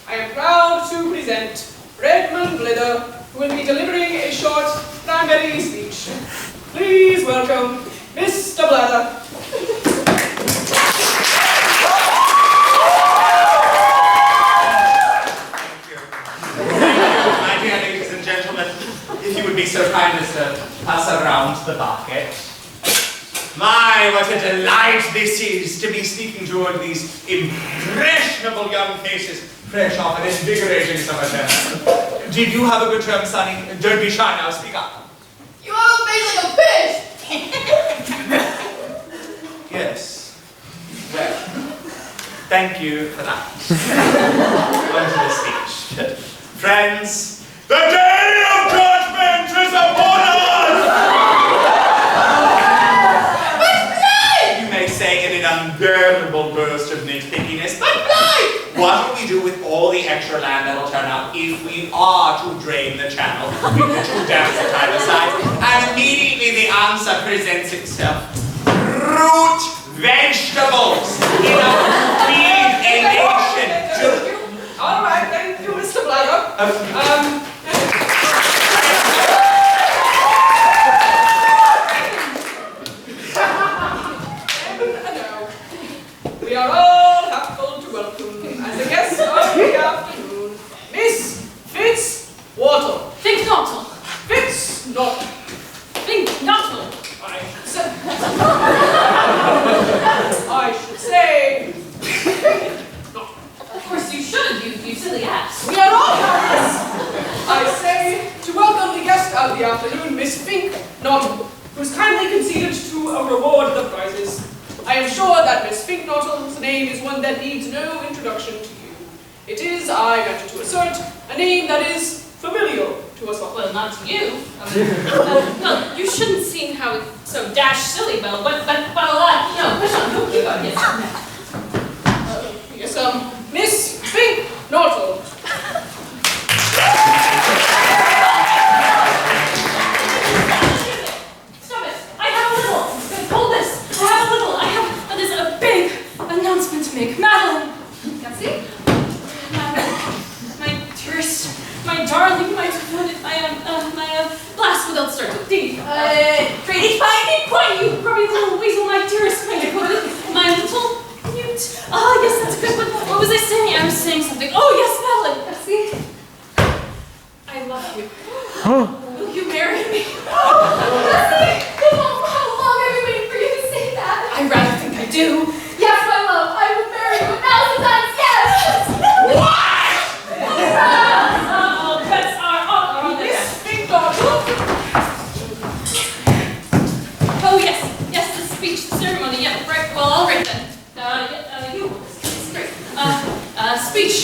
I am proud to present Redmond Blither, who will be delivering a short primary speech. Please welcome Mr. Blather. My dear ladies and gentlemen, if you would be so kind as to pass around the bucket. My, what a delight this is to be speaking toward these impressionable young faces, fresh off an invigorating summer term. Did you have a good term, Sonny? Don't be shy now, speak up. You have a face like a fish! Yes. Well, thank you for that. On to the speech. Friends, the day of judgment is upon us! You may say in an unbearable burst of nitpickiness, but what will we do with all the extra land that'll turn up if we are to drain the channel with the two dams at either side? And immediately the answer presents itself. Root vegetables in a feed a nation. All right, thank you, Mr. Blather. We are all happy to welcome as a guest of the afternoon, Miss Fitzwater. Finknottle. Fitzwater. Finknottle. I should say. Of course you should, you silly ass. We are all happy, I say, to welcome the guest of the afternoon, Miss Finknottle, who's kindly conceded to reward the prizes. I am sure that Miss Finknottle's name is one that needs no introduction to you. It is, I venture to assert, a name that is familiar to us all. Well, not to you. Well, you shouldn't seem how it's so dash silly, Belle, but no, push on, go, keep on, yes. Yes, Miss Finknottle. Stop it! I have a little. Hold this. There's a big announcement to make. Madeline! Can see? My dearest, my darling, my devoted, my blast without start with D. Pretty fine, quite you, grubby little weasel, my dearest, my devoted, my little newt. Ah, yes, that's a good one. What was I saying? I was saying something. Oh, yes, Madeline. Can see? I love you. Will you marry me? How long have we waited for you to say that? I rather think I do. Yes, my love, I will marry you 1,000 times, yes! What? All bets are off. Miss Finknottle. Oh, yes, the speech, the ceremony, yeah, right, well, all right then. You, it's great. Speech.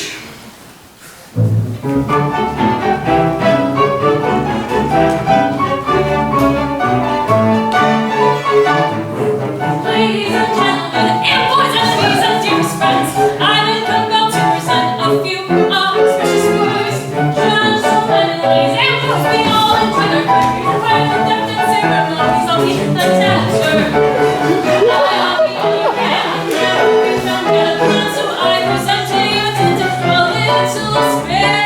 Ladies and gentlemen, and boys and ladies and dearest friends, I've been compelled to present a few auspicious words. Gentlemen and ladies, and boys, we all enjoy their country, by the depth and ceremonies of the tenor. So I present to you a little spare.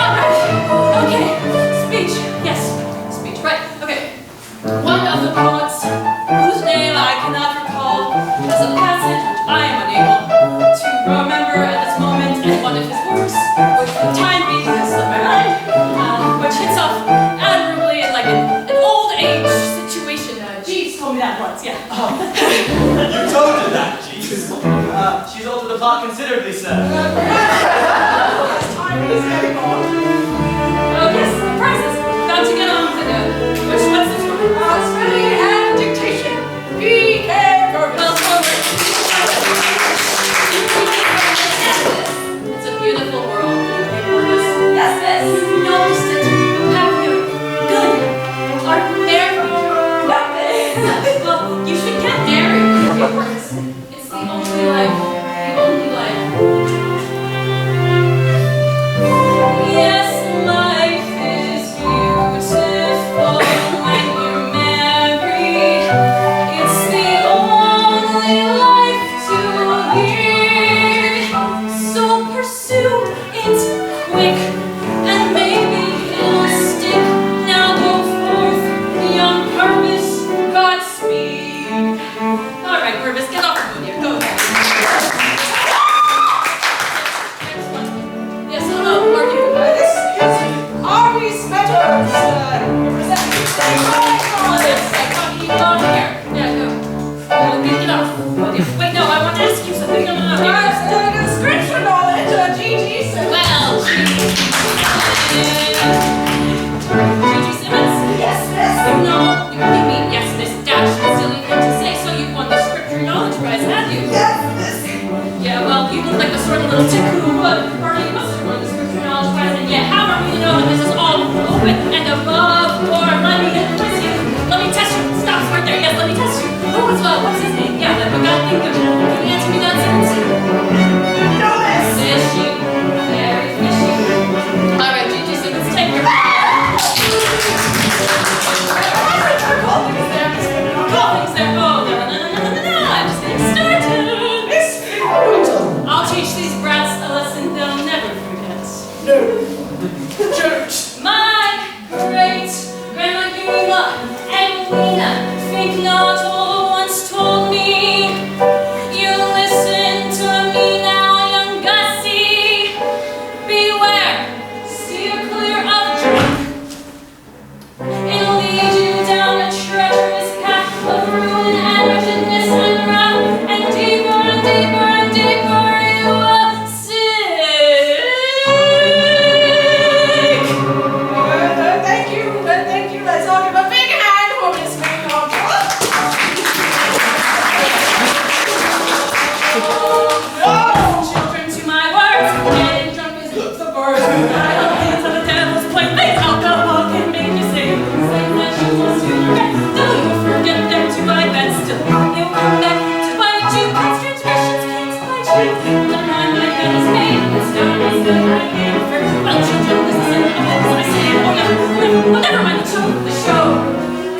Alright, okay, speech, yes, speech, right, okay. One of the poets, whose name I cannot recall, has a passage which I am unable to remember at this moment, and one of his works, which for the time being has slipped my mind, which hits off admirably in like an old age situation. Jeeves told me that once, yeah. You told her that, Jeeves. She's altered the plot considerably, sir. Time is getting on. Oh yes, prizes. About to get on with it. What's this one? Spelling and dictation. Be careful. Well, forward. It's a beautiful world. Yes, miss. You noticed it. Happy. Good. Are married. Well, you should get married. It's the only life. The only life. Yes, life is beautiful when you're married. It's the only life to live. So pursue it quick, and maybe No. Church. My great grandma Guma and Weena think not all once told me. You listen to me now, young Gussie. Beware, steer clear of drink. It'll lead you down a treacherous path of ruin and wretchedness and wrath, and deeper and deeper and deeper you will sink. Thank you. Let's all give a big hand for Miss Mayhawk. Children, to my words, getting drunk is the birds. I don't think of the devil's play. Things alcohol can make you say things that you must forget. Don't you forget them too, I bet still. They'll come back to bite you. Past transgressions can't spite you. The mind my bed is made, the stone is good, I gave for. Well, children, this is an awful I say. Oh, never mind the show.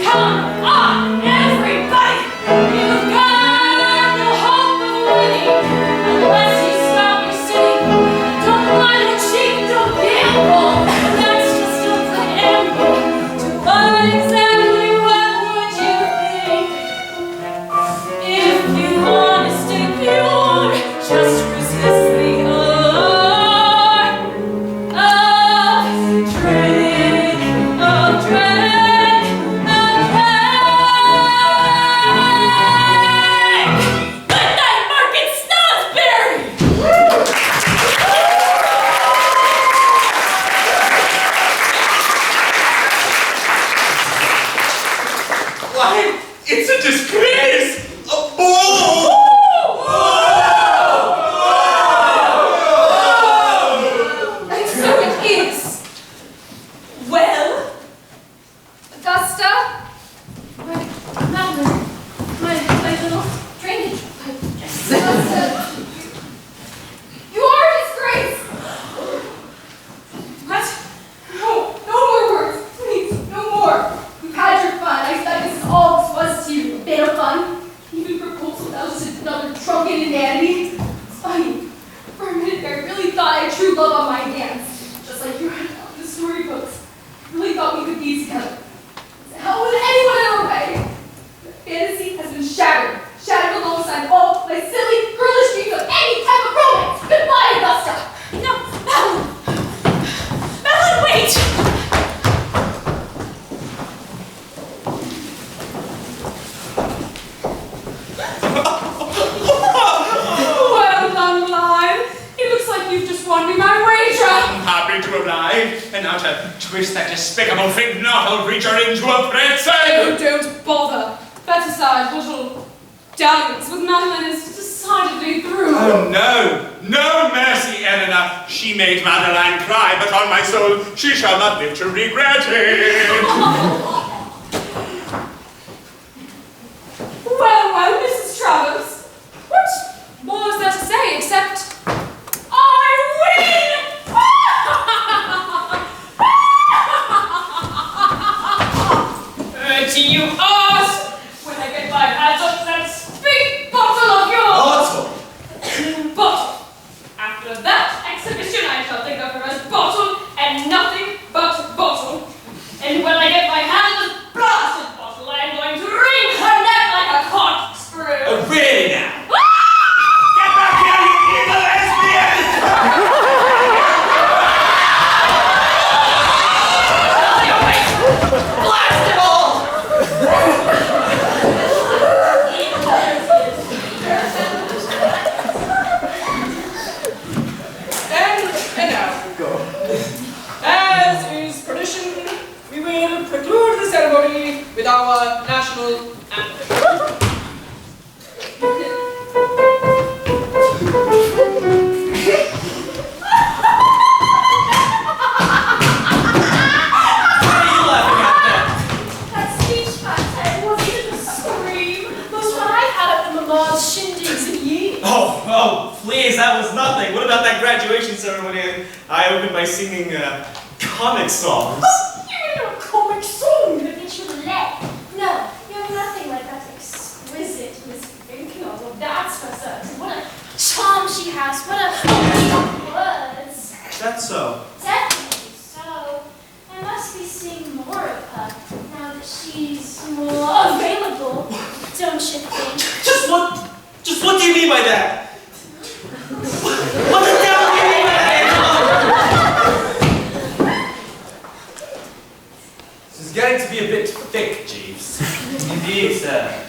Come on, everybody. You've got no hope of winning unless you stop your sitting. Don't lie, don't cheat, don't gamble. That's just a preamble to what exactly what would you think? If you want to stay pure, just resist the allure of drink, of drink. Good night, Market Snosberry! Why, it's a disgrace! A bull! And so it is. Well, Augusta? Madeline, my little drainage pipe. Augusta, you are a disgrace. What? No more words, please, no more. You've had your fun. I expect this is all this was to you. A bit of fun. Even proposal, that was just another drunken inanity. It's funny. For a minute there, I really thought I had true love on my hands. Just like you write about in the storybooks. I really thought we could be together. How would anyone ever way? The fantasy has been shattered. Shattered alongside all my silly, girlish dreams of any type of romance. Goodbye, Augusta. No, Madeline, wait! Well done, Blythe. It looks like you've just won me my wager. I'm happy to oblige, and now to twist that despicable fig-knottled creature into a pretzel! Oh, don't bother. That's aside, little dalliance with Madeline is decidedly through. Oh no! No mercy, Eleanor! She made Madeline cry, but on my soul, she shall not live to regret it! Well, Mrs. Travers. What more is there to say except I win? To you ask when I get my hands on that big bottle of yours. Bottle. After that exhibition, I shall think of her as bottle and nothing but bottle. And when I get my hands on this blasted bottle, I am going to wring her neck like a corkscrew. Oh, really now? Get back here, you evil lesbian! Blast it all! And now, as is tradition, we will conclude the ceremony with our national anthem. That speech pattern wasn't even a scream. Most what I've had at the Milan's shindigs in years. Oh, please, that was nothing. What about that graduation ceremony? I opened by singing comic songs. You know a comic song that gets you the leg. No, you have nothing like that exquisite Miss Finkenall. That's for certain. What a charm she has. What a words. that so? Definitely so. I must be seeing more of her now that she's more available, don't you think? Just what do you mean by that? What the devil do you mean by that, Angela? This is getting to be a bit thick, Jeeves. Indeed, sir.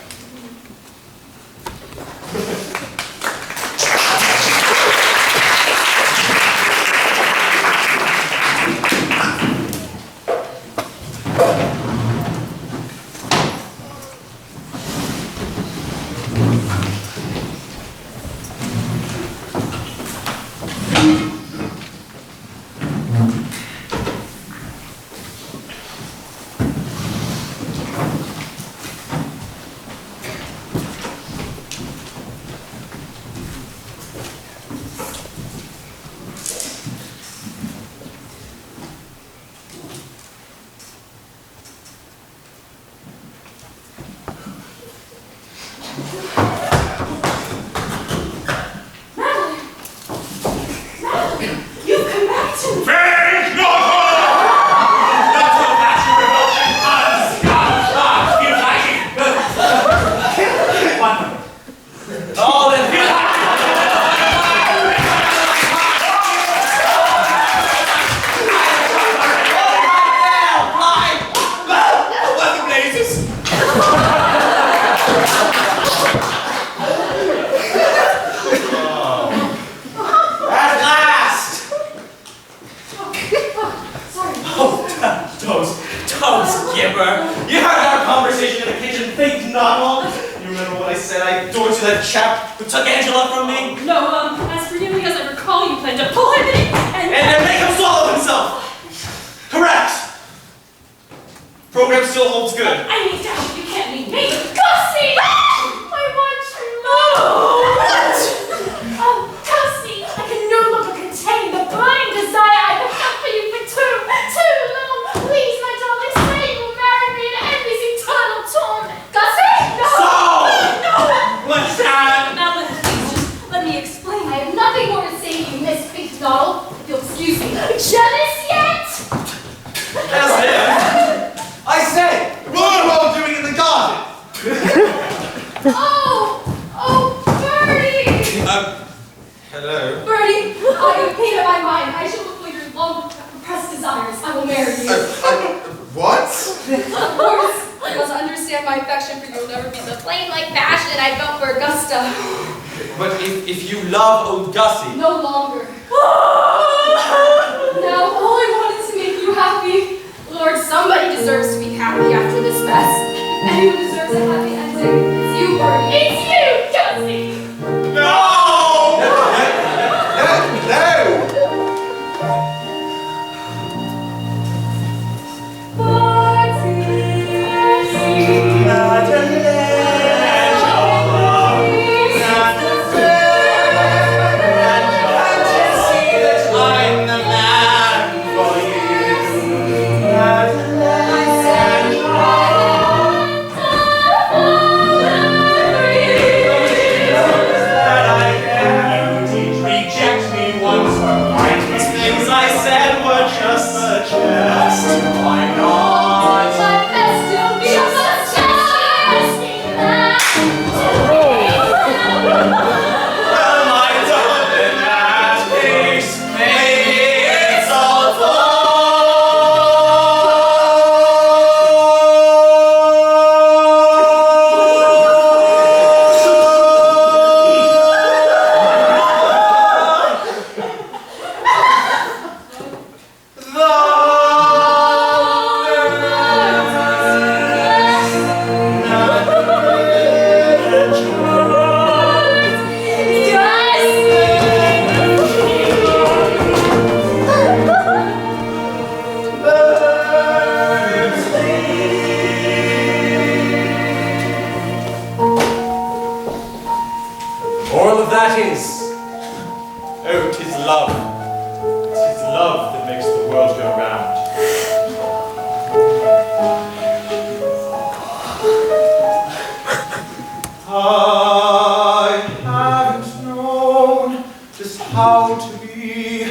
how to be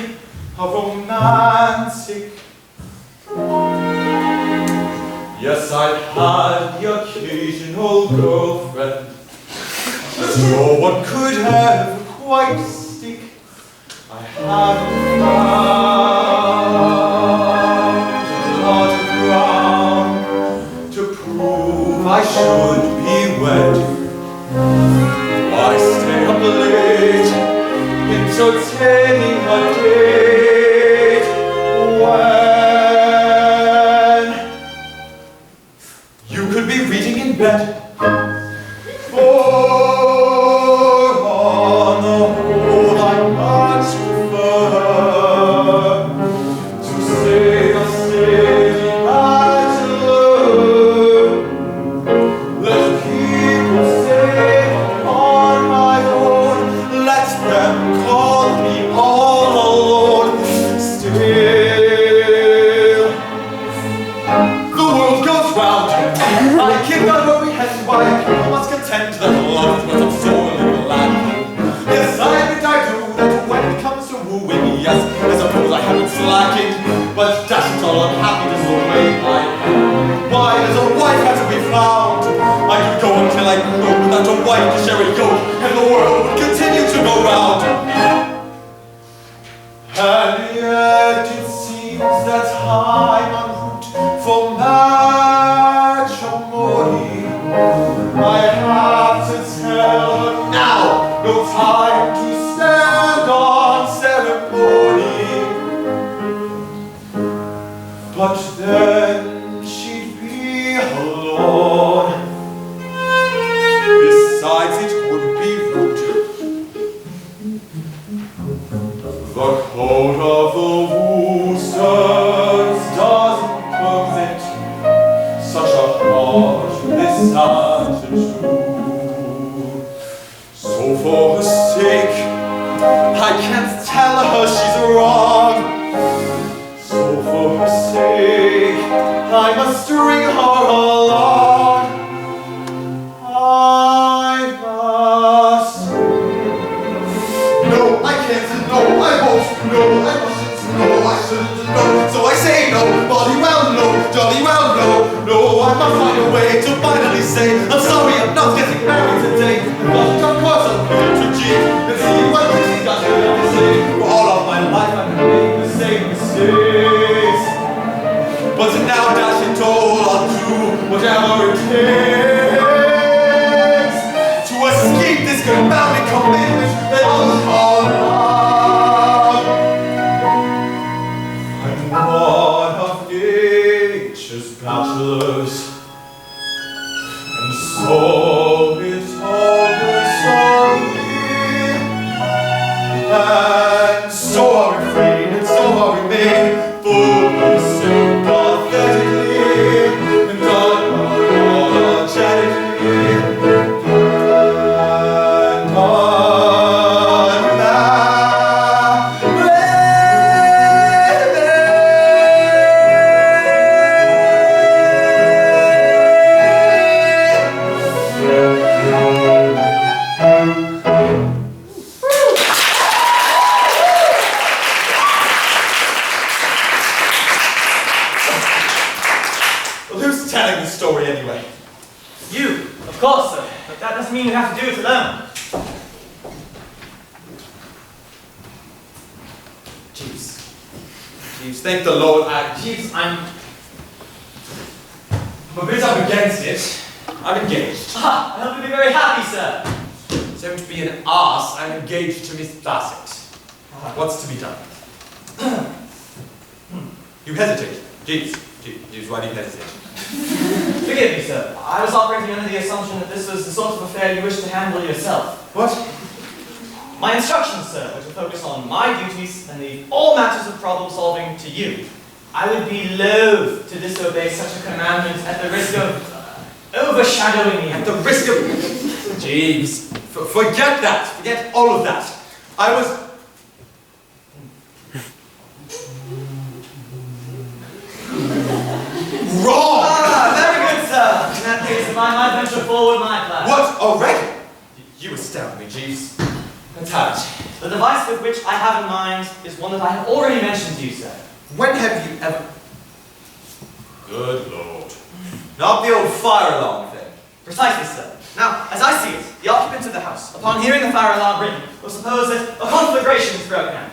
a romantic. and sick. Yes, I've had the occasional girlfriend, but no one could ever quite stick. I haven't found a lot of ground to prove I should be wed. Why stay up late, entertaining a date, when you could be reading in bed? For on the whole I much prefer to stay a steady bachelor. Let people say on my own, let them call me all alone. Still, the world goes round. I keep on worry head why people must contend that love was I'm sorely glad. Yes, I admit I do that when it comes to wooing, yes, I suppose I haven't slackened, but dash it all, I'm happy just the way I am. Why does a wife have to be found? I could go until I grew without a wife to share a yoke, and the world would continue to go round. And yet it seems that I'm en route for matrimony. I have to tell her now, no time to stand on ceremony. But then she'd be alone. Besides, it would be rude. The code of the Woosters doesn't permit such a heartless attitude. So for her sake, I can't tell her she's wrong. So for her sake, I must string her along. I must. No, I can't. No, I won't. No, I mustn't. No, I shouldn't. No, so I say no. Jolly well no. Jolly well no. No, I must find a way to finally say I'm sorry, I'm not getting married today. But of course I'll go to Jeeves and see what he's got to say. For all of my life I've been making the same mistakes. But now dash it all, I'll do whatever it takes to escape this confounded commitment that I'll call love. I'm one of nature's bachelors, and so it's always on me. And so I refrain, and so I remain fully sympathetically and unapologetically and Well, who's telling the story anyway? You, of course, sir. But that doesn't mean you have to do it alone. Jeeves. Jeeves, thank the Lord. Jeeves, I'm a bit up against it. I'm engaged. Ah, I hope you'll be very happy, sir. Don't be an arse. I'm engaged to Miss Bassett. What's to be done? You hesitate. Jeeves, why do you hesitate? Forgive me, sir. I was operating under the assumption that this was the sort of affair you wish to handle yourself. What? My instructions, sir, were to focus on my duties and leave all matters of problem solving to you. I would be loath to disobey such a commandment at the risk of overshadowing you. At the risk of... Jeeves, forget that. Forget all of that. I was... Wrong! Ah, very good, sir. In that case, if I might venture forward my plan. What? Already? You astound me, Jeeves. Let's have it. The device with which I have in mind is one that I have already mentioned to you, sir. When have you ever... Good Lord. Not the old fire alarm thing. Precisely, sir. Now, as I see it, the occupants of the house, upon hearing the fire alarm ring, will suppose that a conflagration is broken out.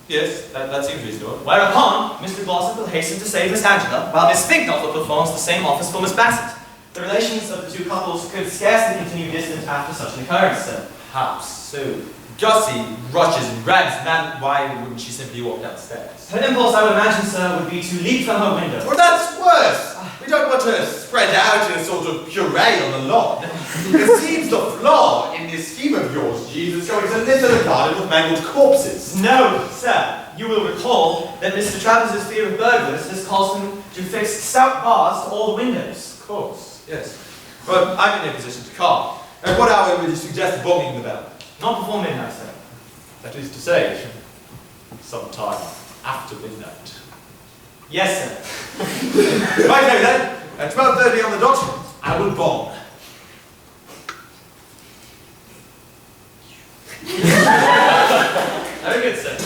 Yes, that seems reasonable. Whereupon, Mr. Glossop will hasten to save Miss Angela, while Miss Finknoffel performs the same office for Miss Bassett. The relations of the two couples could scarcely continue distant after such an occurrence, sir. Perhaps so. Gussie rushes and grabs, and why wouldn't she simply walk downstairs? Her impulse, I would imagine, sir, would be to leap from her window. Or that's worse! We don't want her spread out in a sort of puree on the lawn. It seems the flaw in this scheme of yours, Jeeves, is going to litter the garden with mangled corpses. No, sir. You will recall that Mr. Travis's fear of burglars has caused him to fix stout bars to all the windows. Of course, yes. But I'm in a position to call. At what hour would you suggest bonging the bell? Not before midnight, sir. That is to say, sometime after midnight. Yes, sir. Right now then, at 12:30 on the dot, I will bong. Very good, sir.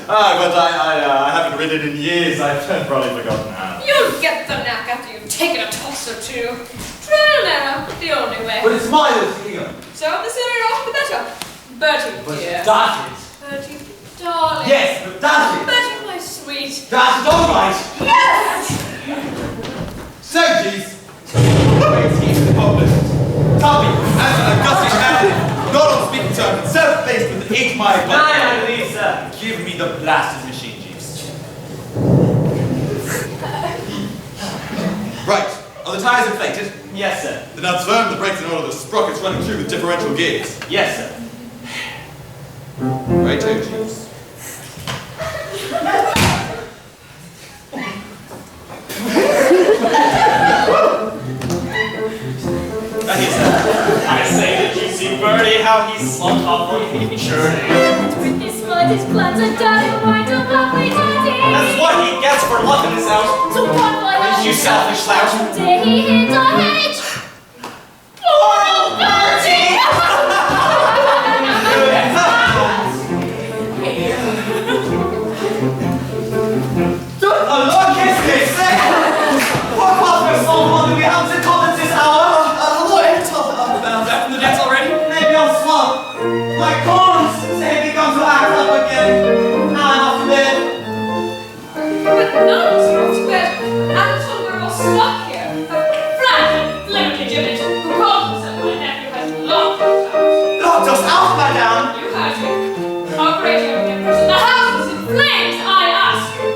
But I haven't ridden in years. I've probably forgotten how. You'll get the knack after you've taken a toss or two. Trial and error, the only way. But it's my little finger. So the sooner you're off, the better. Bertie, But dear. that is. Bertie, darling. Yes, but that is. Bertie, my sweet. That's all right. Yes! So, Jeeves, wait, he's the published. Tommy, Angela, Gussie, and not on speaking terms, and self-faced with 8 mile. Aye, Lisa. Give me the blasted machine, Jeeves. Right. Are the tires inflated? Yes, sir. Then I'll firm the brakes in order the sprockets running through with differential gears. Yes, sir. Right, Jeeves. I say, did you see Bertie, how he slumped up on me churning? With his mud, his plans are done, wind up lovely daddy. That's what he gets for loving us out. So what will You selfish slouch. Did he hit a hedge? Poor Bertie! A long kiss, this! Poor Cosmo's soul wonder we haven't in comments this hour. Hello, back from the dance already? Maybe I'll slump. My corns say he begun to act up again. Now I'm off to bed. But no one's off to bed until we're all stuck here. Flat and flimsy Jibbit, who calls himself my nephew, has locked us out. Locked us out, madame! You heard me. Our great young empress, the house is in flames, I ask you.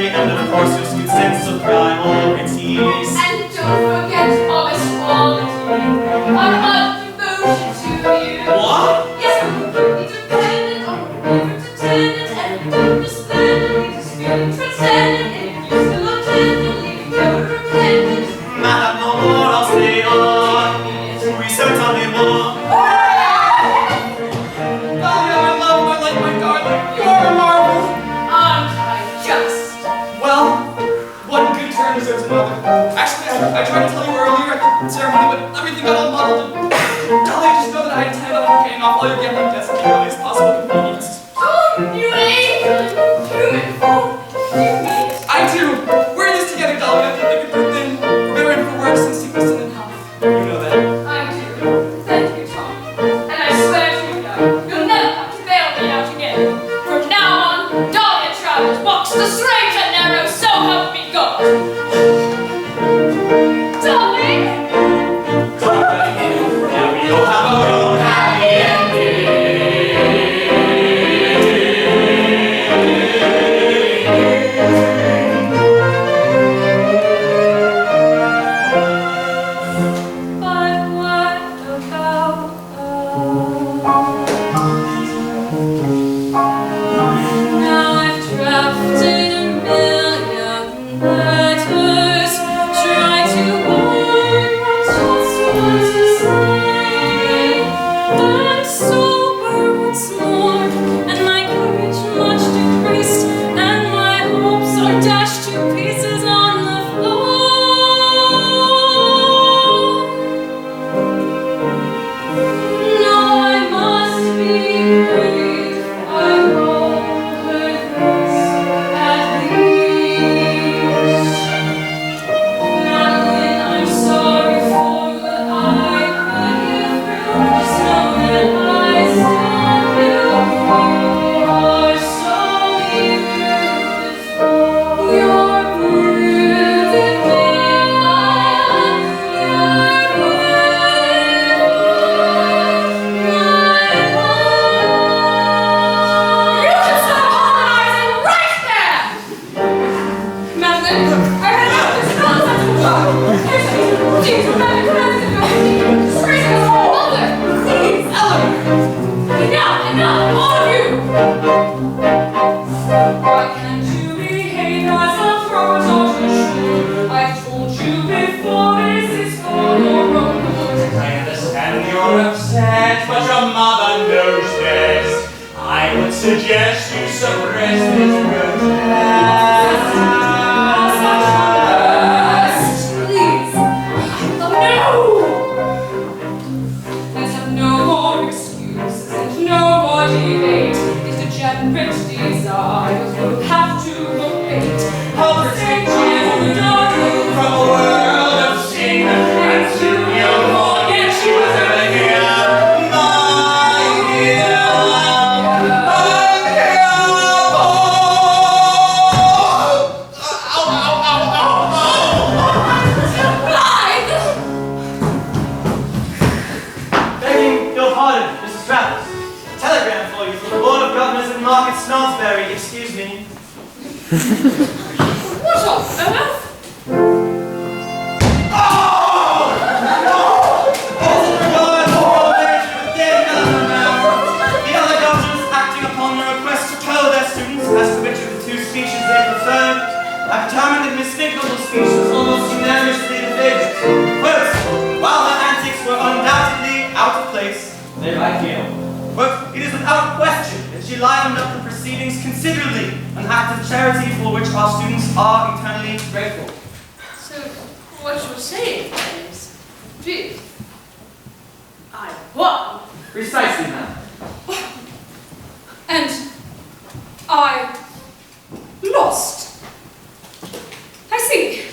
And of course your sweet sense of priorities. And don't forget honest quality, our utter devotion to you. What? Yes, we will be dependent on your pretendant, and we don't resplendent, just feeling transcendent, and if you still attendant, leaving never repentant. Madame, no more, I'll stay on. We certainly more. Darling, I love my like my darling. You are a marvel. Aren't I just? Well, one good turn deserves another. Actually, I tried to tell you earlier at the ceremony, but everything got all muddled. Dolly, I just know that I intend on paying off all your gambling debts at the earliest possible convenience. Oh, you angel, beautiful, you mean it. I do. We're in this together, Dolly. I think we could prove in for better and for worse in sickness and in health. You know that. I do. Thank you, Tom. And I swear to you now, you'll never have to bail me out again. From now on, Dahlia travels, walks the straight and narrow, so help me God. Darling! Now we all have our own happy But what about now I've drafted a million letters, try to warn just what to say. I'm sober once more, and my courage much decreased, and my hopes are dashed to pieces on the floor. No, I must be brave. I hope this at least. Not when I'm sorry for what I put you through. Just know that I still feel you are so beautiful. You're beautiful. You can stop harmonizing right there! Madeline, I heard about this nonsense from God. Here's a Jeeves, Madeline, come on, disgracing us all over. Please, Eleanor. Enough, all of you! Why can't you behave as a protege should? I've told you before, this is for your own good. I understand you're upset, but your mother knows best. suggest you suppress this protest. Please. No! Let's have no more excuses and no more debate. These degenerate desires will have to abate. I'll protect you From a world of sin, and soon you'll forget she was ever here. My dear love, I'm here. Ow, ow, ow, Begging your pardon, Mrs. Travers. A telegram for you from the Board of Governors in Market Snodsbury. Excuse me. What on earth? The other doctors, acting upon the request to poll their students as to which of the two speeches they preferred, have determined that Miss Nichols' speech was almost unanimously the favorite. Quote, while her antics were undoubtedly out of place, they write here. Quote, it is without question that she livened up the proceedings considerably, an act of charity for which our students are eternally grateful. So, what you're saying is, Jeeves, I won. Precisely, ma'am. And I lost. I see.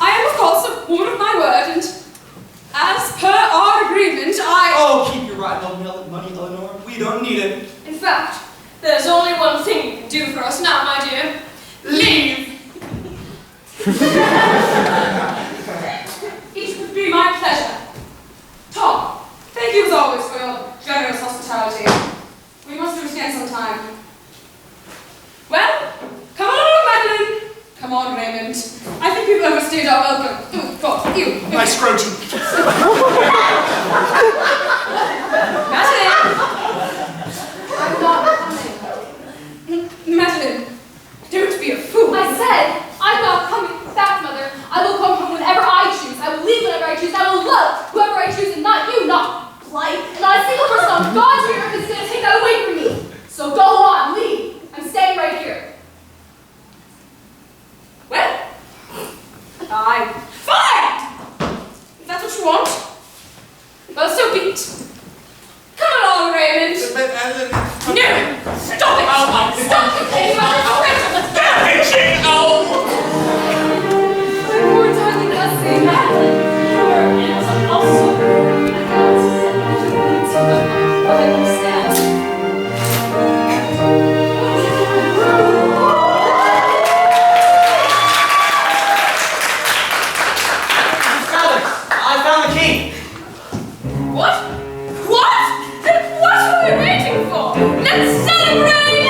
I am, of course, a woman of my word, and as per our agreement, Oh, keep your right money, Eleanor. We don't need it. In fact, there's only one thing you can do for us now, my dear. Leave! It would be my pleasure. Tom, thank you as always for your generous hospitality. We must do it again sometime. Well, come on, Madeline. Come on, Raymond. I think we've overstayed our welcome. God, you. My scrotum. Madeline! I'm not coming. Madeline, don't be a fool. I said, I'm not coming back, Mother. I will come home whenever I choose. I will leave whenever I choose. I will love whoever I choose, and not you, not like, not a single person on God's earth is going to take that away from me. So go on, leave. I'm staying right here. Well, I'm fine! If that's what you want, well, so be it. Come along, Raymond. No! Stop it! Stop it! My poor darling Leslie, Madeline. Your aunt also. I understand. I found the key. What? What? Then what are we waiting for? Let's celebrate!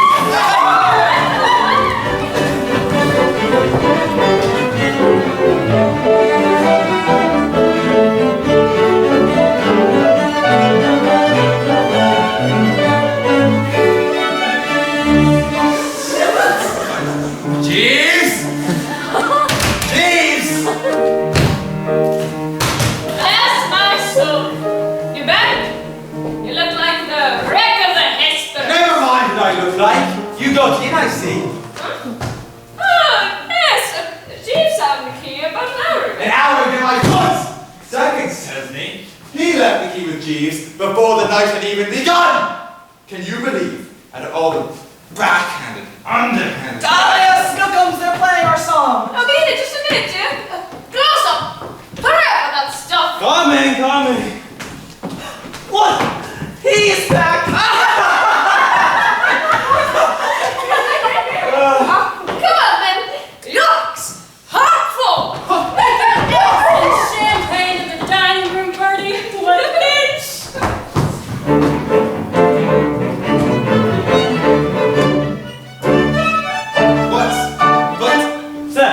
Jeeves! Jeeves! Bless my soul. You back? You look like the wreck of the Hesper. Never mind what I look like. You got in, I see. Oh, yes. Jeeves had the key about an hour ago. An hour ago I was! Sergeant tells me he left the key with Jeeves before the night had even begun! Can you believe? And all the backhanded, underhanded... Dahlia Snookums, they're playing our song. Oh, be it just a minute, dear. Close up. Hurry up with that stuff. Coming. What? He's back! Come on, then. Yucks. Heartful. And champagne at the dining room party. What a bitch. But... Sir,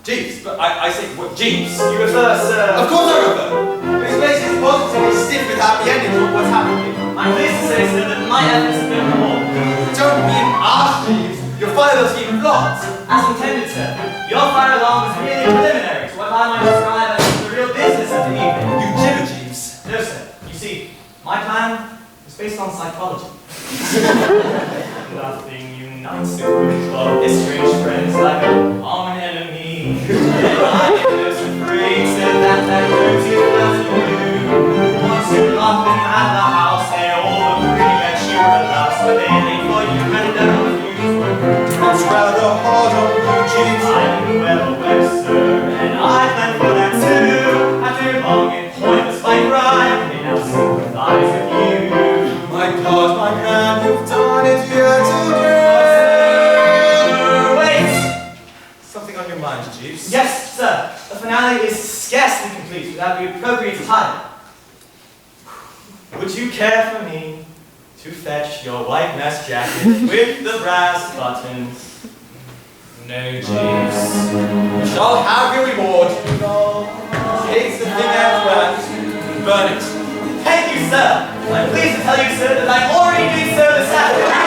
Jeeves, but I say, what, Jeeves? you refer, sir. Of course I refer. His face is positively stiff with happy endings. What's happened here? I'm pleased to say, sir, that my efforts have been rewarded. Don't be an arse, Jeeves. Your fire doesn't even lots. As intended, sir. Your fire alarm was merely preliminary to what I might describe as the real business of the evening. You gibber, Jeeves. No, sir. You see, my plan was based on psychology. Nothing unites a group of estranged friends like a common enemy. And I was afraid to that group to left you. Once you locked them at the house, they all agreed that you were a louse, but they ain't for you and their views were It's rather hard on you, Jeeves. I'm well aware, sir, and I planned for that too. After long and pointless fight ride, they now sympathize with you. My God, my man, you've done it yet again. Wait! Something on your mind, Jeeves? Yes, sir. The finale is scarcely complete without the appropriate title. Would you care for me to fetch your white mesh jacket with the brass buttons? No, Jeeves. You shall have your reward. Take the thing out back and burn it. Thank you, sir. I'm pleased to tell you, sir, that I'm already doing so this afternoon.